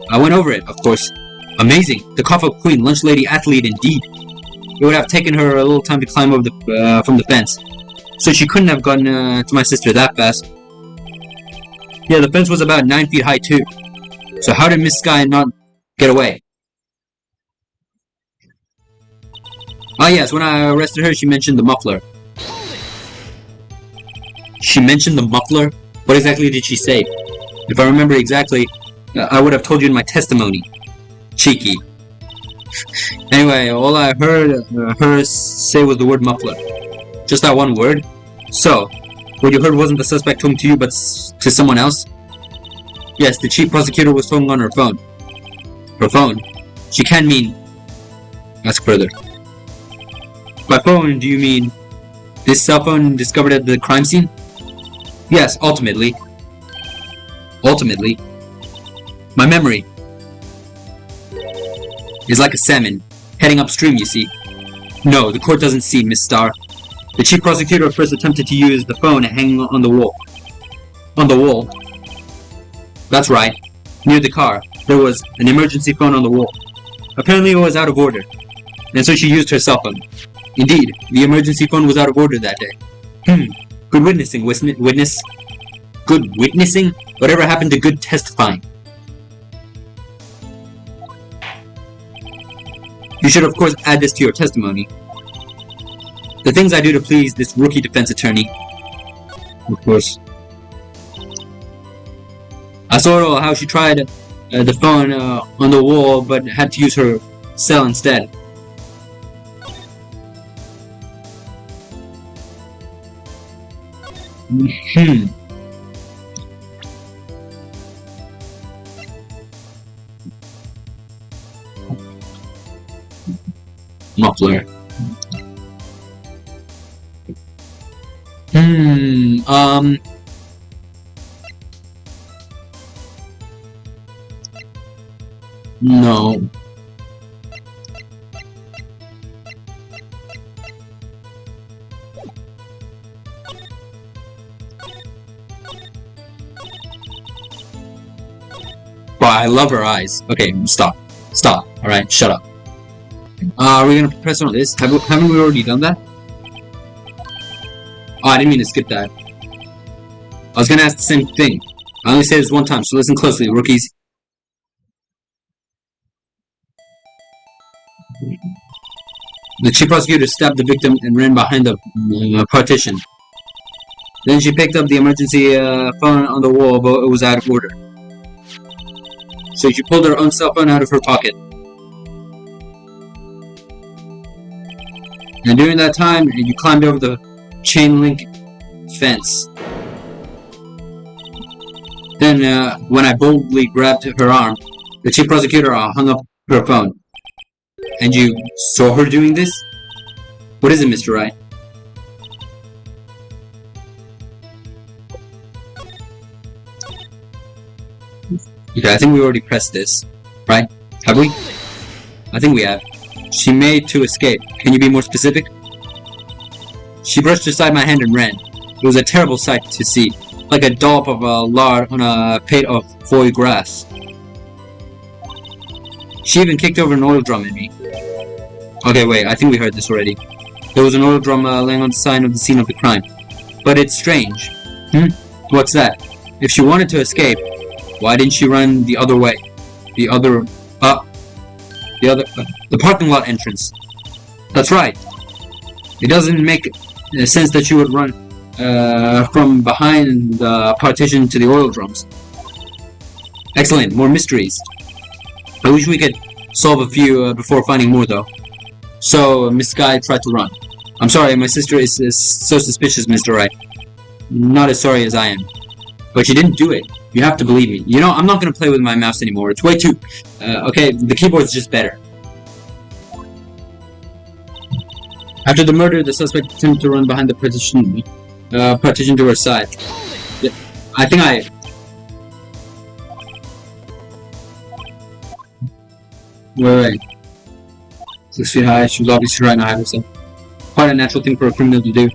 [SPEAKER 1] I went over it, of course. Amazing. The cough-up queen, lunch lady athlete indeed. It would have taken her a little time to climb over from the fence. So she couldn't have gotten to my sister that fast. Yeah, the fence was about 9 feet high too. So how did Miss Sky not get away? Ah yes, when I arrested her, she mentioned the muffler. She mentioned the muffler? What exactly did she say? If I remember exactly, I would have told you in my testimony. Cheeky. Anyway, all I heard her say was the word muffler. Just that one word? So, what you heard wasn't the suspect talking to you, but to someone else? Yes, the chief prosecutor was talking on her phone. Her phone? She can mean... Ask further. By phone, do you mean this cell phone discovered at the crime scene? Yes, ultimately. Ultimately. My memory is like a salmon, heading upstream, you see. No, the court doesn't see, Miss Starr. The chief prosecutor first attempted to use the phone hanging on the wall. On the wall? That's right. Near the car, there was an emergency phone on the wall. Apparently it was out of order, and so she used her cell phone. Indeed, the emergency phone was out of order that day. Good witnessing, witness. Good witnessing? Whatever happened to good testifying? You should of course add this to your testimony. The things I do to please this rookie defense attorney. Of course. I saw how she tried the phone on the wall, but had to use her cell instead. Muffler. No. Wow, I love her eyes. Okay, stop. Stop. Alright, shut up. Are we gonna press on this? Haven't we already done that? Oh, I didn't mean to skip that. I was gonna ask the same thing. I only said this one time, so listen closely, rookies. The chief prosecutor stabbed the victim and ran behind the partition. Then she picked up the emergency phone on the wall, but it was out of order. So she pulled her own cell phone out of her pocket. And during that time, you climbed over the chain link fence. Then, when I boldly grabbed her arm, the chief prosecutor hung up her phone. And you saw her doing this? What is it, Mr. Wright? Okay, I think we already pressed this, right? Have we? I think we have. She made to escape. Can you be more specific? She brushed aside my hand and ran. It was a terrible sight to see, like a dollop of lard on a pate of foie gras. She even kicked over an oil drum at me. Okay, wait, I think we heard this already. There was an oil drum laying on the side of the scene of the crime. But it's strange. What's that? If she wanted to escape, why didn't she run the other way? The parking lot entrance. That's right. It doesn't make sense that she would run from behind the partition to the oil drums. Excellent, more mysteries. I wish we could solve a few before finding more though. So, Miss Sky tried to run. I'm sorry, my sister is so suspicious, Mr. Wright. Not as sorry as I am. But you didn't do it. You have to believe me. You know, I'm not gonna play with my mouse anymore. It's way too... okay, the keyboard's just better. After the murder, the suspect attempted to run behind the partition to her side. I think I... Wait. 6 feet high, she was obviously trying to hide herself. Quite a natural thing for a criminal to do.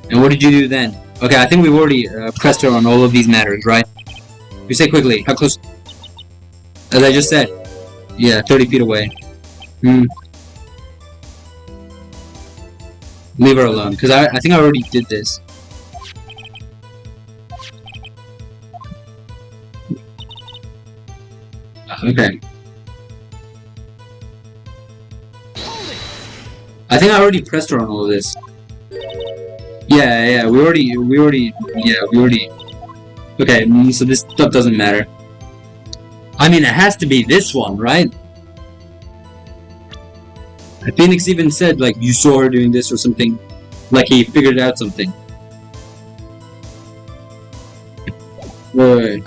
[SPEAKER 1] And what did you do then? Okay, I think we've already pressed her on all of these matters, right? You say quickly, how close... As I just said. Yeah, 30 feet away. Leave her alone, because I think I already did this. Okay. I think I already pressed her on all of this. Yeah, we already... Okay, so this stuff doesn't matter. I mean, it has to be this one, right? Phoenix even said, like, you saw her doing this or something. Like, he figured out something. Wait.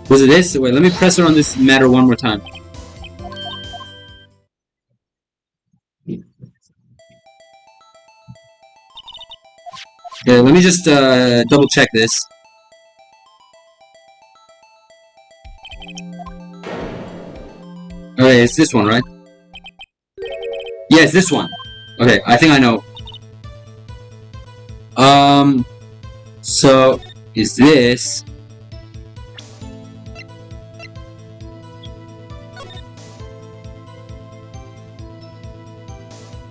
[SPEAKER 1] Was it this? Wait, let me press her on this matter one more time. Okay, let me just double check this. Okay, it's this one, right? Yeah, it's this one. Okay, I think I know. So is this?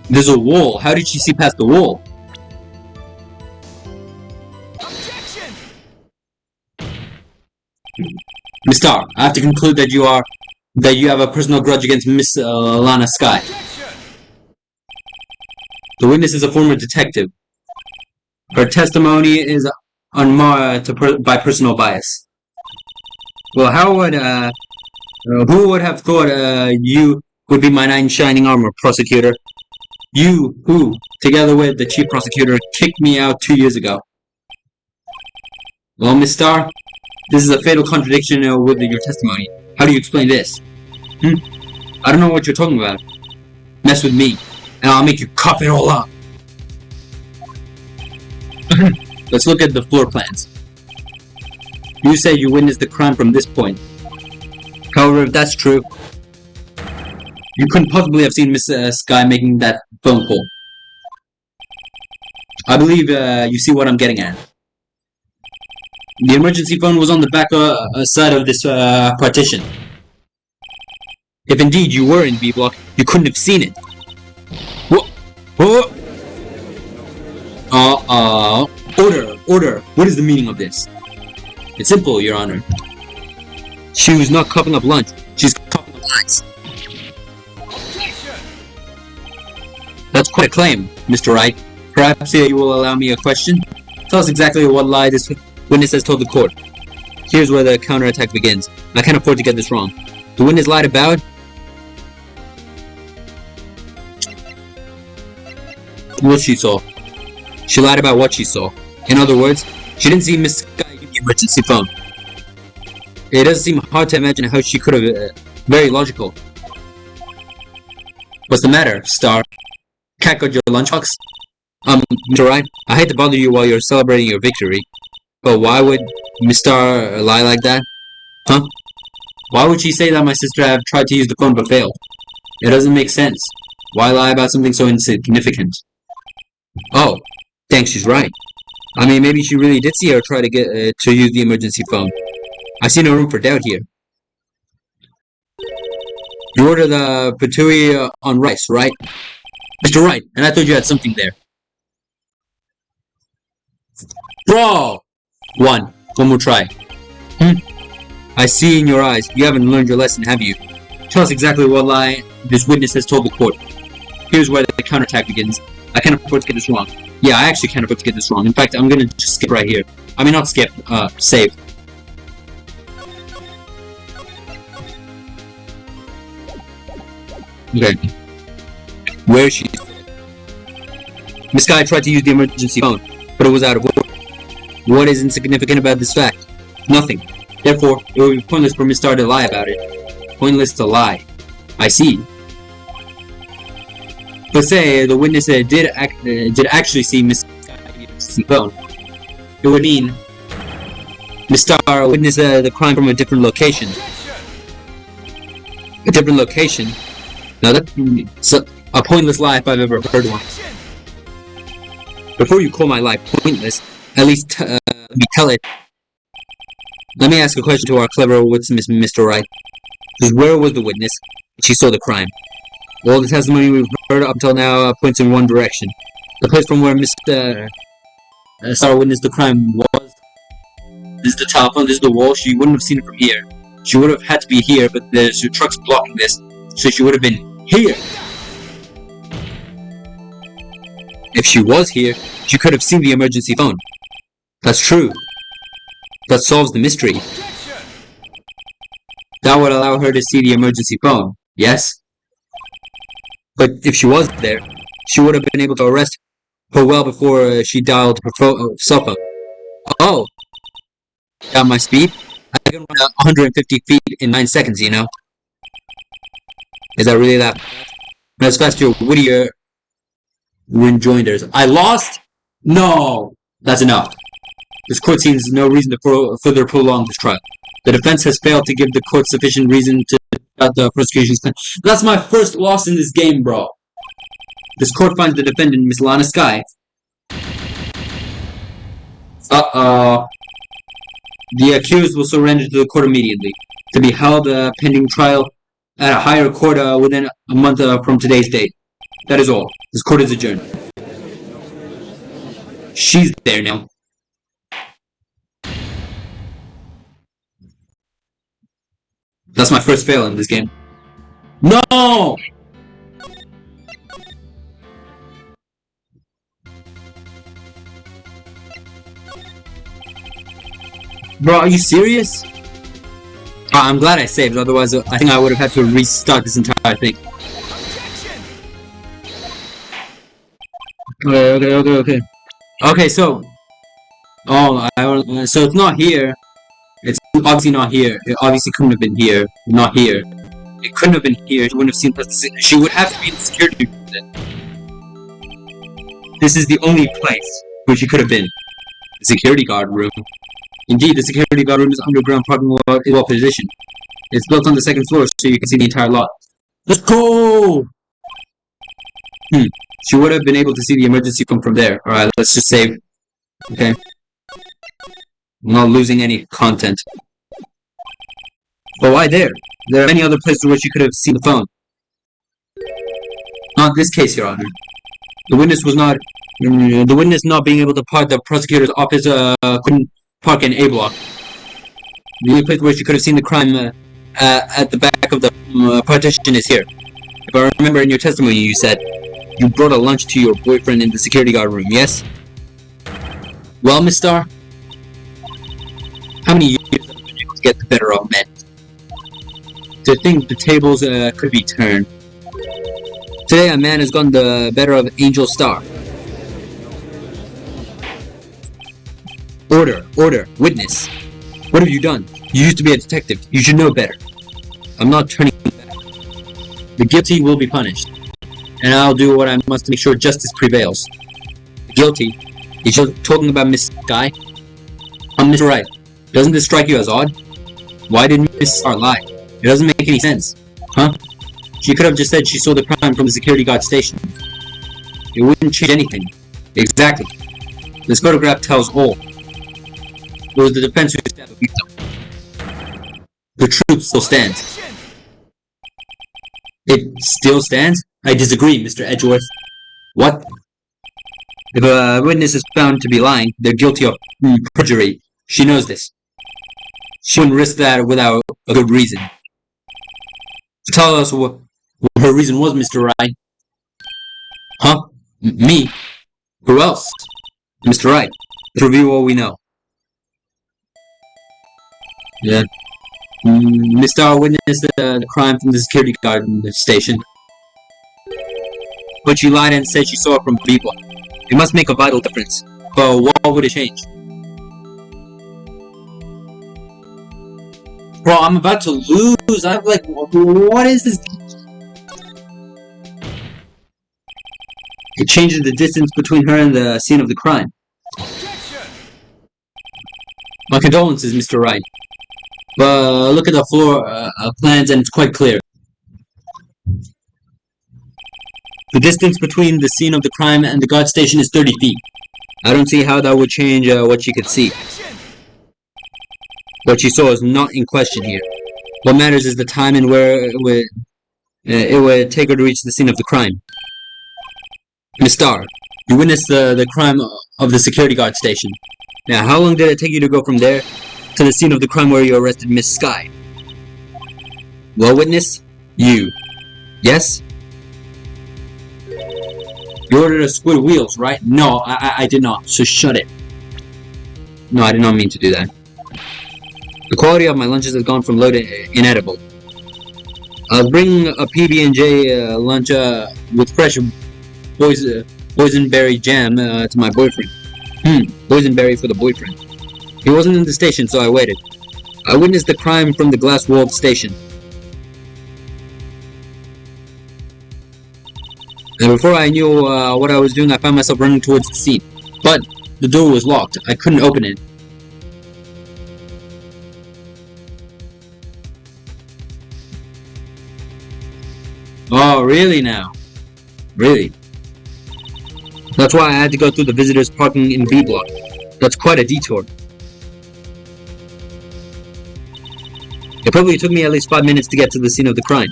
[SPEAKER 1] There's a wall. How did she see past the wall?
[SPEAKER 2] Objection!
[SPEAKER 1] Miss Star, I have to conclude that you have a personal grudge against Miss Lana Sky.
[SPEAKER 2] Objection!
[SPEAKER 1] The witness is a former detective. Her testimony is unmarred by personal bias. Well, who would have thought you would be my knight in shining armor, prosecutor? You, who, together with the chief prosecutor, kicked me out 2 years ago. Well, Miss Star, this is a fatal contradiction with your testimony. How do you explain this? I don't know what you're talking about. Mess with me, and I'll make you cough it all up. Let's look at the floor plans. You say you witnessed the crime from this point. However, if that's true, you couldn't possibly have seen Miss Sky making that phone call. I believe you see what I'm getting at. The emergency phone was on the back side of this partition. If indeed you were in B block, you couldn't have seen it. Whoa! Order! What is the meaning of this? It's simple, Your Honor. She was not coughing up lunch. She's coughing up lies. That's quite a claim, Mr. Wright. Perhaps you will allow me a question? Tell us exactly what lie this witness has told the court. Here's where the counterattack begins. I can't afford to get this wrong. The witness lied about what she saw. She lied about what she saw. In other words, she didn't see Miss Sky use the emergency phone. It doesn't seem hard to imagine how she could have... very logical. What's the matter, Star? Cat got your lunchbox? Mr. Wright, I hate to bother you while you're celebrating your victory, but why would Miss Star lie like that? Huh? Why would she say that my sister have tried to use the phone but failed? It doesn't make sense. Why lie about something so insignificant? Oh, thanks, she's right. I mean, maybe she really did see her try to get to use the emergency phone. I see no room for doubt here. You ordered the patouille on rice, right? Mr. Wright, and I thought you had something there. Bro! One more try. I see in your eyes, you haven't learned your lesson, have you? Tell us exactly what lie this witness has told the court. Here's where the counterattack begins. I can't afford to get this wrong. Yeah, I actually can't afford to get this wrong. In fact, I'm gonna just skip right here. I mean, not skip, save. Okay. Where is she? Miss Guy tried to use the emergency phone, but it was out of order. What is insignificant about this fact? Nothing. Therefore, it would be pointless for Miss Star to lie about it. Pointless to lie. I see. But say the witness did actually see Miss Sky's phone. It would mean Miss Star witnessed the crime from a different location. A different location? Now that's a pointless lie if I've ever heard one. Before you call my lie pointless, at least let me tell it. Let me ask a question to our clever wits, Mr. Wright. Just where was the witness? She saw the crime. All the testimony we've heard up until now points in one direction. The place from where Mr. Star witnessed the crime was. This is the telephone, this is the wall. She wouldn't have seen it from here. She would have had to be here, but there's trucks blocking this, so she would have been here. If she was here, she could have seen the emergency phone. That's true. That solves the mystery. That would allow her to see the emergency phone, yes? But if she was there, she would have been able to arrest her well before she dialed her cell phone. Oh! Got my speed? I can run 150 feet in 9 seconds, you know? Is that really that fast? That's faster, wittier rejoinders. I lost? No! That's enough. This court sees no reason to further prolong this trial. The defense has failed to give the court sufficient reason to doubt the prosecution's claim. That's my first loss in this game, bro. This court finds the defendant, Miss Lana Sky. Uh-oh. The accused will surrender to the court immediately, to be held pending trial at a higher court within a month from today's date. That is all. This court is adjourned. She's there now. That's my first fail in this game. No! Bro, are you serious? I'm glad I saved, otherwise I think I would have had to restart this entire thing. Okay. Okay, so... Oh, so it's not here. It's obviously not here. It obviously couldn't have been here. Not here. It couldn't have been here. She wouldn't have seen the... She would have to be in the security room then. This is the only place where she could have been. The security guard room. Indeed, the security guard room is underground parking lot is well positioned. It's built on the second floor, so you can see the entire lot. Let's go! She would have been able to see the emergency phone from there. Alright, let's just save. Okay. I'm not losing any content. But why there? There are many other places where she could have seen the phone. Not this case, Your Honor. The witness was not... The witness not being able to park the prosecutor's office couldn't park in A block. The only place where she could have seen the crime at the back of the partition is here. If I remember in your testimony, you said you brought a lunch to your boyfriend in the security guard room, yes? Well, Miss Star, how many years have you been able to get the better of men? To think the tables could be turned. Today, a man has gotten the better of Angel Star. Order, witness. What have you done? You used to be a detective. You should know better. I'm not turning back. The guilty will be punished. And I'll do what I must to make sure justice prevails. The guilty? You're talking about Miss Sky? I'm Mr. Wright. Doesn't this strike you as odd? Why did Miss Star lie? It doesn't make any sense. Huh? She could have just said she saw the crime from the security guard station. It wouldn't change anything. Exactly. This photograph tells all. It was the defense who stabbed the victim. The truth still stands. It still stands? I disagree, Mr. Edgeworth. What? If a witness is found to be lying, they're guilty of perjury. She knows this. She wouldn't risk that without a good reason. Tell us what her reason was, Mr. Wright. Huh? Me? Who else? Mr. Wright. Let's review what we know. Yeah. Miss Star witnessed the crime from the security guard in the station. but she lied and said she saw it from people. It must make a vital difference. But what would it change? Bro, I'm about to lose. I'm like, what is this? It changes the distance between her and the scene of the crime.
[SPEAKER 2] Objection!
[SPEAKER 1] My condolences, Mr. Wright. But look at the floor plans and it's quite clear. The distance between the scene of the crime and the guard station is 30 feet. I don't see how that would change what she could see.
[SPEAKER 2] Objection!
[SPEAKER 1] What she saw is not in question here. What matters is the time and where it would take her to reach the scene of the crime. Miss Starr, you witnessed the crime of the security guard station. Now, how long did it take you to go from there to the scene of the crime where you arrested Miss Sky? Well, witness, you. Yes? You ordered a squid wheels, right? No, I did not, so shut it. No, I did not mean to do that. The quality of my lunches has gone from low to inedible. I'll bring a PB&J lunch with fresh boysenberry jam to my boyfriend. Boysenberry for the boyfriend. He wasn't in the station, so I waited. I witnessed the crime from the glass-walled station. And before I knew what I was doing, I found myself running towards the scene. But the door was locked. I couldn't open it. Oh, really now? Really? That's why I had to go through the visitors parking in B block. That's quite a detour. It probably took me at least 5 minutes to get to the scene of the crime.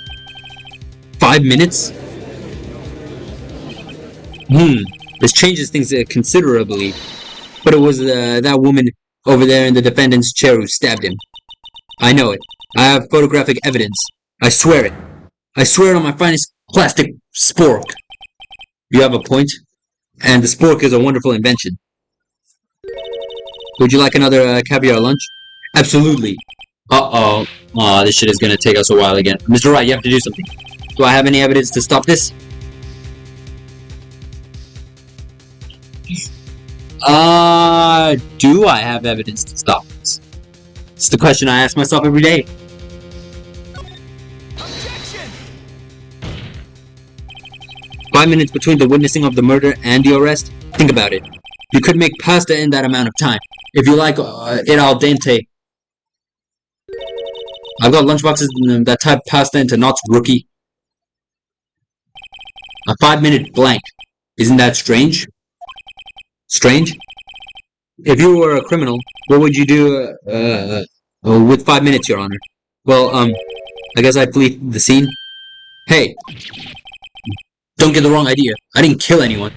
[SPEAKER 1] 5 minutes? This changes things considerably. But it was that woman over there in the defendant's chair who stabbed him. I know it. I have photographic evidence. I swear it. I swear it on my finest plastic spork. You have a point. And the spork is a wonderful invention. Would you like another caviar lunch? Absolutely. Uh-oh. Aw, this shit is gonna take us a while again. Mr. Wright, you have to do something. Do I have any evidence to stop this? Do I have evidence to stop this? It's the question I ask myself every day.
[SPEAKER 2] Objection!
[SPEAKER 1] 5 minutes between the witnessing of the murder and the arrest? Think about it. You could make pasta in that amount of time. If you like it al dente. I've got lunchboxes that type pasta into knots, rookie. A 5-minute blank. Isn't that strange? Strange? If you were a criminal, what would you do with 5 minutes, Your Honor? Well, I guess I'd flee the scene. Hey, don't get the wrong idea. I didn't kill anyone.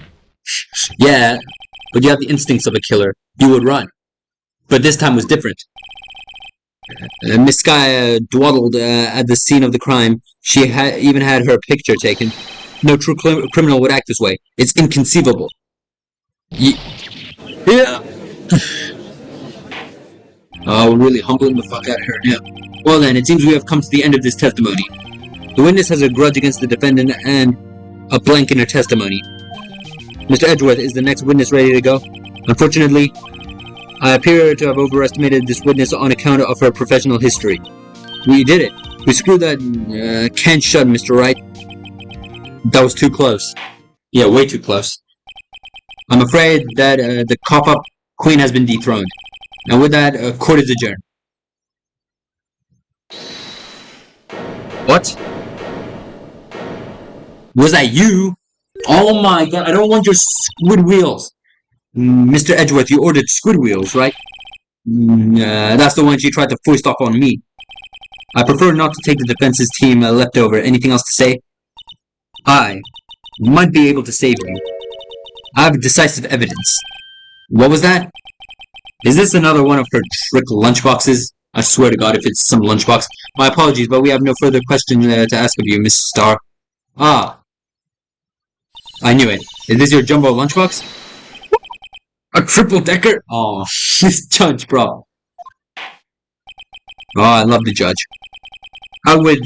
[SPEAKER 1] Yeah, but you have the instincts of a killer. You would run. But this time was different. Miss Sky dawdled at the scene of the crime. She even had her picture taken. No true criminal would act this way. It's inconceivable. Yeah. Oh, we're really humbling the fuck out of her now. Well then, it seems we have come to the end of this testimony. The witness has a grudge against the defendant and a blank in her testimony. Mr. Edgeworth, is the next witness ready to go? Unfortunately, I appear to have overestimated this witness on account of her professional history. We did it. We screwed that can shut, Mr. Wright. That was too close. Yeah, way too close. I'm afraid that the cop-up queen has been dethroned. And with that, court is adjourned. What? Was that you? Oh my god, I don't want your squid wheels. Mr. Edgeworth, you ordered squid wheels, right? That's the one she tried to foist off on me. I prefer not to take the defense's team leftover. Anything else to say? I might be able to save you. I have decisive evidence. What was that? Is this another one of her trick lunchboxes? I swear to God if it's some lunchbox. My apologies, but we have no further questions to ask of you, Mrs. Starr. Ah. I knew it. Is this your jumbo lunchbox? A triple-decker? Oh, this judge, bro. Oh, I love the judge. How would,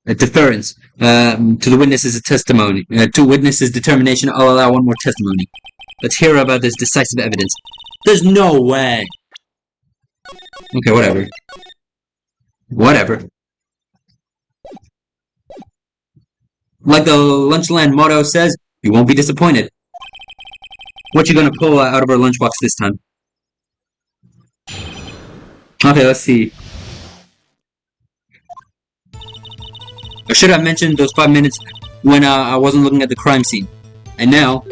[SPEAKER 1] deference. To the witness's testimony. To witness's determination, I'll allow one more testimony. Let's hear about this decisive evidence. There's no way! Okay, whatever. Whatever. Like the Lunchland motto says, you won't be disappointed. What you gonna pull out of our lunchbox this time? Okay, let's see. I should have mentioned those 5 minutes when I wasn't looking at the crime scene. And now,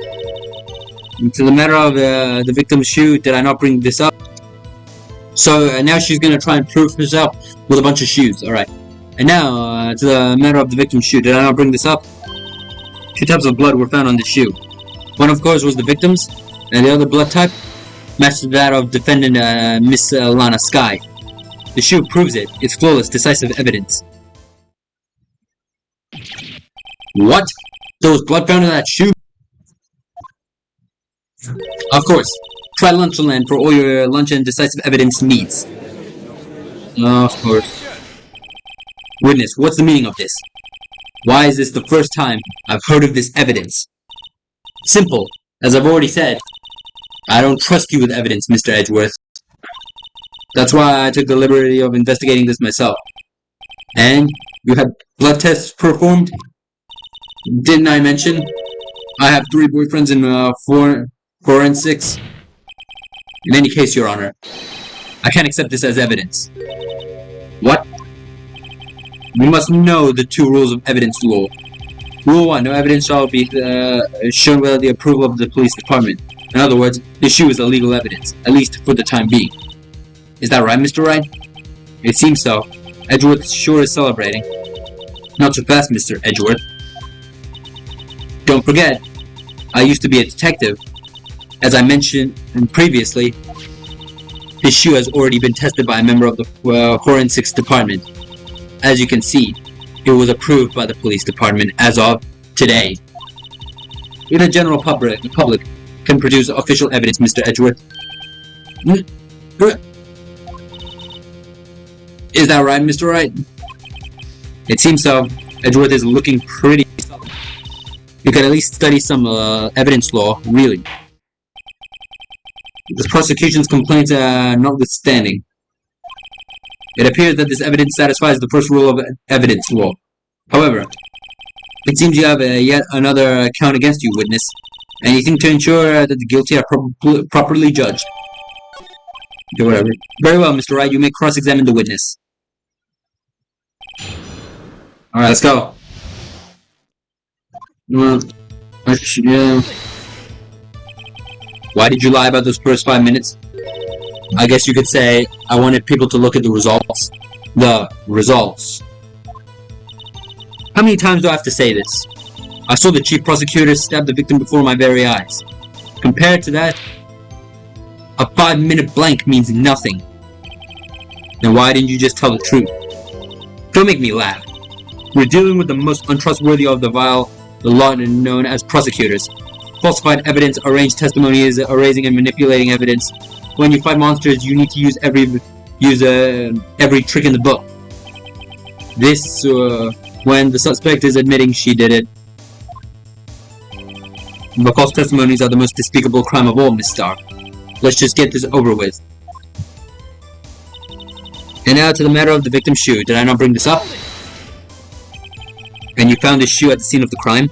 [SPEAKER 1] to the matter of the victim's shoe, did I not bring this up? So now she's gonna try and prove herself with a bunch of shoes. Alright. And now, to the matter of the victim's shoe, did I not bring this up? 2 types of blood were found on the shoe. One, of course, was the victim's, and the other blood type matched that of defendant Miss Lana Sky. The shoe proves it. It's flawless, decisive evidence. What? There was blood found in that shoe? Of course. Try Lunchland for all your lunch and decisive evidence needs. Of course. Witness, what's the meaning of this? Why is this the first time I've heard of this evidence? Simple. As I've already said, I don't trust you with evidence, Mr. Edgeworth. That's why I took the liberty of investigating this myself. And you had blood tests performed? Didn't I mention? I have 3 boyfriends in forensics. In any case, Your Honor, I can't accept this as evidence. What? We must know the 2 rules of evidence law. Rule 1, no evidence shall be shown without the approval of the police department. In other words, this shoe is illegal evidence, at least for the time being. Is that right, Mr. Wright? It seems so. Edgeworth sure is celebrating. Not so fast, Mr. Edgeworth. Don't forget, I used to be a detective. As I mentioned previously, his shoe has already been tested by a member of the forensics department. As you can see, it was approved by the police department as of today. Even the general public can produce official evidence, Mr. Edgeworth. Is that right, Mr. Wright? It seems so. Edgeworth is looking pretty solid. You could at least study some evidence law, really. The prosecution's complaints notwithstanding, it appears that this evidence satisfies the first rule of evidence law. However, it seems you have yet another count against you, witness. Anything to ensure that the guilty are properly judged. Okay, whatever. Very well, Mr. Wright, you may cross-examine the witness. Alright, let's go. Yeah. Why did you lie about those first 5 minutes? I guess you could say I wanted people to look at the results. The results. How many times do I have to say this? I saw the chief prosecutor stab the victim before my very eyes. Compared to that, a 5-minute blank means nothing. Then why didn't you just tell the truth? Don't make me laugh. We're dealing with the most untrustworthy of the lot known as prosecutors. Falsified evidence, arranged testimony is erasing and manipulating evidence. When you fight monsters, you need to use every trick in the book. This, when the suspect is admitting she did it. But false testimonies are the most despicable crime of all, Miss Starr. Let's just get this over with. And now to the matter of the victim's shoe. Did I not bring this up? And you found this shoe at the scene of the crime?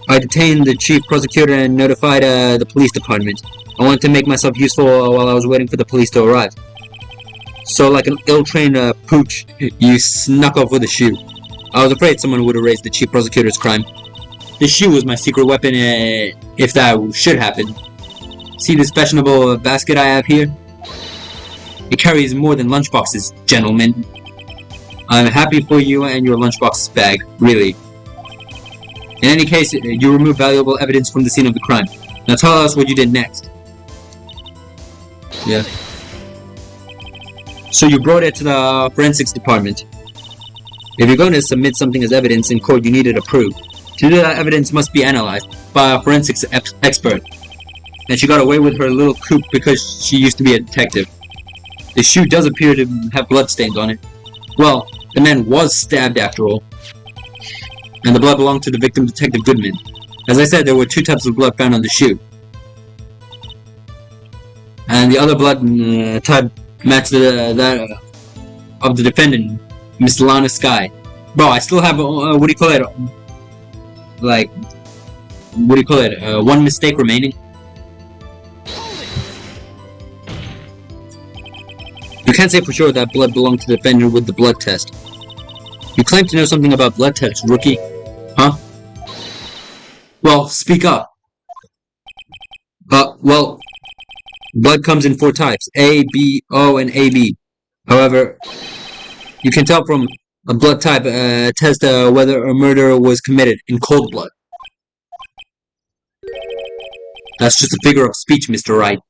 [SPEAKER 1] I detained the chief prosecutor and notified the police department. I wanted to make myself useful while I was waiting for the police to arrive. So like an ill-trained pooch, you snuck off with a shoe. I was afraid someone would erase the chief prosecutor's crime. This shoe was my secret weapon if that should happen. See this fashionable basket I have here? It carries more than lunchboxes, gentlemen. I'm happy for you and your lunchbox bag, really. In any case, you removed valuable evidence from the scene of the crime. Now tell us what you did next. Yeah. So you brought it to the forensics department. If you're going to submit something as evidence in court, you need it approved. To do that, evidence must be analyzed by a forensics expert. And she got away with her little coup because she used to be a detective. The shoe does appear to have bloodstains on it. Well, the man was stabbed after all. and the blood belonged to the victim, Detective Goodman. As I said, there were 2 types of blood found on the shoe. And the other blood type matched that of the defendant, Miss Lana Sky. Bro, I still have, what do you call it? Like, what do you call it? 1 mistake remaining. You can't say for sure that blood belonged to the defendant with the blood test. You claim to know something about blood tests, rookie. Huh? Well, speak up. Well, blood comes in 4 types. A, B, O, and AB. However, you can tell from a blood type test whether a murder was committed in cold blood. That's just a figure of speech, Mr. Wright.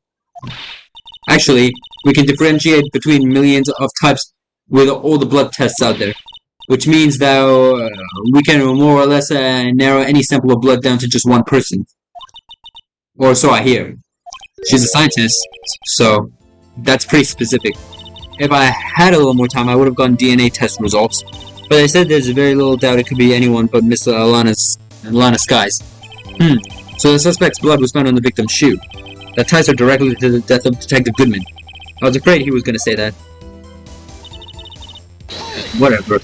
[SPEAKER 1] Actually, we can differentiate between millions of types with all the blood tests out there. Which means that we can more or less narrow any sample of blood down to just 1 person. Or so I hear. She's a scientist, so that's pretty specific. If I had a little more time, I would have gotten DNA test results. But they said there's very little doubt it could be anyone but Miss Lana Skies. So the suspect's blood was found on the victim's shoe. That ties her directly to the death of Detective Goodman. I was afraid he was going to say that. Whatever.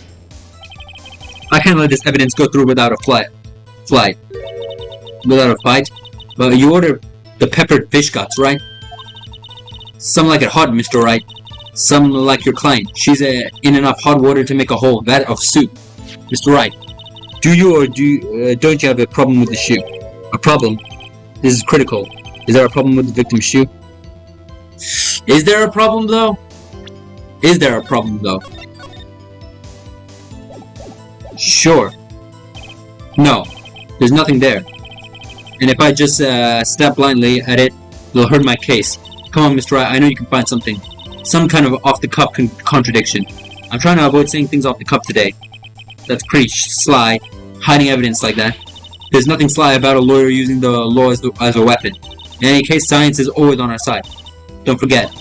[SPEAKER 1] I can't let this evidence go through without a fight. Without a fight? But you ordered the peppered fish guts, right? Some like it hot, Mr. Wright. Some like your client. She's in enough hot water to make a whole vat of soup. Mr. Wright, do you or don't you have a problem with the shoe? A problem? This is critical. Is there a problem with the victim's shoe? Is there a problem though? Is there a problem though? Sure. No, there's nothing there. And if I just step blindly at it, it'll hurt my case. Come on, Mr. Wright, I know you can find something. Some kind of off-the-cuff contradiction. I'm trying to avoid saying things off the cuff today. That's pretty sly, hiding evidence like that. There's nothing sly about a lawyer using the law as a weapon. In any case, science is always on our side. Don't forget,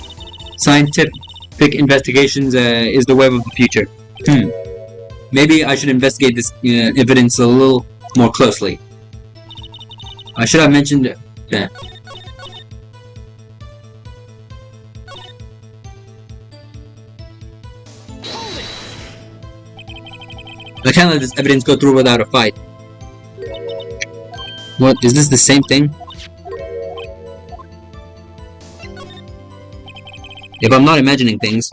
[SPEAKER 1] scientific investigations is the wave of the future. Maybe I should investigate this evidence a little more closely. I should have mentioned that. I can't let this evidence go through without a fight. What, is this the same thing? If I'm not imagining things,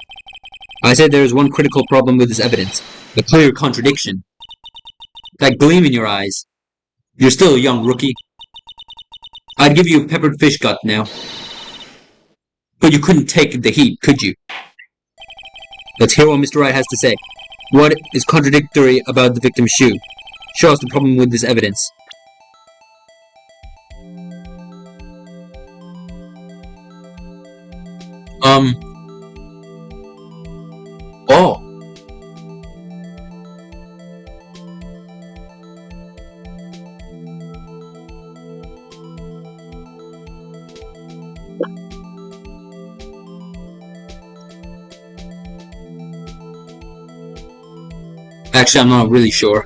[SPEAKER 1] I said there is one critical problem with this evidence. The clear contradiction. That gleam in your eyes. You're still a young rookie. I'd give you a peppered fish gut now. But you couldn't take the heat, could you? Let's hear what Mr. Wright has to say. What is contradictory about the victim's shoe? Show us the problem with this evidence. Oh. Actually, I'm not really sure.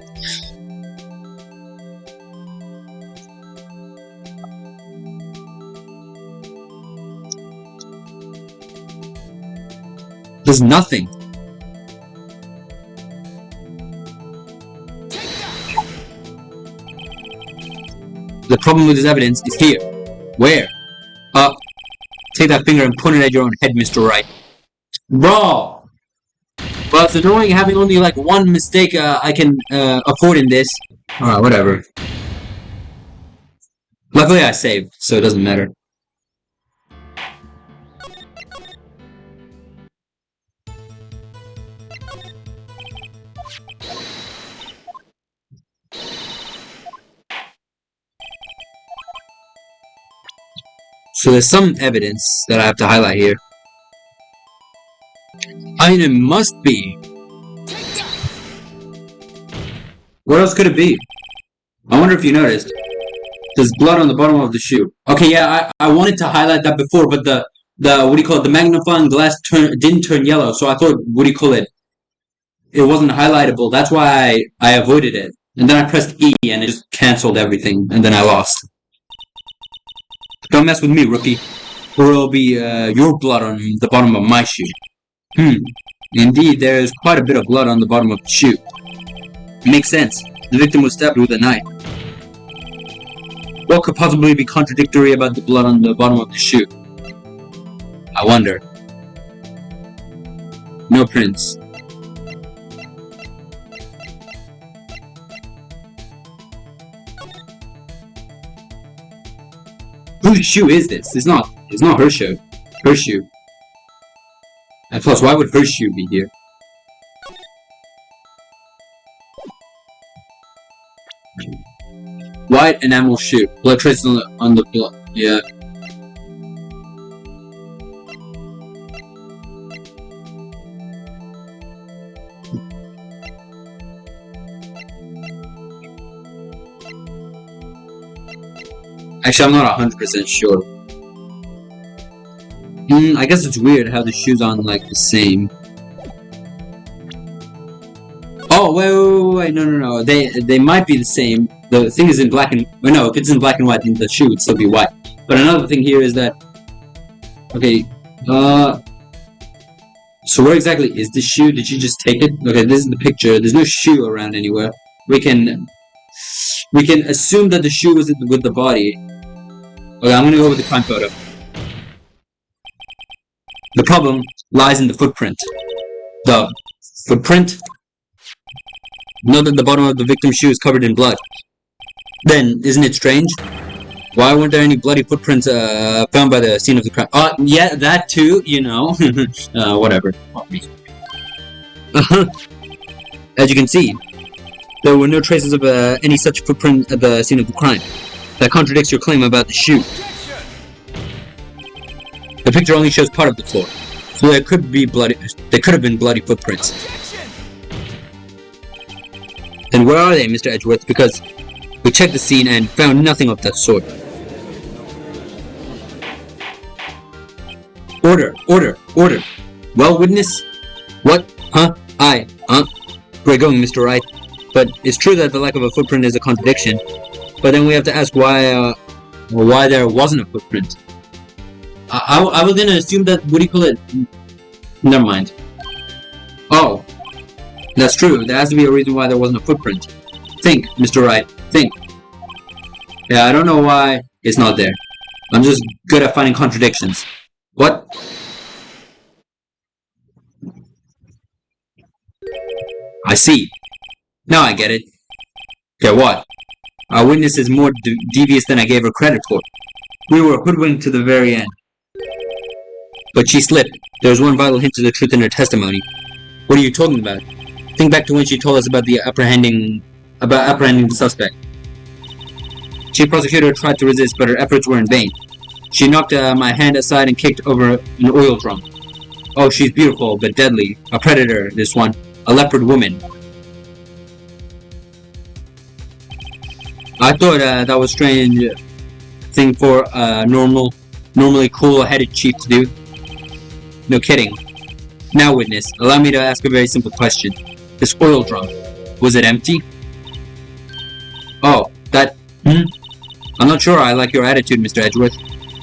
[SPEAKER 1] There's nothing. The problem with this evidence is here. Where? Take that finger and point it at your own head, Mr. Wright. Bro! Well, it's annoying having only like one mistake I can afford in this. Alright, whatever. Luckily I saved, so it doesn't matter. So there's some evidence that I have to highlight here. I mean, it must be. What else could it be? I wonder if you noticed. There's blood on the bottom of the shoe. Okay, yeah, I wanted to highlight that before, but the what do you call it? The magnifying glass didn't turn yellow, so I thought, what do you call it? It wasn't highlightable. That's why I avoided it. And then I pressed E and it just cancelled everything, and then I lost. Don't mess with me, rookie, or it'll be your blood on the bottom of my shoe. Indeed, there is quite a bit of blood on the bottom of the shoe. Makes sense. The victim was stabbed with a knife. What could possibly be contradictory about the blood on the bottom of the shoe? I wonder. No prints. Whose shoe is this? It's not her shoe. Her shoe. And plus, why would her shoe be here? White enamel shoe. Blood traces on the blood. Yeah. Actually, I'm not 100% sure. I guess it's weird how the shoes on like the same. Oh wait, no. They might be the same. The thing is in black and no, if it's in black and white, then the shoe would still be white. But another thing here is that okay, so where exactly is the shoe? Did you just take it? Okay, this is the picture. There's no shoe around anywhere. We can assume that the shoe was with the body. Okay, I'm gonna go with the crime photo. The problem lies in the footprint. The footprint? Note that the bottom of the victim's shoe is covered in blood. Then, isn't it strange? Why weren't there any bloody footprints found by the scene of the crime? Yeah, that too, you know. Whatever. As you can see, there were no traces of any such footprint at the scene of the crime. That contradicts your claim about the shoe. The picture only shows part of the floor, so there could have been bloody footprints. Then where are they, Mr. Edgeworth? Because we checked the scene and found nothing of that sort. Order. Well, witness? What? Huh? We're going, Mr. Wright. But it's true that the lack of a footprint is a contradiction. But then we have to ask why there wasn't a footprint. I was gonna assume that, what do you call it? Never mind. Oh. That's true. There has to be a reason why there wasn't a footprint. Think, Mr. Wright. Think. Yeah, I don't know why it's not there. I'm just good at finding contradictions. What? I see. Now I get it. Okay, what? Our witness is more devious than I gave her credit for. We were hoodwinked to the very end. But she slipped. There was one vital hint to the truth in her testimony. What are you talking about? Think back to when she told us about apprehending the suspect. Chief Prosecutor tried to resist, but her efforts were in vain. She knocked my hand aside and kicked over an oil drum. Oh, she's beautiful, but deadly. A predator, this one. A leopard woman. I thought that was a strange thing for a normally cool-headed chief to do. No kidding. Now, witness, allow me to ask a very simple question. This oil drum, was it empty? Oh, that... I'm not sure I like your attitude, Mr. Edgeworth.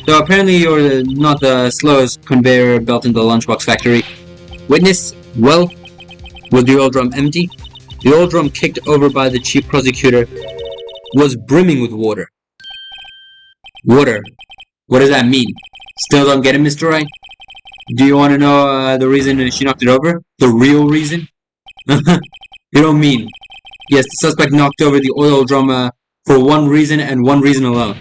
[SPEAKER 1] Though apparently you're not the slowest conveyor belt in the lunchbox factory. Witness, well, was the oil drum empty? The oil drum kicked over by the chief prosecutor was brimming with water. Water? What does that mean? Still don't get it, Mr. Wright? Do you want to know the reason she knocked it over? The real reason? You don't mean. Yes, the suspect knocked over the oil drum for one reason and one reason alone.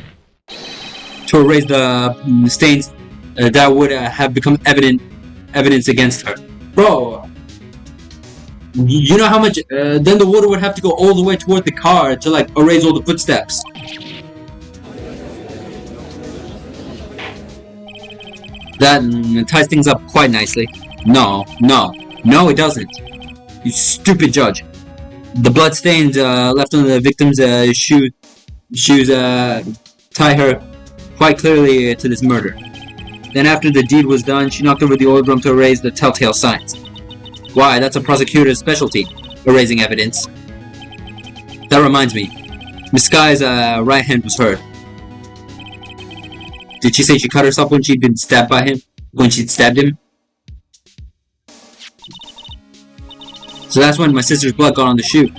[SPEAKER 1] To erase the stains that would have become evidence against her. Bro, you know how much then the water would have to go all the way toward the car to like erase all the footsteps. That ties things up quite nicely. No, it doesn't. You stupid judge. The blood stains left on the victim's shoes tie her quite clearly to this murder. Then after the deed was done, she knocked over the oil drum to erase the telltale signs. Why, that's a prosecutor's specialty, erasing evidence. That reminds me. Miss Sky's right hand was hurt. Did she say she cut herself when she'd been stabbed by him? When she'd stabbed him? So that's when my sister's blood got on the shoe.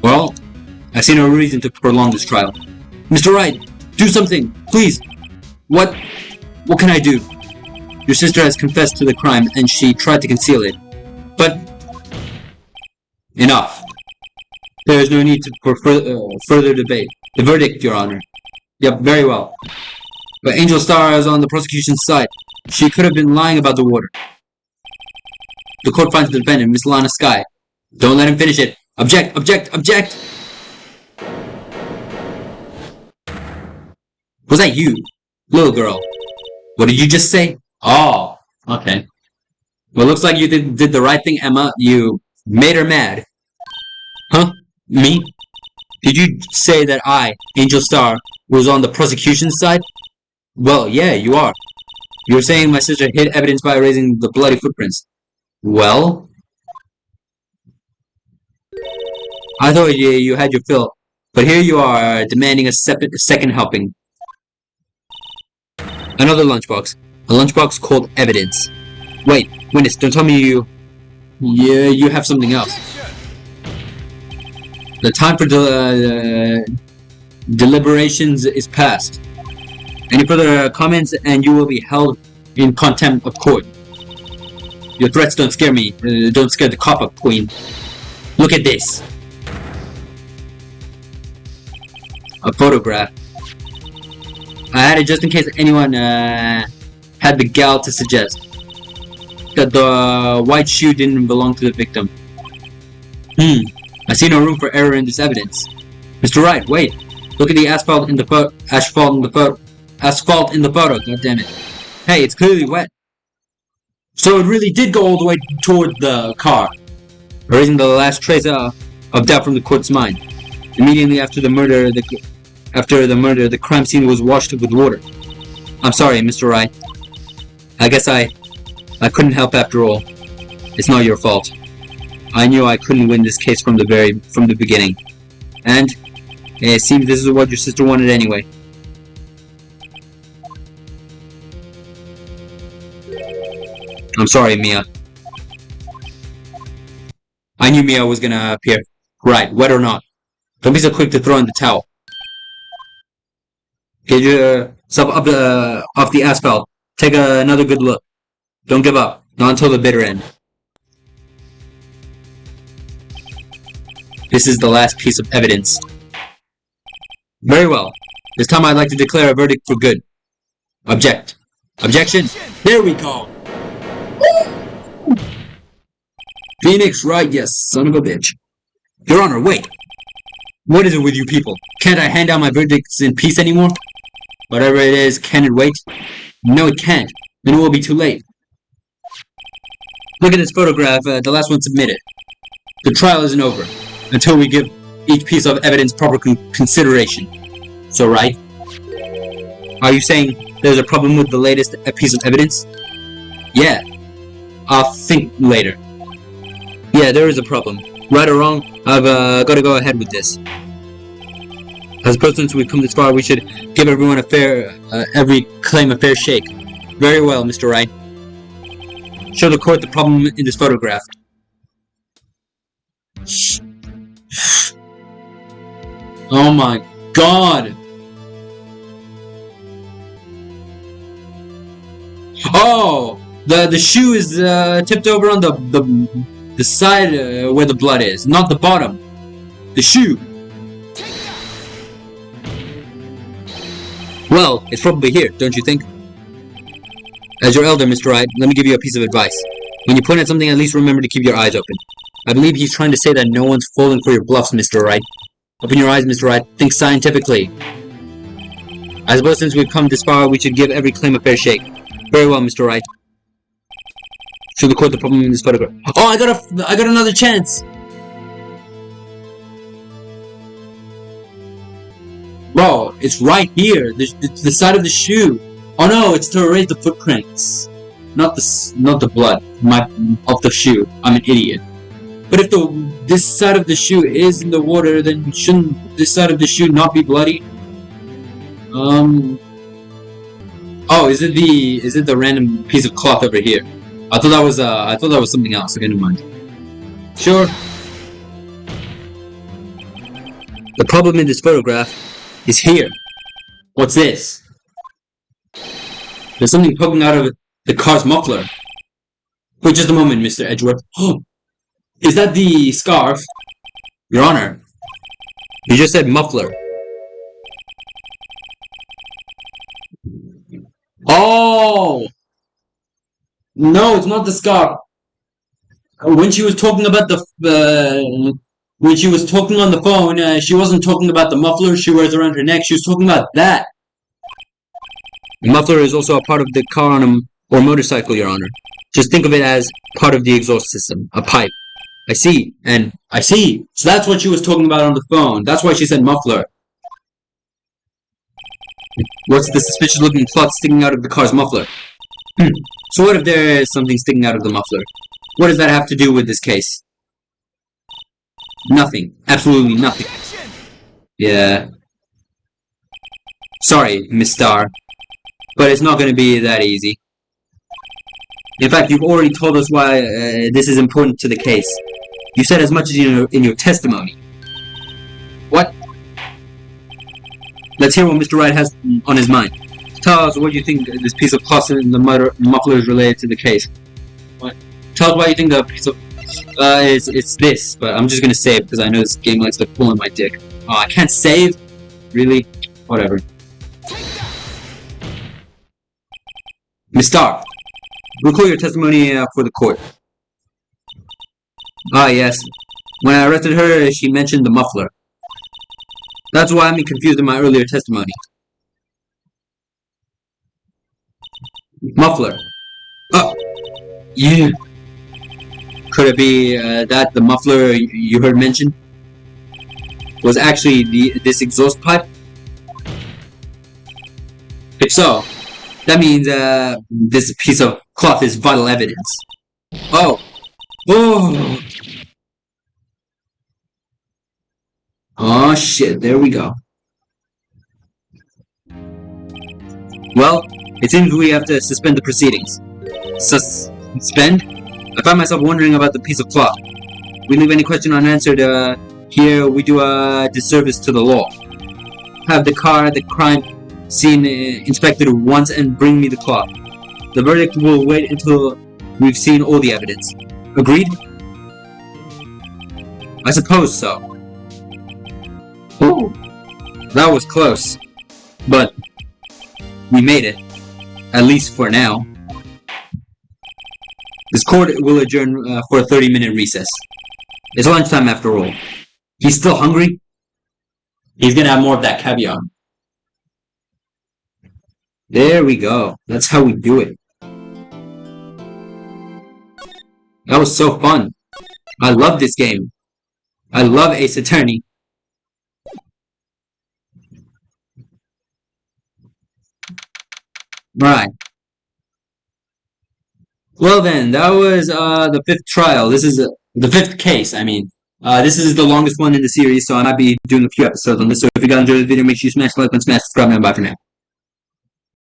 [SPEAKER 1] Well, I see no reason to prolong this trial. Mr. Wright, do something, please! What can I do? Your sister has confessed to the crime and she tried to conceal it. But... enough. There is no need for further debate. The verdict, Your Honor. Yep, very well. But Angel Star is on the prosecution's side. She could have been lying about the water. The court finds the defendant, Miss Lana Sky. Don't let him finish it. Object! Object! Object! Was that you? Little girl. What did you just say? Oh, okay. Well, looks like you did the right thing, Emma. You made her mad. Huh? Me? Did you say that I, Angel Star, was on the prosecution's side? Well, yeah, you are. You're saying my sister hid evidence by erasing the bloody footprints. Well? I thought you had your fill, but here you are, demanding a second helping. Another lunchbox. A lunchbox called evidence. Wait, witness, don't tell me you have something else. The time for deliberations is past. Any further comments and you will be held in contempt of court. Your threats don't scare me. Don't scare the cop up, Queen. Look at this. A photograph. I had it just in case anyone had the gall to suggest that the white shoe didn't belong to the victim. I see no room for error in this evidence. Mr. Wright, wait. Look at the asphalt in the photo. Asphalt in the photo. God damn it. Hey, it's clearly wet. So it really did go all the way toward the car, erasing the last trace of doubt from the court's mind. Immediately after the murder, the crime scene was washed with water. I'm sorry, Mr. Wright. I guess I couldn't help after all. It's not your fault. I knew I couldn't win this case from the beginning. And it seems this is what your sister wanted anyway. I'm sorry, Mia. I knew Mia was gonna appear. Right, wet or not. Don't be so quick to throw in the towel. Get yourself up off the asphalt. Take another good look. Don't give up. Not until the bitter end. This is the last piece of evidence. Very well. This time I'd like to declare a verdict for good. Object. Objection. There we go. Phoenix Wright, yes, son of a bitch. Your Honor, wait. What is it with you people? Can't I hand down my verdicts in peace anymore? Whatever it is, can it wait? No, it can't. Then it will be too late. Look at this photograph, the last one submitted. The trial isn't over until we give each piece of evidence proper consideration. So, right? Are you saying there's a problem with the latest piece of evidence? Yeah. I'll think later. Yeah, there is a problem. Right or wrong, I've got to go ahead with this. As persons we've come this far, we should give everyone every claim a fair shake. Very well, Mr. Wright. Show the court the problem in this photograph. Oh my god! Oh! The shoe is tipped over on the side where the blood is, not the bottom. The shoe. Well, it's probably here, don't you think? As your elder, Mr. Wright, let me give you a piece of advice. When you point at something, at least remember to keep your eyes open. I believe he's trying to say that no one's falling for your bluffs, Mr. Wright. Open your eyes, Mr. Wright. Think scientifically. I suppose since we've come this far, we should give every claim a fair shake. Very well, Mr. Wright. Show the court the problem in this photograph. Oh, I got another chance! Bro, it's right here. It's the side of the shoe. Oh no, it's to erase the footprints. Not the blood. Of the shoe. I'm an idiot. But if this side of the shoe is in the water, then shouldn't this side of the shoe not be bloody? Oh, is it the random piece of cloth over here? I thought that was something else. Okay, never mind. Sure. The problem in this photograph is here. What's this? There's something poking out of the car's muffler. Wait just a moment, Mr. Edgeworth. Oh, is that the scarf? Your Honor, you just said muffler. Oh! No, it's not the scarf. When she was talking about when she was talking on the phone, she wasn't talking about the muffler she wears around her neck. She was talking about that. The muffler is also a part of the car or motorcycle, Your Honor. Just think of it as part of the exhaust system, a pipe. I see, and I see. So that's what she was talking about on the phone. That's why she said muffler. What's the suspicious-looking cloth sticking out of the car's muffler? So what if there is something sticking out of the muffler? What does that have to do with this case? Nothing. Absolutely nothing. Yeah. Sorry, Miss Starr. But it's not going to be that easy. In fact, you've already told us why this is important to the case. You said as much as in your testimony. What? Let's hear what Mr. Wright has on his mind. Tell us what you think this piece of cloth in the muffler is related to the case. What? Tell us why you think the piece of... it's this, but I'm just gonna save because I know this game likes to pull on my dick. Oh, I can't save? Really? Whatever. Miss Starr, recall your testimony for the court. Ah, yes. When I arrested her, she mentioned the muffler. That's why I'm confused in my earlier testimony. Muffler. Oh! Yeah. Could it be that the muffler you heard mentioned was actually this exhaust pipe? If so, that means this piece of cloth is vital evidence. Oh! Oh! Oh shit, there we go. Well, it seems we have to suspend the proceedings. Suspend? I find myself wondering about the piece of cloth. We leave any question unanswered, here we do a disservice to the law. Have the car at the crime scene inspected once and bring me the cloth. The verdict will wait until we've seen all the evidence. Agreed? I suppose so. Oh, that was close. But we made it. At least for now. This court will adjourn for a 30-minute recess. It's lunchtime after all. He's still hungry? He's gonna have more of that caviar. There we go. That's how we do it. That was so fun. I love this game. I love Ace Attorney. Right. Well then, that was the 5th trial. This is the 5th case, I mean. This is the longest one in the series, so I might be doing a few episodes on this. So if you guys enjoyed the video, make sure you smash the like button, smash subscribe, and bye for now.